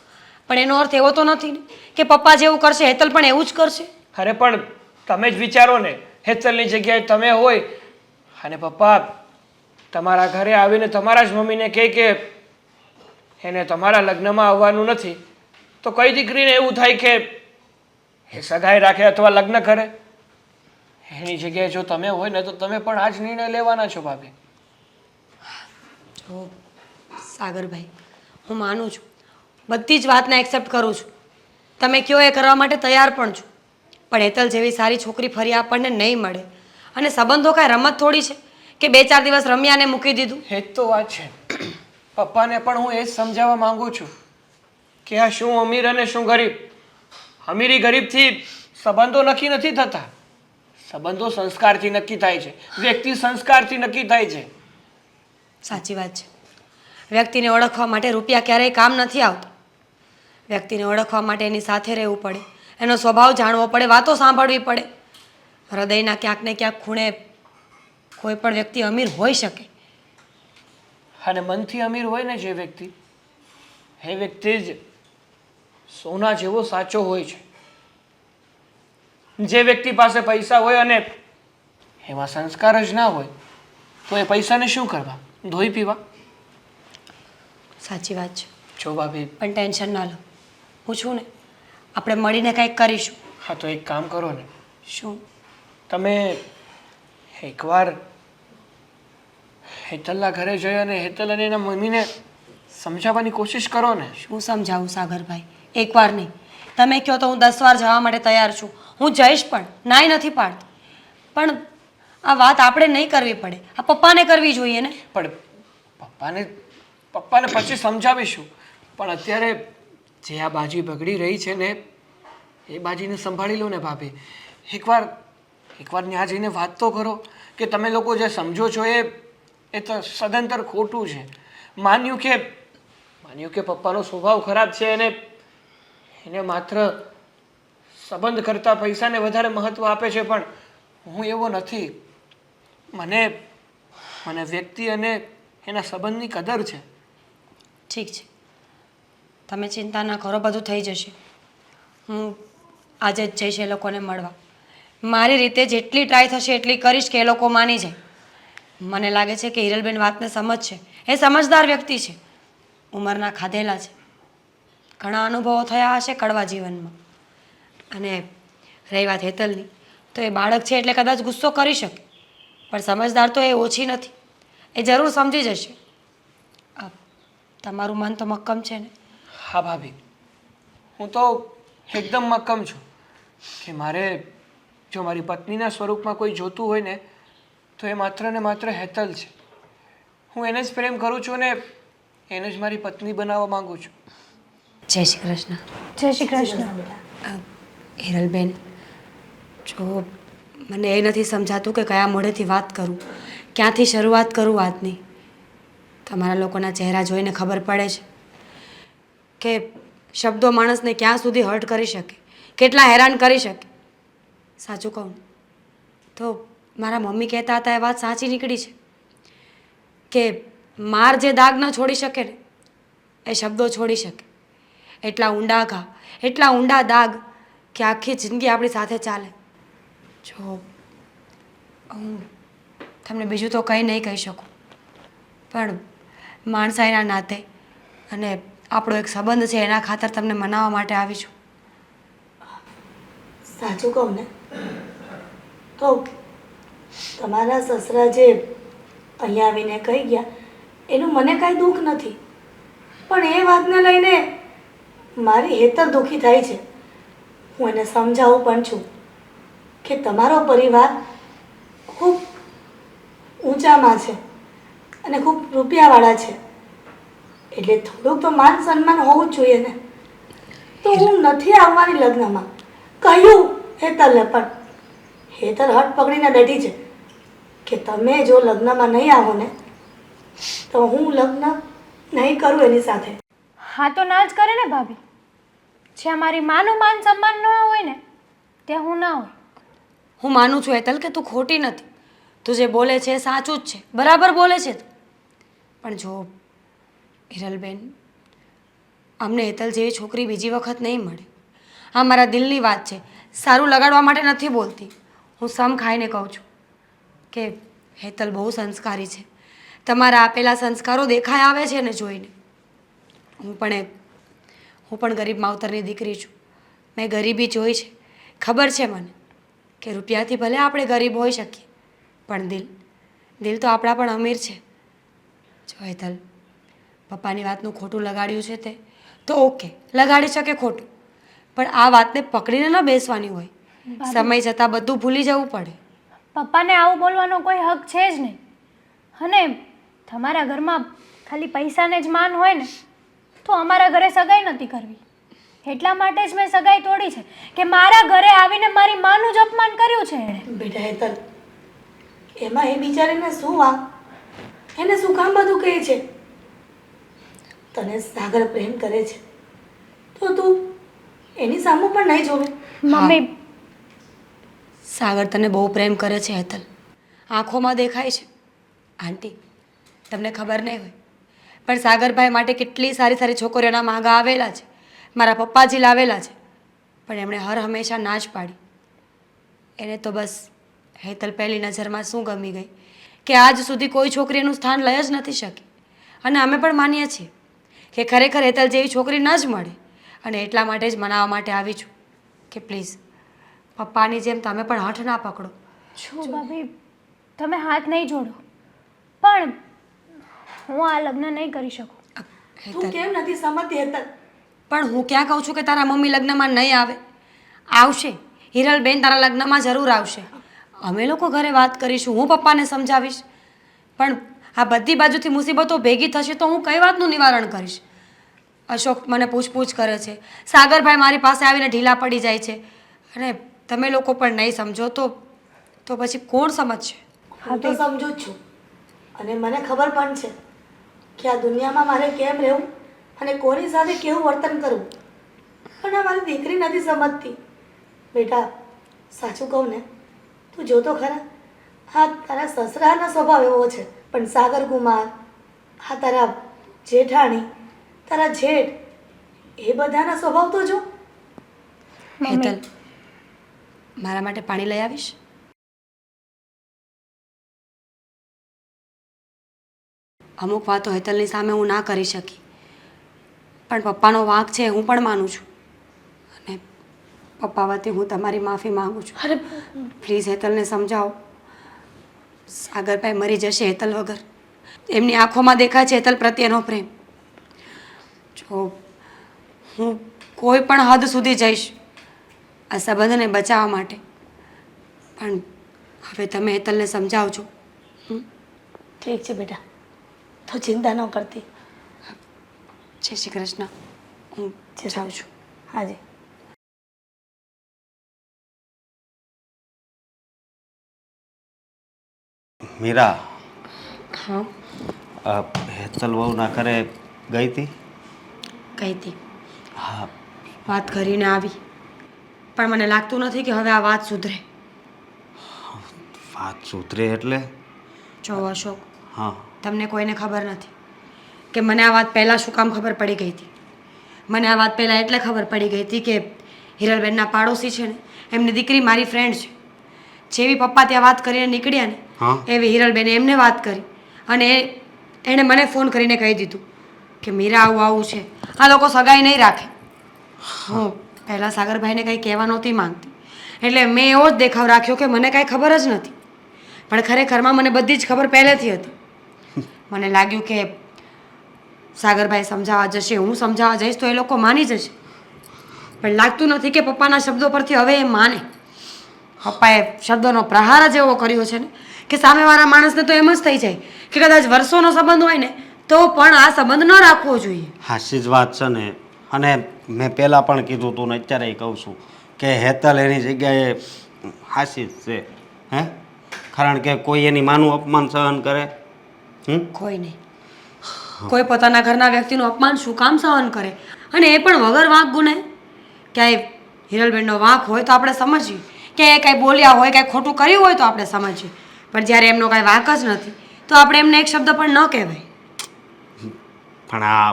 S10: પણ એનો અર્થ એવો તો નથી ને કે પપ્પા જેવું કરશે હેતલ પણ એવું જ કરશે.
S5: અરે પણ તમે જ વિચારો ને, હેતલની જગ્યાએ તમે હોય અને પપ્પા તમારા ઘરે આવીને તમારા જ મમ્મીને કહે કે એને તમારા લગ્નમાં આવવાનું નથી, તો કઈ દીકરીને એવું થાય કે એ સગાઈ રાખે અથવા લગ્ન કરે? એની જગ્યાએ જો તમે હોય ને તો તમે પણ આ જ નિર્ણય લેવાના છો ભાભી.
S10: જો સાગરભાઈ, હું માનું છું, બધી જ વાતને એક્સેપ્ટ કરું છું, તમે કયો એ કરવા માટે તૈયાર પણ છું, પણ હેતલ જેવી સારી છોકરી ફરી આપણને નહીં મળે. અને સંબંધો કાંઈ રમત થોડી છે કે 2-4 દિવસ રમ્યા ને મૂકી દીધું.
S5: એ જ તો વાત છે. પપ્પાને પણ હું એ જ સમજાવવા માંગુ છું કે આ શું અમીર અને શું ગરીબ. અમીરી ગરીબથી સંબંધો નક્કી નથી થતા. સંબંધો સંસ્કારથી નક્કી થાય છે, વ્યક્તિ સંસ્કારથી નક્કી થાય છે.
S10: સાચી વાત છે. વ્યક્તિને ઓળખવા માટે રૂપિયા ક્યારેય કામ નથી આવતા. વ્યક્તિને ઓળખવા માટે એની સાથે રહેવું પડે, એનો સ્વભાવ જાણવો પડે, વાતો સાંભળવી પડે. હૃદયના ક્યાંક ને ક્યાંક ખૂણે કોઈ પણ વ્યક્તિ અમીર હોઈ શકે,
S5: અને મનથી અમીર હોય ને જે વ્યક્તિ, એ વ્યક્તિ જ સોના જેવો સાચો હોય છે. જે વ્યક્તિ પાસે પૈસા હોય અને એમાં સંસ્કાર જ ના હોય તો એ પૈસાને શું કરવા? ધોઈ પીવા?
S10: સાચી વાત છે.
S5: જો ભાભી,
S10: પણ ટેન્શન ના લો, હું છું ને, આપણે મળીને કંઈક કરીશું.
S5: હા તો એક કામ કરો ને,
S10: શું?
S5: તમે એકવાર હેતલના ઘરે જઈ અને હેતલ અને એના મમ્મીને સમજાવવાની કોશિશ કરો ને.
S10: શું સમજાવું સાગરભાઈ? એકવાર નહીં, તમે કહો તો હું 10 વાર જવા માટે તૈયાર છું. હું જઈશ પણ, નાય નથી પાડતી, પણ આ વાત આપણે નહીં કરવી પડે, આ પપ્પાને કરવી જોઈએ ને.
S5: પણ પપ્પાને પછી સમજાવીશું, પણ અત્યારે જે આ બાજી બગડી રહી છે ને એ બાજીને સંભાળી લો ને ભાભી. એકવાર ત્યાં જઈને વાત તો કરો કે તમે લોકો જે સમજો છો એ તો સદંતર ખોટું છે. માન્યું કે પપ્પાનો સ્વભાવ ખરાબ છે અને એને માત્ર સંબંધ કરતાં પૈસાને વધારે મહત્ત્વ આપે છે, પણ હું એવો નથી. મને વ્યક્તિ અને એના સંબંધની કદર છે.
S10: ઠીક છે, તમે ચિંતા ના કરો, બધું થઈ જશે. હું આજે જ જઈશ એ લોકોને મળવા. મારી રીતે જેટલી ટ્રાય થશે એટલી કરીશ કે એ લોકો માની જાય. મને લાગે છે કે હિરલબેન વાતને સમજશે. એ સમજદાર વ્યક્તિ છે, ઉંમરના ખાધેલા છે, ઘણા અનુભવો થયા હશે કડવા જીવનમાં. અને રહી વાત હેતલની, તો એ બાળક છે એટલે કદાચ ગુસ્સો કરી શકે, પણ સમજદાર તો એ ઓછી નથી, એ જરૂર સમજી જશે. તમારું મન તો મક્કમ છે ને?
S5: હા ભાભી, હું તો એકદમ મક્કમ છું કે જો મારી પત્નીના સ્વરૂપમાં કોઈ જોતું હોય ને તો એ માત્ર ને માત્ર હેતલ છે. હું એને જ પ્રેમ કરું છું ને એને જ મારી પત્ની બનાવવા માંગુ છું.
S10: જય શ્રી કૃષ્ણ.
S7: જય શ્રી કૃષ્ણ.
S10: હિરલબેન, જો મને એ નથી સમજાતું કે કયા મોઢેથી વાત કરું, ક્યાંથી શરૂઆત કરું વાતની. તમારા લોકોના ચહેરા જોઈને ખબર પડે છે કે શબ્દો માણસને ક્યાં સુધી હર્ટ કરી શકે, કેટલા હેરાન કરી શકે. સાચું કહું તો મારા મમ્મી કહેતા હતા એ વાત સાચી નીકળી છે કે માર જે દાગ ન છોડી શકે ને એ શબ્દો છોડી શકે. એટલા ઊંડા ઘા, એટલા ઊંડા દાગ કે આખી જિંદગી આપણી સાથે ચાલે. જો હું તમને બીજું તો કંઈ નહીં કહી શકું, પણ માણસાઈના નાતે અને આપણો એક સંબંધ છે એના ખાતર તમને મનાવવા માટે આવી છું.
S8: સાચું કહું ને તો તમારા સસરા જે અહીંયા આવીને કહી ગયા એનું મને કાંઈ દુઃખ નથી, પણ એ વાતને લઈને મારી હેતલ દુઃખી થાય છે. હું એને સમજાવું પણ છું કે તમારો પરિવાર ખૂબ ઊંચામાં છે અને ખૂબ રૂપિયાવાળા છે, એટલે થોડુંક તો માન સન્માન હોવું જ જોઈએ ને. તો હું નથી આવવાની લગ્નમાં, કહ્યું હેતલને, પણ હેતલ હટ પકડીને બેઠી છે કે તમે જો લગ્નમાં નહીં આવો ને તો હું લગ્ન નહીં કરું એની સાથે.
S7: હા તો ના જ કરે ને ભાભી. જ્યાં મારી માનું માન સન્માન ન હોય ને ત્યાં હું ના હોય.
S10: હું માનું છું હેતલ કે તું ખોટી નથી. તું જે બોલે છે એ સાચું જ છે, બરાબર બોલે છે તું. પણ જો હિરલબેન, અમને હેતલ જેવી છોકરી બીજી વખત નહીં મળે. આ મારા દિલની વાત છે, સારું લગાડવા માટે નથી બોલતી. હું સમ ખાઈને કહું છું કે હેતલ બહુ સંસ્કારી છે. તમારા આપેલા સંસ્કારો દેખાઈ આવે છે ને જોઈને. હું પણ ગરીબ માવતરની દીકરી છું. મેં ગરીબી જોઈ છે. ખબર છે મને કે રૂપિયાથી ભલે આપણે ગરીબ હોઈ શકીએ, પણ દિલ તો આપણા પણ અમીર છે. જો હેતલ, પપ્પાની વાતનું ખોટું લગાડ્યું છે તે તો ઓકે, લગાડી શકે ખોટું, પણ આ વાતને પકડીને ન બેસવાની હોય. સમય જતાં બધું ભૂલી જવું પડે.
S7: પપ્પાને આવું બોલવાનો કોઈ હક છે જ નહીં. અને તમારા ઘરમાં ખાલી પૈસાને જ માન હોય ને તો અમારા ઘરે સગાઈ નથી કરવી. એટલા માટે જ મેં સગાઈ તોડી છે કે મારા ઘરે આવીને મારી માનું જ અપમાન કર્યું છે એણે.
S8: બેટા હેતલ, એમાં એ બિચારીને શું વાંક? એને શું કામ બધું કહે છે? તને સાગર પ્રેમ કરે છે તો તું એની સામું પણ નહીં જોવે.
S7: મમ્મી,
S10: સાગર તને બહુ પ્રેમ કરે છે હેતલ, આંખોમાં દેખાય છે. આંટી, તમને ખબર નહીં હોય પણ સાગરભાઈ માટે કેટલી સારી સારી છોકરીઓના માંગા આવેલા છે. મારા પપ્પાજી લાવેલા છે, પણ એમણે હર હંમેશા ના જ પાડી. એને તો બસ હેતલ પહેલી નજરમાં શું ગમી ગઈ કે આજ સુધી કોઈ છોકરી એનું સ્થાન લઈ જ નથી શકી. અને અમે પણ માનીએ છીએ કે ખરેખર હેતલ જેવી છોકરી ન જ મળે. અને એટલા માટે જ મનાવવા માટે આવી છું કે પ્લીઝ પપ્પાની જેમ તમે પણ હઠ ના પકડો.
S7: છો ભાભી, તમે હાથ નહીં જોડો, પણ હું આ લગ્ન નહીં કરી શકું.
S8: તું કેમ નથી સમજતી હેતલ?
S10: પણ હું ક્યાં કહું છું કે તારા મમ્મી લગ્નમાં નહીં આવે? આવશે હિરલબેન, તારા લગ્નમાં જરૂર આવશે. અમે લોકો ઘરે વાત કરીશું, હું પપ્પાને સમજાવીશ. પણ આ બધી બાજુથી મુસીબતો ભેગી થશે તો હું કઈ વાતનું નિવારણ કરીશ? અશોક મને પૂછપૂછ કરે છે, સાગરભાઈ મારી પાસે આવીને ઢીલા પડી જાય છે, અને તમે લોકો પણ નહીં સમજો તો પછી કોણ સમજશે?
S8: હું તો સમજુ જ છું અને મને ખબર પણ છે કે આ દુનિયામાં મારે કેમ રહેવું અને કોની સાથે કેવું વર્તન કરવું. પણ આ મારી દીકરી નથી સમજતી. બેટા, સાચું કહું ને, તું જોતો ખરા, હા તારા સસરાનો સ્વભાવ એવો છે, પણ સાગર કુમાર, હા તારા જેઠાણી, તારા જેઠ, એ બધાના સ્વભાવ તો જો.
S10: હેતલ, મારા માટે પાણી લઈ આવીશ? અમુક વાતો હેતલની સામે હું ના કરી શકી, પણ પપ્પાનો વાંક છે હું પણ માનું છું. અને પપ્પા વતી હું તમારી માફી માંગુ છું.
S8: અરે
S10: પ્લીઝ હેતલને સમજાવો. સાગરભાઈ મરી જશે હેતલ વગર. એમની આંખોમાં દેખાય છે હેતલ પ્રત્યેનો પ્રેમ. જો હું કોઈ પણ હદ સુધી જઈશ આ સંબંધને બચાવવા માટે, પણ હવે તમે હેતલને સમજાવજો.
S8: ઠીક છે બેટા, તો ચિંતા ન કરતી.
S10: જય શ્રી કૃષ્ણ. હું જાઉં છું.
S8: હાજી.
S6: મીરા,
S10: હા,
S6: હેતલ વહુના ઘરે ગઈ હતી?
S10: કહી હતી.
S6: હા.
S10: વાત કરીને આવી, પણ મને લાગતું નથી કે હવે આ વાત સુધરે.
S6: વાત સુધરે એટલે?
S10: જો અશોક,
S6: હા.
S10: તમને કોઈને ખબર નથી કે મને આ વાત પહેલાં શું કામ ખબર પડી ગઈ હતી. મને આ વાત પહેલાં એટલે ખબર પડી ગઈ હતી કે હિરલબેનના પાડોશી છે ને, એમની દીકરી મારી ફ્રેન્ડ છે. જેવી પપ્પા ત્યાં વાત કરીને નીકળ્યા ને, એવી હિરલબેને એમને વાત કરી અને એણે મને ફોન કરીને કહી દીધું કે મીરા આવું આવું છે, આ લોકો સગાઈ નહીં રાખે. હું પહેલાં સાગરભાઈને કંઈ કહેવા નહોતી માંગતી, એટલે મેં એવો જ દેખાવ રાખ્યો કે મને કાંઈ ખબર જ નથી. પણ ખરેખરમાં મને બધી જ ખબર પહેલેથી હતી. મને લાગ્યું કે સાગરભાઈ સમજાવવા જશે, હું સમજાવવા જઈશ તો એ લોકો માની જશે, પણ લાગતું નથી કે પપ્પાના શબ્દો પરથી હવે એ માને. પપ્પાએ શબ્દોનો પ્રહાર જ એવો કર્યો છે ને કે સામેવાળા માણસને તો એમ જ થઈ જાય કે કદાચ વર્ષોનો સંબંધ હોય ને તો પણ આ સંબંધ ન રાખવો જોઈએ.
S6: હાચી જ વાત છે ને. અને મેં પહેલાં પણ કીધું હતું ને અત્યારે કહું છું કે હેતલ એની જગ્યાએ હાચી જ છે. કારણ કે કોઈ એની માનું અપમાન સહન કરે?
S10: કોઈ નહીં. કોઈ પોતાના ઘરના વ્યક્તિનું અપમાન શું કામ સહન કરે? અને એ પણ વગર વાંક ગુને. ક્યાંય હિરલબેનનો વાંક હોય તો આપણે સમજીએ કે એ કંઈ બોલ્યા હોય કંઈ ખોટું કર્યું હોય તો આપણે સમજીએ, પણ જ્યારે એમનો કાંઈ વાંક જ નથી તો આપણે એમને એક શબ્દ પણ ન કહેવાય.
S6: પણ આ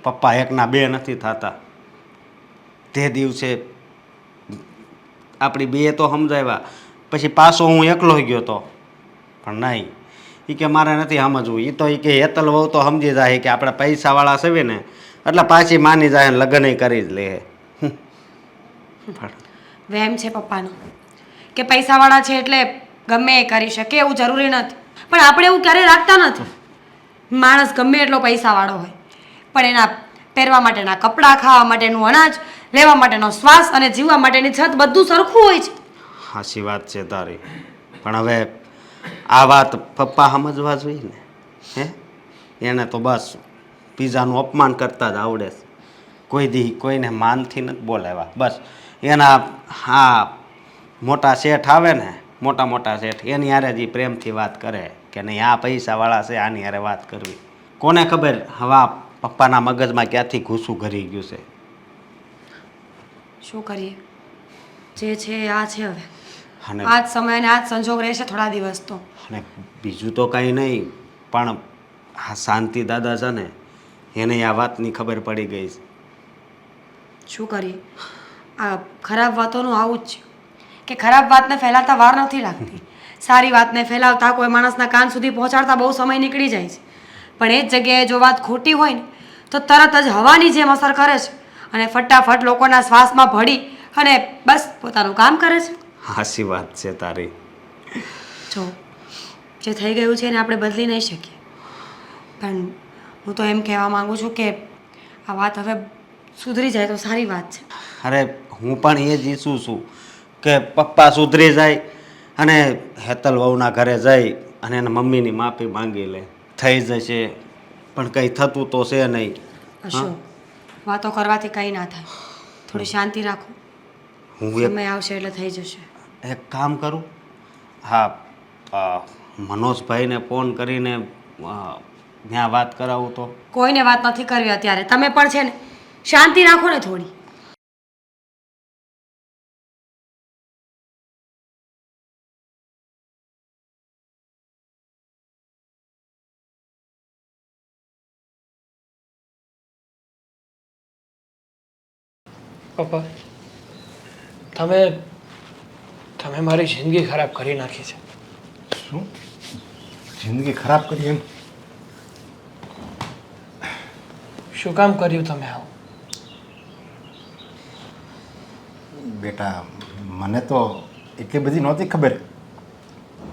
S6: પપ્પા એકના બે નથી થતા. તે દિવસે આપણી બે તો સમજાવ્યા, પછી પાછો હું એકલો ગયો તો. પણ નહીં, એ કે મારે નથી સમજવું. એ તો એ કે હેતલ વહુ તો સમજી જાય કે આપણે પૈસાવાળા છે ને એટલે પાછી માની જાય ને લગ્ન કરી જ લે.
S10: વહેમ છે પપ્પાનો કે પૈસાવાળા છે એટલે ગમે એ કરી શકે એવું જરૂરી નથી, પણ આપણે એવું ક્યારેય રાખતા નથી. માણસ ગમે એટલો પૈસાવાળો હોય પણ એના પહેરવા માટેના કપડાં, ખાવા માટેનું અનાજ, લેવા માટેનો શ્વાસ અને જીવવા માટેની છત બધું સરખું હોય છે.
S6: સાચી વાત છે તારી, પણ હવે આ વાત પપ્પા સમજવા જોઈએ ને. એને તો બસ પીઝાનું અપમાન કરતા જ આવડે છે. કોઈ દી કોઈને માનથી નથી બોલાવ્યા. બસ એના હા મોટા શેઠ આવે ને, મોટા શેઠ, એની હારે જ પ્રેમથી વાત કરે કે નહીં આ પૈસાવાળા છે, આની હારે વાત કરવી. કોને ખબર હવે પપ્પાના મગજમાં ક્યાંથી ઘૂસું ઘરી ગયું છે.
S10: શું કરીએ, જે છે એ આ છે. હવે
S6: અને
S10: આ જ સમય અને આ જ સંજોગ રહેશે થોડા દિવસ તો.
S6: અને બીજું તો કંઈ નહીં, પણ આ શાંતિ દાદા છે ને એને આ વાતની ખબર પડી ગઈ છે.
S10: શું કરીએ, આ ખરાબ વાતોનું આવું જ છે કે ખરાબ વાતને ફેલાવતા વાર નથી લાગતી. સારી વાતને ફેલાવતા કોઈ માણસના કાન સુધી પહોંચાડતા બહુ સમય નીકળી જાય છે, પણ એ જ જગ્યાએ જો વાત ખોટી હોય ને તો તરત જ હવાની જેમ અસર કરે છે અને ફટાફટ લોકોના શ્વાસમાં ભળી અને બસ પોતાનું કામ કરે છે.
S6: હાસી વાત છે તારી.
S10: જો જે થઈ ગયું છે એને આપણે બદલી નહીં શકીએ, પણ હું તો એમ કહેવા માગું છું કે આ વાત હવે સુધરી જાય તો સારી વાત છે.
S6: અરે હું પણ એ જ ઈચ્છું છું કે પપ્પા સુધરી જાય અને હેતલ વહુના ઘરે જઈ અને એના મમ્મીની માફી માંગી લે. થઈ જશે, પણ કંઈ થતું તો છે નહીં.
S10: અશોક, વાતો કરવાથી કંઈ ના થાય, થોડી શાંતિ રાખો.
S6: હું એક
S10: સમય આવશે એટલે થઈ જશે.
S6: કામ કરું, હા મનોજભાઈને ફોન કરીને ત્યાં વાત કરાવું તો.
S10: કોઈને વાત નથી કરવી અત્યારે, તમે પણ છે ને શાંતિ રાખો ને થોડી.
S5: પપ્પા, તમે મારી જિંદગી ખરાબ કરી નાખી છે.
S9: શું જિંદગી ખરાબ કરી એમ?
S5: શું કામ કર્યું તમે આવું?
S9: બેટા, મને તો એટલી બધી નહોતી ખબર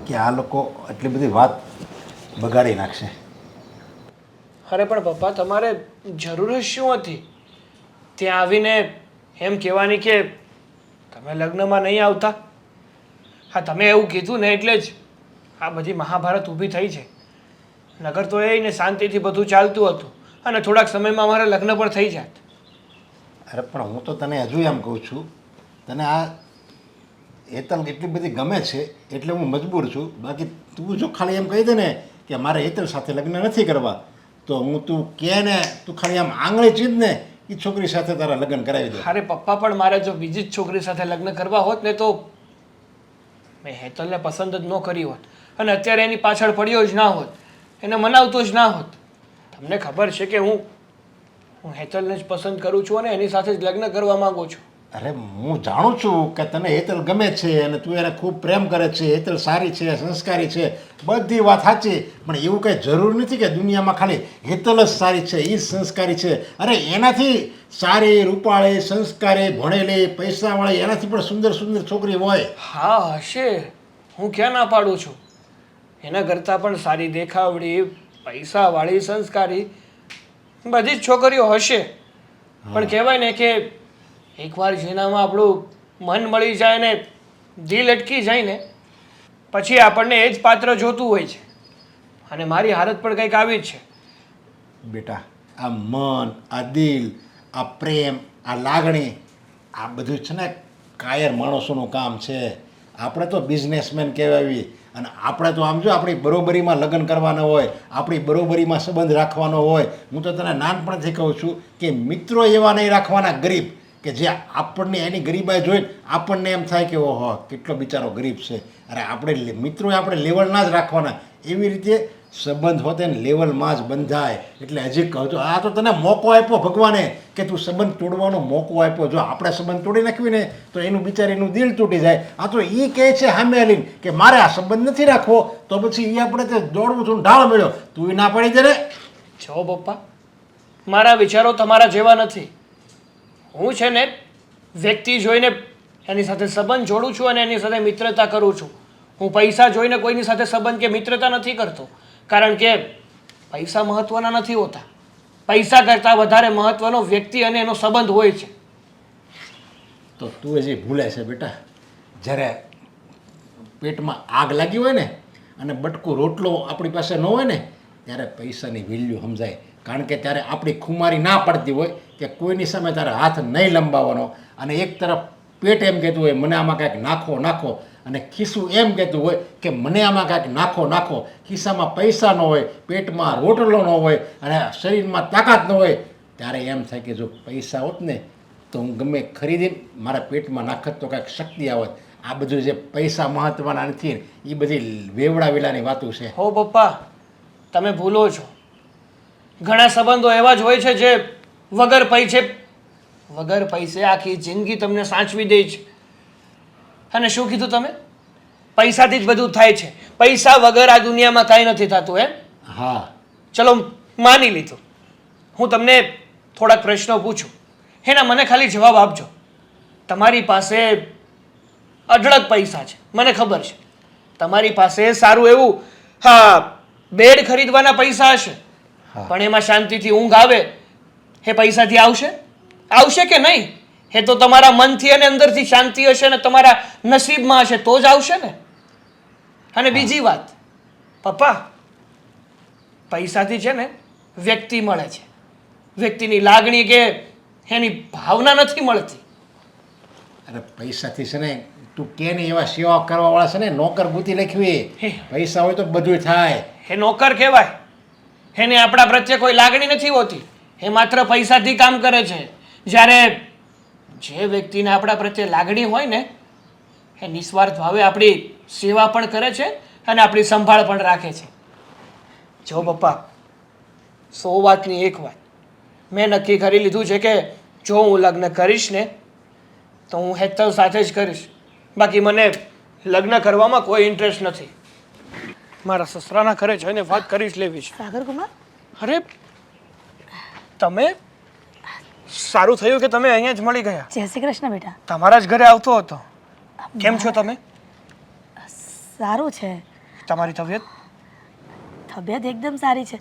S9: કે આ લોકો એટલી બધી વાત બગાડી નાખશે.
S5: અરે પણ પપ્પા, તમારે જરૂર જ શું હતી ત્યાં આવીને એમ કહેવાની કે તમે લગ્નમાં નહીં આવતા? હા, તમે એવું કીધું ને એટલે જ આ બધી મહાભારત ઊભી થઈ છે. નગર તો એને શાંતિથી બધું ચાલતું હતું અને થોડાક સમયમાં અમારા લગ્ન પણ થઈ જાત.
S9: અરે પણ હું તો તને હજુ એમ કહું છું, તને આ હેતલ એટલી બધી ગમે છે એટલે હું મજબૂર છું. બાકી તું જો ખાલી એમ કહી દે ને કે મારે હેતલ સાથે લગ્ન નથી કરવા, તો હું તું કહે ને તું ખાલી આમ આંગળી ચીજ ને એ છોકરી સાથે તારા લગ્ન કરાવી દે.
S5: અરે પપ્પા, પણ મારે જો બીજી જ છોકરી સાથે લગ્ન કરવા હોત ને તો મેં હેતલને પસંદ જ ન કરી હોત અને અત્યારે એની પાછળ પડ્યો જ ના હોત, એને મનાવતો જ ના હોત. તમને ખબર છે કે હું હેતલને જ પસંદ કરું છું અને એની સાથે જ લગ્ન કરવા માંગુ છું.
S9: અરે હું જાણું છું કે તને હેતલ ગમે છે અને તું એને ખૂબ પ્રેમ કરે છે. હેતલ સારી છે, સંસ્કારી છે, બધી વાત સાચી, પણ એવું કંઈ જરૂર નથી કે દુનિયામાં ખાલી હેતલ જ સારી છે, એ જ સંસ્કારી છે. અરે એનાથી સારી, રૂપાળી, સંસ્કારી, ભણેલી, પૈસાવાળી, એનાથી પણ સુંદર સુંદર છોકરી હોય.
S5: હા હશે, હું ક્યાં ના પાડું છું. એના કરતાં પણ સારી દેખાવડી, પૈસાવાળી, સંસ્કારી બધી જ છોકરીઓ હશે, પણ કહેવાય ને કે એકવાર જેનામાં આપણું મન મળી જાય ને દિલ અટકી જાય ને પછી આપણને એ જ પાત્ર જોતું હોય છે. અને મારી હાલત પણ કંઈક આવી જ છે.
S9: બેટા, આ મન, આ દિલ, આ પ્રેમ, આ લાગણી, આ બધું છે ને કાયર માણસોનું કામ છે. આપણે તો બિઝનેસમેન કહેવાય અને આપણે તો આમ જો આપણી બરોબરીમાં લગ્ન કરવાના હોય, આપણી બરોબરીમાં સંબંધ રાખવાનો હોય. હું તો તને નાનપણથી કહું છું કે મિત્રો એવા નહીં રાખવાના ગરીબ, કે જે આપણને એની ગરીબાઈ જોઈને આપણને એમ થાય કે ઓહો કેટલો બિચારો ગરીબ છે. અરે આપણે મિત્રો આપણે લેવલના જ રાખવાના. એવી રીતે સંબંધ હોતે ને લેવલમાં જ બંધાય. એટલે હજી કહું છું આ તો તને મોકો આપ્યો ભગવાને કે તું સંબંધ તોડવાનો મોકો આપ્યો. જો આપણે સંબંધ તોડી નાખવી ને તો એનું બિચારીનું દિલ તૂટી જાય. આ તો એ કહે છે સામે આવીને કે મારે આ સંબંધ નથી રાખવો, તો પછી એ આપણે તે દોડવું છું ઢાળ મળ્યો તું ના પાડી દે ને.
S5: જો પપ્પા, મારા વિચારો તમારા જેવા નથી. હું છે ને વ્યક્તિ જોઈને એની સાથે સંબંધ જોડું છું અને એની સાથે મિત્રતા કરું છું. હું પૈસા જોઈને કોઈની સાથે સંબંધ કે મિત્રતા નથી કરતો, કારણ કે પૈસા મહત્વના નથી હોતા. પૈસા કરતાં વધારે મહત્વનો વ્યક્તિ અને એનો સંબંધ હોય છે.
S9: તો તું હજી ભૂલે છે બેટા. જ્યારે પેટમાં આગ લાગી હોય ને અને બટકું રોટલો આપણી પાસે ન હોય ને ત્યારે પૈસાની વેલ્યુ સમજાય. કારણ કે ત્યારે આપણી ખુમારી ના પડતી હોય કે કોઈની સામે તારે હાથ નહીં લંબાવવાનો, અને એક તરફ પેટ એમ કહેતું હોય મને આમાં કાંઈક નાખો નાખો, અને ખિસ્સું એમ કહેતું હોય કે મને આમાં કાંઈક નાખો નાખો. ખિસ્સામાં પૈસા ન હોય, પેટમાં રોટલો ન હોય અને શરીરમાં તાકાત ન હોય, ત્યારે એમ થાય કે જો પૈસા હોત ને તો હું ગમે ખરીદીને મારા પેટમાં નાખત તો કાંઈક શક્તિ આવત. આ બધું જે પૈસા મહત્ત્વના નથી એ બધી વેવડા વેલાની વાતો છે.
S5: હો પપ્પા, તમે ભૂલો છો. ઘણા સંબંધો એવા જ હોય છે જે વગર પૈસે આખી જિંદગી તમને સાચવી દે છે. અને શું કીધું તમે? પૈસાથી જ બધું થાય છે. પૈસા વગર આ દુનિયામાં કાંઈ નથી થતું એમ?
S9: હા,
S5: ચલો માની લીધું. હું તમને થોડાક પ્રશ્નો પૂછું, એના મને ખાલી જવાબ આપજો. તમારી પાસે અઢળક પૈસા છે, મને ખબર છે. તમારી પાસે સારું એવું બેડ ખરીદવાના પૈસા હશે, પણ એમાં શાંતિથી ઊંઘ આવે એ પૈસાથી આવશે કે નહીં? એ તો તમારા મનથી અને અંદરથી શાંતિ હશે ને તમારા નસીબમાં હશે તો જ આવશે ને. અને બીજી વાત પપ્પા, પૈસાથી છે ને વ્યક્તિ મળે છે, વ્યક્તિની લાગણી કે એની ભાવના નથી મળતી.
S9: અરે પૈસાથી છે ને તું કે ને એવા સેવા કરવાવાળા છે ને નોકર બુદ્ધિ લખવી. પૈસા હોય તો બધું થાય.
S5: એ નોકર કહેવાય. એને આપણા પ્રત્યે કોઈ લાગણી નથી હોતી, એ માત્ર પૈસાથી કામ કરે છે. જ્યારે જે વ્યક્તિને આપણા પ્રત્યે લાગણી હોય ને એ નિસ્વાર્થ ભાવે આપણી સેવા પણ કરે છે અને આપણી સંભાળ પણ રાખે છે. જો પપ્પા, 100 વાતની એક વાત, મેં નક્કી કરી લીધું છે કે જો હું લગ્ન કરીશ ને તો હું હેતલ સાથે જ કરીશ. બાકી મને લગ્ન કરવામાં કોઈ ઇન્ટરેસ્ટ નથી. મારા સસરાના ઘરે જઈને વાત કરી જ લેવી છે.
S8: સાગર કુમાર,
S5: અરે તમે, સારું થયું કે તમે અહીંયા જ મળી ગયા.
S8: જય શ્રી કૃષ્ણ બેટા.
S5: તમારા જ ઘરે આવતો હતો. કેમ છો તમે?
S8: સારું છે.
S5: તમારી તબિયત?
S8: તબિયત એકદમ સારી છે.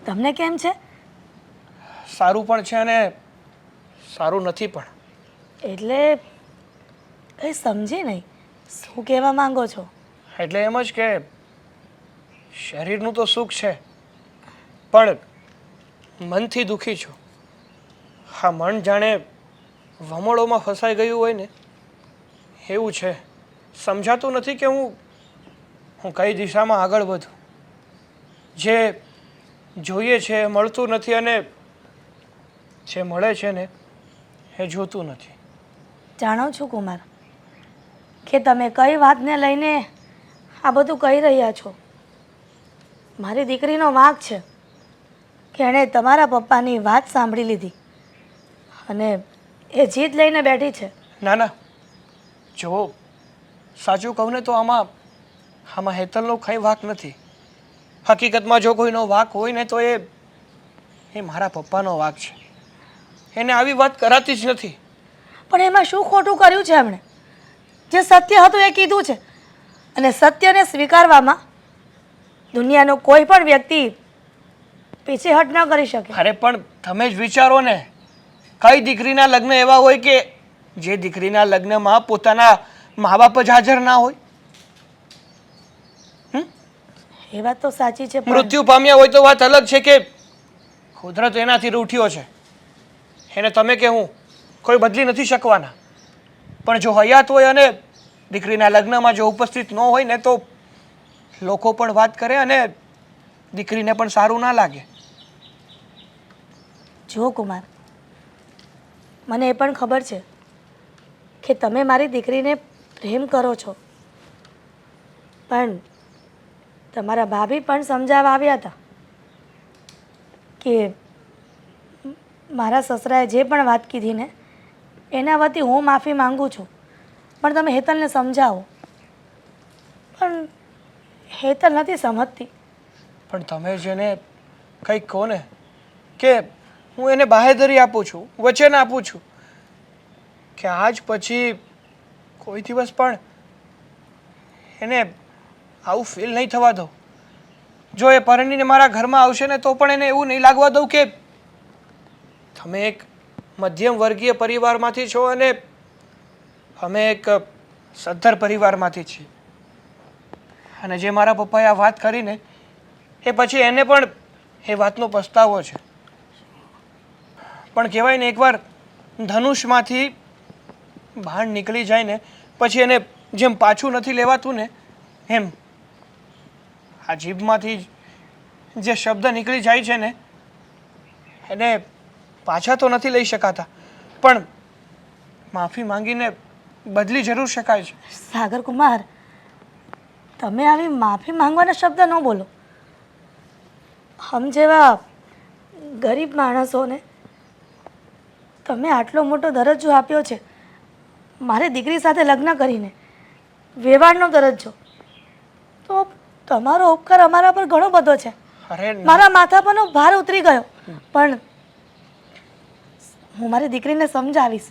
S8: તમને કેમ છે?
S5: સારું પણ છે અને સારું નથી પણ.
S8: એટલે કંઈ સમજી નહીં, શું કહેવા માંગો છો?
S5: એટલે એમ જ કે શરીરનું તો સુખ છે પણ મનથી દુઃખી છું. હા, મન જાણે વમળોમાં ફસાઈ ગયું હોય ને એવું છે. સમજાતું નથી કે હું કઈ દિશામાં આગળ વધું. જે જોઈએ છે એ મળતું નથી અને જે મળે છે ને એ જોતું નથી.
S8: જાણો છું કુમાર કે તમે કઈ વાતને લઈને આ બધું કહી રહ્યા છો. મારી દીકરીનો વાંક છે કે એણે તમારા પપ્પાની વાત સાંભળી લીધી અને એ જીદ લઈને બેઠી છે.
S5: ના ના, જો સાચું કહું ને તો આમાં હેતલનો કંઈ વાંક નથી. હકીકતમાં જો કોઈનો વાંક હોય ને તો એ મારા પપ્પાનો વાંક છે. એને આવી વાત કરાતી જ નથી.
S8: પણ એમાં શું ખોટું કર્યું છે એમણે? જે સત્ય હતું એ કીધું છે અને સત્યને સ્વીકારવામાં દુનિયાનો કોઈ પણ વ્યક્તિ પીછેહટ ન કરી શકે.
S5: અરે પણ તમે જ વિચારો ને, કઈ દીકરીના લગ્ન એવા હોય કે જે દીકરીના લગ્નમાં પોતાના મા બાપ જ હાજર ના હોય?
S8: એ વાત તો સાચી છે.
S5: મૃત્યુ પામ્યા હોય તો વાત અલગ છે કે કુદરત એનાથી રૂઠ્યો છે. એને તમે કે હું કોઈ બદલી નથી શકવાના. પણ જો હયાત હોય અને દીકરીના લગ્નમાં જો ઉપસ્થિત ન હોય ને તો લોકો પણ વાત કરે અને દીકરીને પણ સારું ના લાગે.
S8: જો કુમાર, મને એ પણ ખબર છે કે તમે મારી દીકરીને પ્રેમ કરો છો, પણ તમારા ભાભી પણ સમજાવવા આવ્યા હતા કે મારા સસરાએ જે પણ વાત કીધી ને એના વતી હું માફી માંગુ છું, પણ તમે હેતલને સમજાવો. પણ હેતલ નથી સમજતી.
S5: પણ તમે જેને કંઈક કહો ને કે હું એને બાહેધરી આપું છું, વચન આપું છું કે આજ પછી કોઈ દિવસ પણ એને આવું ફીલ નહીં થવા દઉં. જો એ પરણીને મારા ઘરમાં આવશે ને તો પણ એને એવું નહીં લાગવા દઉં કે તમે એક મધ્યમ વર્ગીય પરિવારમાંથી છો અને અમે એક સદ્ધર પરિવારમાંથી છીએ. અને જે મારા પપ્પાએ આ વાત કરીને એ પછી એને પણ એ વાતનો પસ્તાવો છે. પણ કહેવાય ને એકવાર ધનુષમાંથી બાણ નીકળી જાય ને પછી એને જેમ પાછું નથી લેવાતું ને એમ આ જીભમાંથી જે શબ્દ નીકળી જાય છે ને એને પાછા તો નથી લઈ શકાતા, પણ માફી માંગીને બદલી જરૂર શકાય છે.
S8: સાગર કુમાર, તમે આવી માફી માંગવાના શબ્દ ન બોલો. હમ જેવા ગરીબ માણસોને તમે આટલો મોટો દરજ્જો આપ્યો છે, મારી દીકરી સાથે લગ્ન કરીને વ્યવહારનો દરજ્જો, તો તમારો ઉપકાર અમારા પર ઘણો બધો છે.
S5: અરે
S8: મારા માથા પરનો ભાર ઉતરી ગયો. પણ હું મારી દીકરીને સમજાવીશ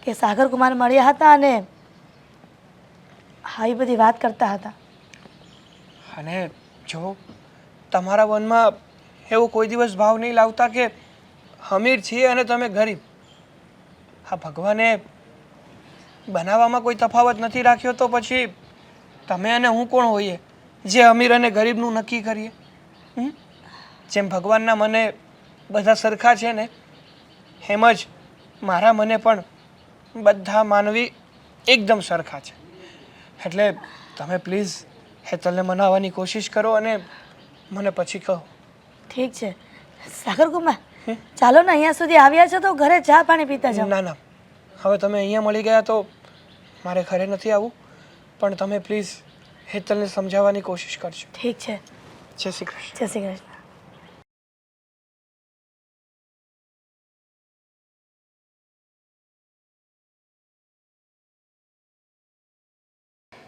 S8: કે સાગર કુમાર મળ્યા હતા અને આવી બધી વાત કરતા હતા.
S5: અને જો તમારા મનમાં એવો કોઈ દિવસ ભાવ નહીં લાવતા કે અમીર છીએ અને તમે ગરીબ, આ ભગવાને બનાવવામાં કોઈ તફાવત નથી રાખ્યો, તો પછી તમે અને હું કોણ હોઈએ જે અમીર અને ગરીબનું નક્કી કરીએ? જેમ ભગવાનના મને બધા સરખા છે ને એમ જ મારા મને પણ બધા માનવી એકદમ સરખા છે. એટલે તમે પ્લીઝ હેતલને મનાવવાની કોશિશ કરો અને મને પછી કહો.
S8: ઠીક છે સાગર કુમાર, ચાલો ને, અહીંયા સુધી આવ્યા છો તો ઘરે ચા પાણી પીતા જાઓ.
S5: ના ના, હવે તમે અહીંયા મળી ગયા તો મારે ઘરે નથી આવવું, પણ તમે પ્લીઝ હેતલને સમજાવવાની કોશિશ કરજો.
S8: ઠીક છે.
S5: જય શ્રી કૃષ્ણ.
S8: જય શ્રી કૃષ્ણ.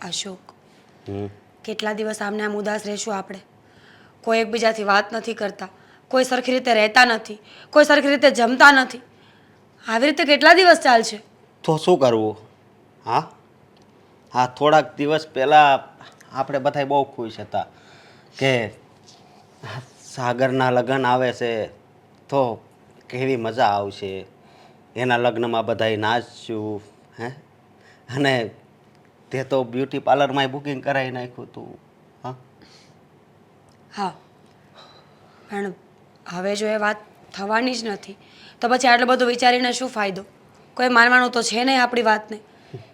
S10: અશોક, કેટલા દિવસ આમને આમ ઉદાસ રહેશું આપણે? કોઈ એકબીજાથી વાત નથી કરતા, કોઈ સરખી રીતે રહેતા નથી, કોઈ સરખી રીતે જમતા નથી. આવી રીતે કેટલા દિવસ ચાલશે?
S6: તો શું કરવું? હા, થોડાક દિવસ પહેલાં આપણે બધા બહુ ખુશ હતા કે સાગરના લગ્ન આવે છે તો કેવી મજા આવશે, એના લગ્નમાં બધાય નાચશું. અને તે તો બ્યુટી પાર્લરમાં બુકિંગ કરાવી નાખ્યું હતું.
S10: હા, પણ હવે જો એ વાત થવાની જ નથી તો પછી આટલું બધું વિચારીને શું ફાયદો? કોઈ માનવાનું તો છે નહીં આપણી વાતને.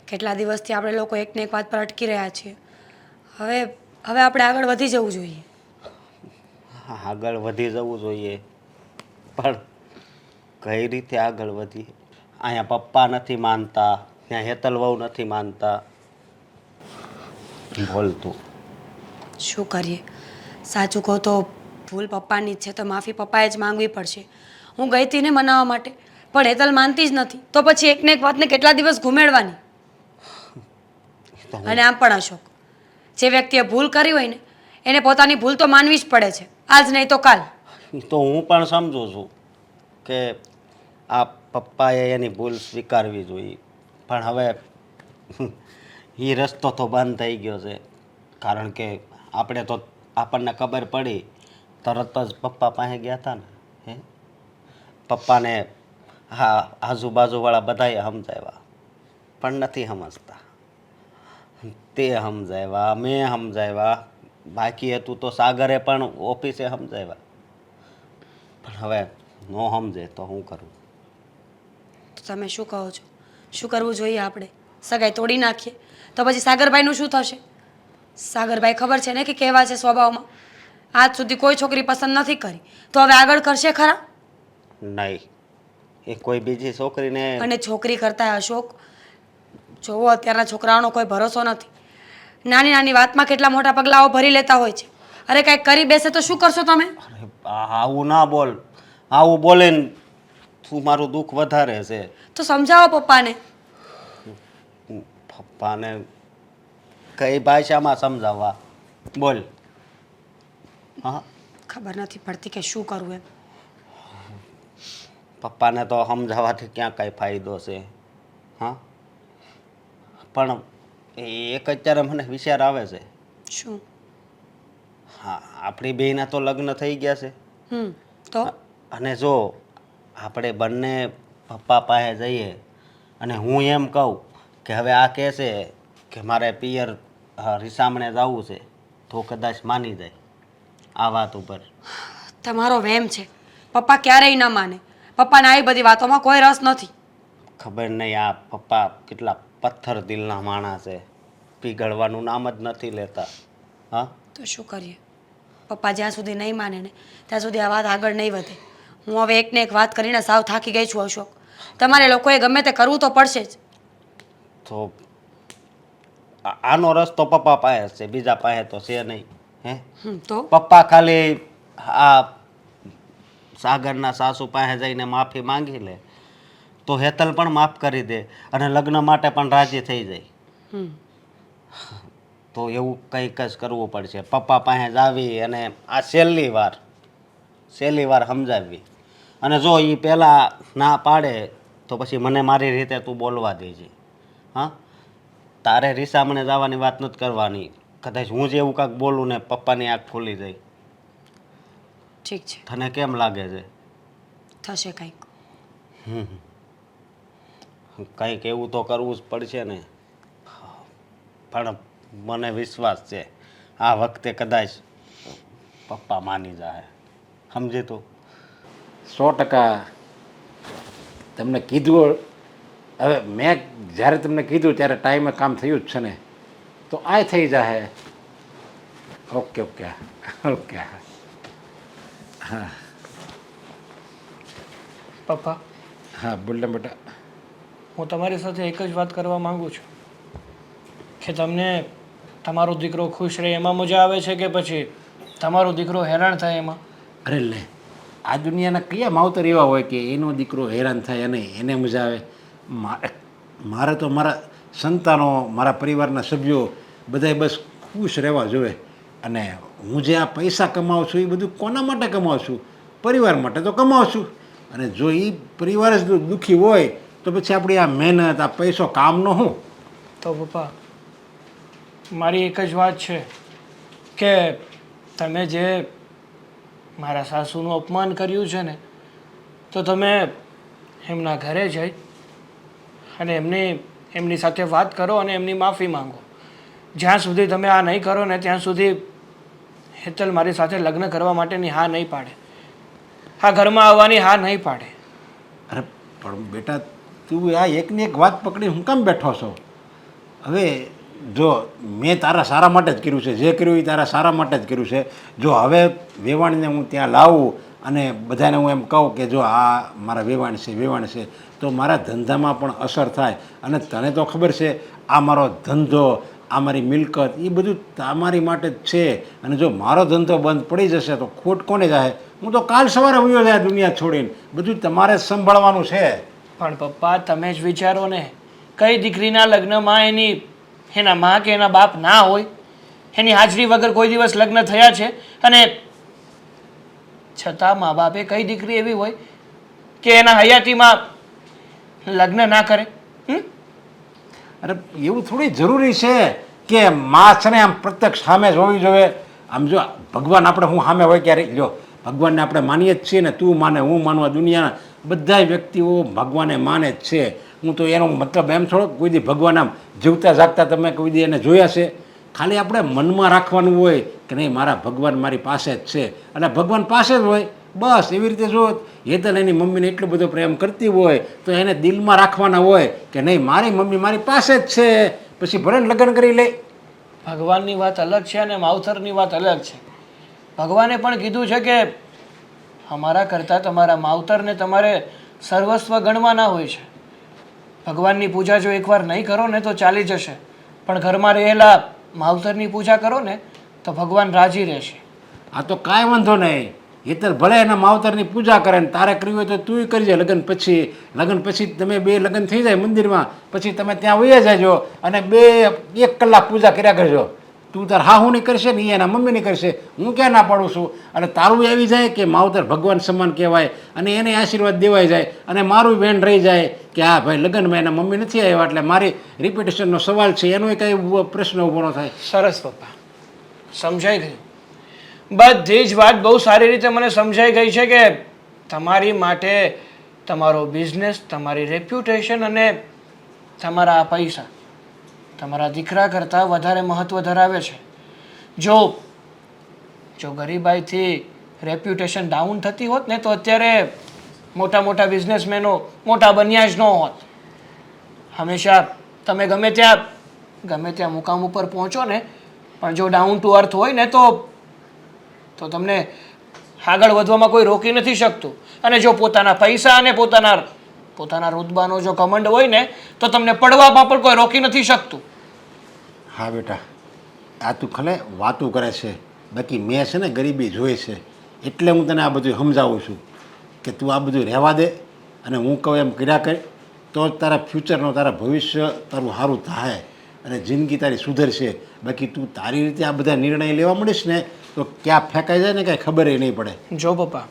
S10: કેટલા દિવસથી આપણે લોકો એકને એક વાત પર અટકી રહ્યા છીએ. હવે આપણે આગળ વધી જવું જોઈએ.
S6: આગળ વધી જવું જોઈએ, પણ કઈ રીતે આગળ વધીએ? અહીંયા પપ્પા નથી માનતા, ત્યાં હેતલ વહુ નથી માનતા. બોલતું
S10: શું કરીએ? સાચું કહો તો ભૂલ પપ્પાની જ છે, તો માફી પપ્પાએ જ માંગવી પડશે. હું ગઈ હતી ને મનાવવા માટે, પણ હેતલ માનતી જ નથી, તો પછી એકને એક વાતને કેટલા દિવસ ઘૂમેડવાની? અને આમ પણ અશોક, જે વ્યક્તિએ ભૂલ કરી હોય ને એને પોતાની ભૂલ તો માનવી જ પડે છે, આજ નહીં તો કાલ.
S6: તો હું પણ સમજુ છું કે આ પપ્પાએ એની ભૂલ સ્વીકારવી જોઈએ, પણ હવે એ રસ્તો તો બંધ થઈ ગયો છે. કારણ કે આપણને ખબર પડી તરત જ પપ્પા પાસે ગયા હતા ને. પપ્પાને હા આજુબાજુવાળા બધાએ સમજાવ્યા, પણ નથી સમજતા. તે સમજાવ્યા, મેં સમજાવ્યા, બાકી હતું તો સાગરે પણ ઓફિસે સમજાવ્યા, પણ હવે ન સમજે તો શું કરું?
S10: તો તમે શું કહો છો? શું કરવું જોઈએ આપણે? સગાઈ તોડી નાખીએ તો પછી સાગરભાઈનું શું થશે? સાગરભાઈ ખબર છે ને કે કેવા છે સ્વભાવમાં. આજ સુધી કોઈ છોકરી પસંદ નથી કરી, તો હવે આગળ કરશે ખરા?
S6: નહીં, એ કોઈ બીજી છોકરીને
S10: અને છોકરી કરતા અશોક જોવો અત્યારના છોકરાઓનો કોઈ ભરોસો નથી. નાની નાની વાતમાં કેટલા મોટા પગલાઓ ભરી લેતા હોય છે. અરે કાંઈક કરી બેસે તો શું કરશો તમે?
S6: અરે આવું ના બોલ. આવું બોલે ને તું મારું દુઃખ વધારે છે.
S10: તો સમજાવો પપ્પાને.
S6: પપ્પાને કઈ ભાષામાં સમજાવવા બોલ. હા,
S10: ખબર નથી પડતી કે શું કરવું એમ.
S6: પપ્પાને તો સમજાવવાથી ક્યાં કાંઈ ફાયદો છે? હા, પણ એક અત્યારે મને વિચાર આવે છે.
S10: શું?
S6: હા, આપણી બેયના તો લગ્ન થઈ ગયા છે.
S10: તો
S6: અને જો આપણે બંને પપ્પા પાસે જઈએ અને હું એમ કહું કે હવે આ કહે છે કે મારે પિયર રીસામણે જવું છે, તો કદાચ માની જાય આ વાત ઉપર.
S10: તમારો વહેમ છે. પપ્પા ક્યારેય ન માને. પપ્પાને આવી બધી વાતોમાં કોઈ રસ નથી.
S6: ખબર નહીં આ પપ્પા કેટલા પથ્થર દિલના માણસ છે, પીગળવાનું નામ જ નથી લેતા. હા,
S10: તો શું કરીએ? પપ્પા જ્યાં સુધી નહીં માને ને ત્યાં સુધી આ વાત આગળ નહીં વધે. હું હવે એકને એક વાત કરીને સાવ થાકી ગઈ છું અશોક. તમારે લોકોએ ગમે તે કરવું તો પડશે જ.
S6: તો આનો રસ્તો પપ્પા પાસે છે, બીજા પાસે તો છે નહીં. હે,
S10: તો
S6: પપ્પા ખાલી આ સાગરના સાસુ પાસે જઈને માફી માંગી લે તો હેતલ પણ માફ કરી દે અને લગ્ન માટે પણ રાજી થઈ જાય. તો એવું કંઈક જ કરવું પડશે. પપ્પા પાસે જ આવી અને આ છેલ્લી વાર સમજાવવી. અને જો એ પહેલાં ના પાડે તો પછી મને મારી રીતે તું બોલવા દેજે. હા, તારે રીસામણે જવાની વાત નથી કરવાની. કદાચ હું જ એવું કાંઈક બોલું ને પપ્પાની આંખ ખુલી જાય.
S10: ઠીક છે,
S6: તને કેમ લાગે છે?
S10: થશે કંઈક.
S6: કંઈક એવું તો કરવું જ પડશે ને. પણ મને વિશ્વાસ છે આ વખતે કદાચ પપ્પા માની જાય. સમજે તો?
S9: 100% તમને કીધું. હવે મેં જ્યારે તમને કીધું ત્યારે ટાઈમે કામ થયું જ છે ને, તો આ થઈ જાય. Okay okay okay. હા
S5: પપ્પા,
S9: હા બોલ ને બેટા.
S5: હું તમારી સાથે એક જ વાત કરવા માંગુ છું કે તમને તમારો દીકરો ખુશ રહે એમાં મજા આવે છે કે પછી તમારો દીકરો હેરાન થાય એમાં?
S9: અરે લે, આ દુનિયાના કયા માવતર એવા હોય કે એનો દીકરો હેરાન થાય અને એને મજા આવે? મારે તો મારા સંતાનો, મારા પરિવારના સભ્યો બધાય બસ ખુશ રહેવા જોઈએ. અને હું જે આ પૈસા કમાઉં છું એ બધું કોના માટે કમાઉં છું? પરિવાર માટે તો કમાઉં છું. અને જો એ પરિવાર જ દુઃખી હોય તો પછી આપણી આ મહેનત, આ પૈસો કામનો શું?
S5: તો પપ્પા, મારી એક જ વાત છે કે તમે જે મારા સાસુનું અપમાન કર્યું છે ને, તો તમે એમના ઘરે જઈ અને એમની સાથે વાત કરો અને એમની માફી માંગો. જ્યાં સુધી તમે આ નહીં કરો ને ત્યાં સુધી હેતલ મારી સાથે લગ્ન કરવા માટેની હા નહીં પાડે, આ ઘરમાં આવવાની હા નહીં પાડે.
S9: અરે પણ બેટા, તું આ એકની એક વાત પકડી હું કામ બેઠો છો? હવે જો મેં તારા સારા માટે જ કર્યું છે, જે કર્યું એ તારા સારા માટે જ કર્યું છે. જો હવે વેવાણને હું ત્યાં લાવું અને બધાને હું એમ કહું કે જો આ મારા વેવાણ છે તો મારા ધંધામાં પણ અસર થાય. અને તને તો ખબર છે આ મારો ધંધો, આ મારી મિલકત એ બધું તમારી માટે જ છે. અને જો મારો ધંધો બંધ પડી જશે તો ખોટ કોને જાય? હું તો કાલ સવારે વયો જાય દુનિયા છોડીને. બધું તમારે જ સંભાળવાનું છે.
S5: પણ પપ્પા, તમે જ વિચારો ને, કઈ દીકરીના લગ્નમાં એના મા કે એના બાપ ના હોય? એની હાજરી વગર કોઈ દિવસ લગ્ન થયા છે? અને છતાં મા બાપે કઈ દીકરી એવી હોય કે એના હયાતીમાં લગ્ન ના કરે?
S9: અરે એવું થોડી જરૂરી છે કે માં છે ને આમ પ્રત્યક્ષ સામે જ હોવી જોઈએ. આમ જો ભગવાન આપણે હું સામે હોય ક્યારે જો ભગવાનને આપણે માનીએ જ છીએ ને, તું માને, હું માનવા, દુનિયાના બધા વ્યક્તિઓ ભગવાને માને જ છે. હું તો એનો મતલબ એમ થોડો કોઈ દી ભગવાન આમ જીવતા જાગતા તમે કોઈ દી એને જોયા છે? ખાલી આપણે મનમાં રાખવાનું હોય કે નહીં મારા ભગવાન મારી પાસે જ છે અને ભગવાન પાસે જ હોય બસ. એવી રીતે જો હેતલ એની મમ્મીને એટલો બધો પ્રેમ કરતી હોય તો એને દિલમાં રાખવાના હોય કે નહીં મારી મમ્મી મારી પાસે જ છે, પછી ભલે લગ્ન કરી લે.
S5: ભગવાનની વાત અલગ છે અને માવતરની વાત અલગ છે. ભગવાને પણ કીધું છે કે અમારા કરતાં તમારા માવતરને તમારે સર્વસ્વ ગણવાના હોય છે. ભગવાનની પૂજા જો એકવાર નહીં કરો ને તો ચાલી જશે, પણ ઘરમાં રહેલા માવતરની પૂજા કરો ને તો ભગવાન રાજી રહેશે.
S9: આ તો કાંઈ વાંધો નહીં. હેતલ ભલે એના માવતરની પૂજા કરે ને તારે કરવી હોય તો તું કરજે. લગ્ન પછી તમે બે લગ્ન થઈ જાય મંદિરમાં, પછી તમે ત્યાં વયા જાજો અને 1 કલાક પૂજા કર્યા કરજો. તું તાર હાહુની કરશે ને એ એના મમ્મીની કરશે. હું ક્યાં ના પાડું છું. અને તારું આવી જાય કે માવતર ભગવાન સમાન કહેવાય અને એને આશીર્વાદ દેવાઈ જાય અને મારું બેન રહી જાય કે હા ભાઈ લગ્નમાં એના મમ્મી નથી આવ્યા એટલે મારી રિપીટેશનનો સવાલ છે, એનો કંઈ પ્રશ્ન ઊભો ન થાય.
S5: સરસ પપ્પા, સમજાઈ ગયું. બધી જ વાત બહુ સારી રીતે મને સમજાઈ ગઈ છે કે તમારી માટે તમારો બિઝનેસ, તમારી રેપ્યુટેશન અને તમારા આ પૈસા તમારા દીકરા કરતાં વધારે મહત્ત્વ ધરાવે છે. જો ગરીબાઈથી રેપ્યુટેશન ડાઉન થતી હોત ને તો અત્યારે મોટા મોટા બિઝનેસમેનો મોટા બન્યા જ ન હોત. હંમેશા તમે ગમે ત્યાં મુકામ ઉપર પહોંચો ને, પણ જો ડાઉન ટુ અર્થ હોય ને તો તમને આગળ વધવામાં કોઈ રોકી નથી શકતું. અને જો પોતાના પૈસા અને પોતાના રુતબાનો જો કમંડ હોય ને તો તમને પડવામાં પણ કોઈ રોકી નથી શકતું.
S9: હા બેટા, આ તું ખલે વાતું કરે છે, બાકી મેં છે ને ગરીબી જોઈ છે એટલે હું તને આ બધું સમજાવું છું કે તું આ બધું રહેવા દે અને હું કહું એમ કર્યા કર તો જ તારા ફ્યુચરનો, તારા ભવિષ્ય તારું સારું થાય અને જિંદગી તારી સુધરશે. બાકી તું તારી રીતે આ બધા નિર્ણય લેવા માંડીશ ને તો ક્યાં ફેંકાઈ જાય ને કાંઈ ખબર નહીં પડે.
S5: જો પપ્પા,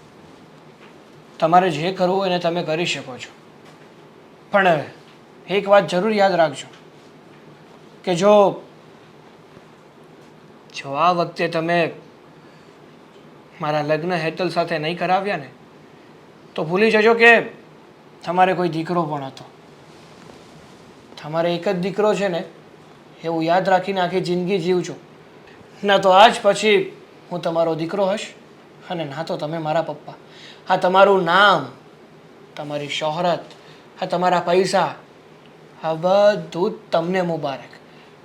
S5: તમારે જે કરવું હોય એને તમે કરી શકો છો, પણ એક વાત જરૂર યાદ રાખજો કે જો આ વખતે તમે મારા લગ્ન હેતલ સાથે નહીં કરાવ્યા ને તો ભૂલી જજો કે તમારે કોઈ દીકરો પણ હતો. તમારે એક જ દીકરો છે ને એવું યાદ રાખીને આખી જિંદગી જીવજો. ના તો આજ પછી હું તમારો દીકરો હશ અને ના તો તમે મારા પપ્પા. આ તમારું નામ, તમારી શોહરત, આ તમારા પૈસા, આ બધું જ તમને મુબારક.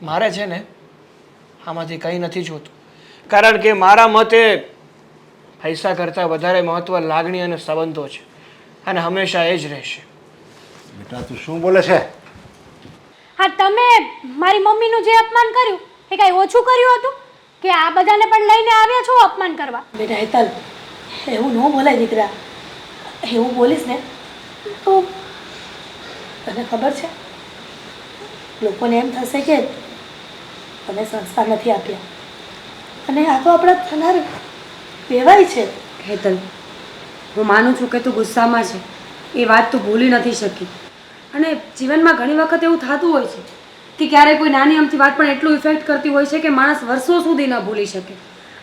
S5: મારે છે ને આમાંથી કંઈ નથી જોતું, કારણ કે મારા મતે પૈસા કરતાં વધારે મહત્ત્વ લાગણી અને સંબંધો છે અને હંમેશા એ જ રહેશે.
S9: બેટા તું શું બોલે છે?
S7: હા, તમે મારી મમ્મીનું જે અપમાન કર્યું એ કાંઈ ઓછું કર્યું હતું કે આ બધાને પણ લઈને આવ્યા છો અપમાન કરવા?
S8: બેટા હેતલ, એવું ન બોલાય દીકરા. એવું બોલીશ ને તો તને ખબર છે લોકોને એમ થશે કે તમે સંસ્કાર નથી આપ્યા અને આ તો આપણા થનાર કહેવાય છે.
S10: હેતલ, હું માનું છું કે તું ગુસ્સામાં છે, એ વાત તું ભૂલી નથી શકી. અને જીવનમાં ઘણી વખત એવું થતું હોય છે કે ક્યારેક કોઈ નાની અમથી વાત પણ એટલું ઇફેક્ટ કરતી હોય છે કે માણસ વર્ષો સુધી ન ભૂલી શકે.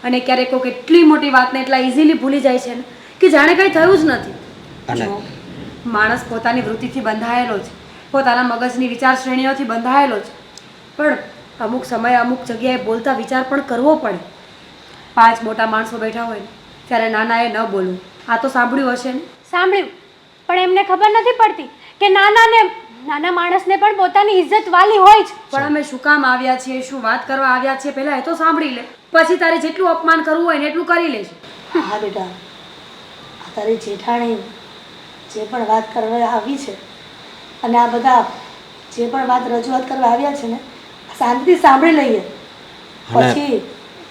S10: અને ક્યારેક કોઈ એટલી મોટી વાતને એટલા ઇઝીલી ભૂલી જાય છે ને કે જાણે કંઈ થયું જ નથી. જો માણસ પોતાની વૃત્તિથી બંધાયેલો છે, પોતાના મગજની વિચાર શ્રેણીઓથી બંધાયેલો છે, પણ અમુક સમયે અમુક જગ્યાએ બોલતા વિચાર પણ કરવો પડે. 5 મોટા માણસો બેઠા હોય ને ત્યારે નાનાએ ન બોલવું. આ તો સાંભળ્યું હશે ને?
S7: સાંભળ્યું, પણ એમને ખબર નથી પડતી કે નાના માણસને પણ પોતાની ઇજ્જત વાલી હોય જ.
S10: પણ અમે શું કામ આવ્યા છીએ, શું વાત કરવા આવ્યા છીએ, પહેલા એ તો સાંભળી લે, પછી તારે જેટલું અપમાન કરવું હોય ને એટલું કરી લેજે.
S8: હા બેટા, આ તારી જેઠાણી જે પણ વાત કરવા આવી છે અને આ બધા જે પણ વાત રજૂઆત કરવા આવ્યા છે ને શાંતિથી સાંભળી લઈએ, પછી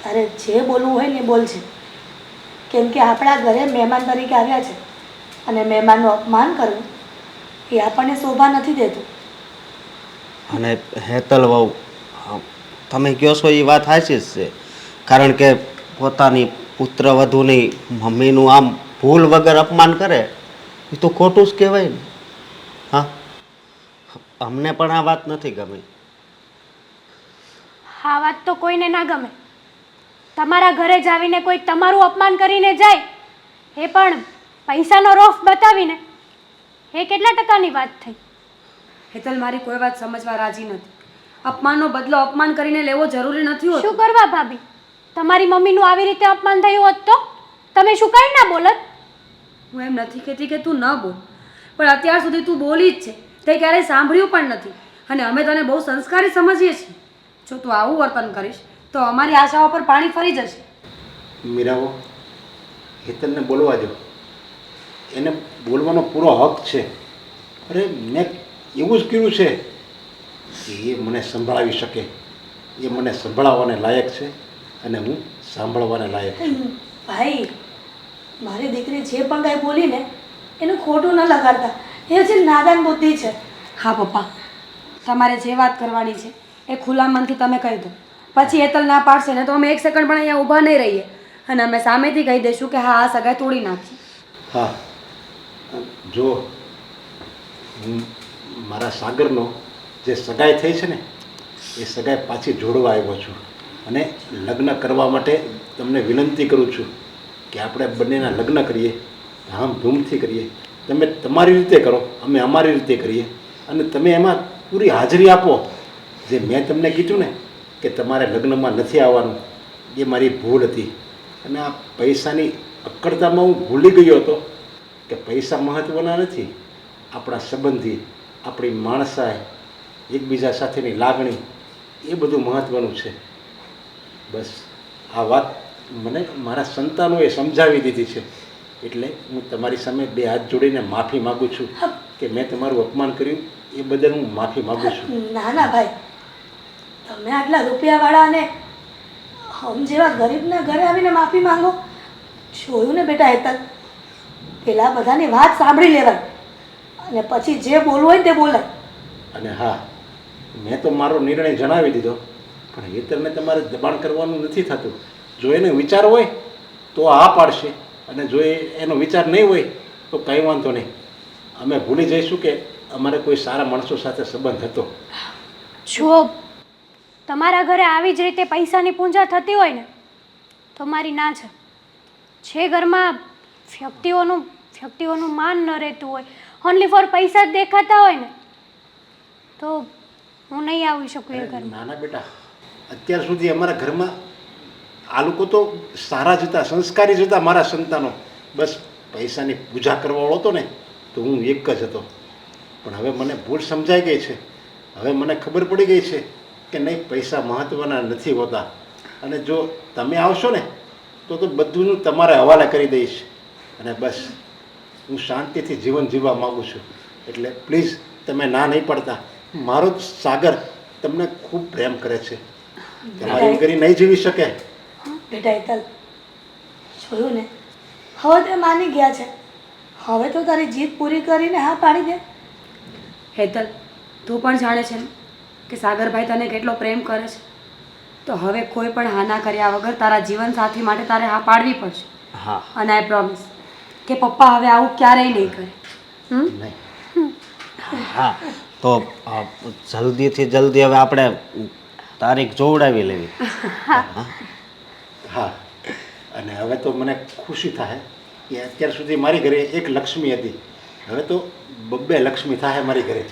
S8: તારે જે બોલવું હોય ને એ બોલજે. કેમ કે આપણા ઘરે મહેમાન તરીકે આવ્યા છે અને મહેમાનનું અપમાન કરવું એ આપણને શોભા નથી દેતું.
S6: અને હેતલ વહુ, તમે કહો છો એ વાત સાચી જ છે, કારણ કે પોતાની પુત્રવધૂની મમ્મીનું આમ ભૂલ વગર અપમાન કરે એ તો ખોટું જ કહેવાય ને. હા, અમને પણ આ વાત નથી ગમી.
S7: આ વાત તો કોઈને ના ગમે. તમારા ઘરે જ આવીને કોઈ તમારું અપમાન કરીને જાય, એ પણ પૈસાનો રોફ બતાવીને, એ કેટલા ટકાની વાત થઈ?
S10: હેતલ, મારી કોઈ વાત સમજવા રાજી નથી. અપમાનનો બદલો અપમાન કરીને લેવો જરૂરી નથી હોતું.
S7: શું કરવા ભાભી? તમારી મમ્મીનું આવી રીતે અપમાન થયું હોત તો તમે શું કાંઈ ના બોલત?
S10: હું એમ નથી કહેતી કે તું ન બોલ, પણ અત્યાર સુધી તું બોલી જ છે, તે ક્યારેય સાંભળ્યું પણ નથી. અને અમે તને બહુ સંસ્કારી સમજીએ છીએ. જો તું આવું વર્તન કરીશ તો અમારી આશાઓ પર પાણી ફરી જશે.
S9: મીરાઓ, હેતલને બોલવા દો. એને બોલવાનો પૂરો હક છે. અરે મેં એવું જ કર્યું છે કે એ મને સંભળાવી શકે, એ મને સંભળાવવાને લાયક છે અને હું સાંભળવાને લાયક છું.
S8: ભાઈ મારી દીકરી જે પણ કાંઈ બોલી ને એનું ખોટું ન લગાડતા, એ છે નાદાન બુદ્ધિ છે.
S10: હા પપ્પા, તમારે જે વાત કરવાની છે એ ખુલ્લા મનથી તમે કહી દો. પછી હેતલ ના પાડશે ને તો અમે એક સેકન્ડ પણ અહીંયા ઊભા નહીં રહીએ અને અમે સામેથી કહી દઈશું કે હા આ સગાઈ તોડી નાખી.
S9: હા, જો હું મારા સાગરનો જે સગાઈ થઈ છે ને એ સગાઈ પાછી જોડવા આવ્યો છું અને લગ્ન કરવા માટે તમને વિનંતી કરું છું કે આપણે બંનેના લગ્ન કરીએ, ધામધૂમથી કરીએ. તમે તમારી રીતે કરો, અમે અમારી રીતે કરીએ અને તમે એમાં પૂરી હાજરી આપો. જે મેં તમને કીધું ને કે તમારે લગ્નમાં નથી આવવાનું, એ મારી ભૂલ હતી અને આ પૈસાની અક્કડતામાં હું ભૂલી ગયો હતો કે પૈસા મહત્ત્વના નથી. આપણા સંબંધી, આપણી માણસાઈ, એકબીજા સાથેની લાગણી, એ બધું મહત્ત્વનું છે. બસ આ વાત મને મારા સંતાનોએ સમજાવી દીધી છે, એટલે હું તમારી સામે બે હાથ જોડીને માફી માગું છું કે મેં તમારું અપમાન કર્યું, એ બદલ હું માફી માગું છું.
S8: ના ના ભાઈ, તમે આટલા રૂપિયાવાળા અને હમ જેવા ગરીબના ઘરે આવીને માફી માંગો? જોયું ને બેટા હેતલ, પેલા બધાની વાત સાંભળી લેવાય અને પછી જે બોલવું હોય ને તે બોલાય.
S9: અને હા, મેં તો મારો નિર્ણય જણાવી દીધો, પણ હેતલને તમારે દબાણ કરવાનું નથી થતું. જો એને વિચાર હોય તો આ પાડશે અને જો એનો વિચાર નહીં હોય તો કંઈ વાંધો નહીં. અમે ભૂલી જઈશું કે અમારે કોઈ સારા માણસો સાથે સંબંધ હતો.
S7: જો તમારા ઘરે આવી જ રીતે પૈસાની પૂંજા થતી હોય ને તો મારી ના છે. જે ઘરમાં વ્યક્તિઓનું માન ન રહેતું હોય, ઓનલી ફોર પૈસા જ દેખાતા હોય ને, તો હું નહીં આવી શકું એ ઘરમાં.
S9: નાના બેટા, અત્યાર સુધી અમારા ઘરમાં આ લોકો તો સારા જ હતા, સંસ્કારી જ હતા. મારા સંતાનો બસ પૈસાની પૂજા કરવાવાળો હતો ને તો હું એક જ હતો. પણ હવે મને ભૂલ સમજાઈ ગઈ છે. હવે મને ખબર પડી ગઈ છે કે નહીં, પૈસા મહત્ત્વના નથી હોતા. અને જો તમે આવશો ને તો બધું તમારે હવાલે કરી દઈશ અને બસ હું શાંતિથી જીવન જીવવા માગું છું. એટલે પ્લીઝ તમે ના નહીં પડતા. મારો જ સાગર તમને ખૂબ પ્રેમ કરે છે, તમારી વગર નહીં જીવી શકે.
S8: બેટા હેતલ, જોયું ને, હવે તે માની ગયા છે. હવે તો તારી જીદ પૂરી કરીને હા પાડી દે.
S10: હેતલ, તું પણ જાણે છે ને કે સાગરભાઈ તને કેટલો પ્રેમ કરે છે, તો હવે કોઈ પણ હાના કર્યા વગર તારા જીવનસાથી માટે તારે હા પાડવી પડશે.
S6: હા.
S10: અને આઈ પ્રોમિસ કે પપ્પા હવે આવું ક્યારેય નહીં કરે.
S9: નહીં.
S6: હા, તો જલ્દીથી જલ્દી હવે આપણે તારીખ જોવડાવી લેવી.
S9: હા, અને હવે તો મને ખુશી થાય કે અત્યાર સુધી મારી ઘરે એક લક્ષ્મી હતી, હવે તો બબ્બે લક્ષ્મી થાય મારી ઘરે.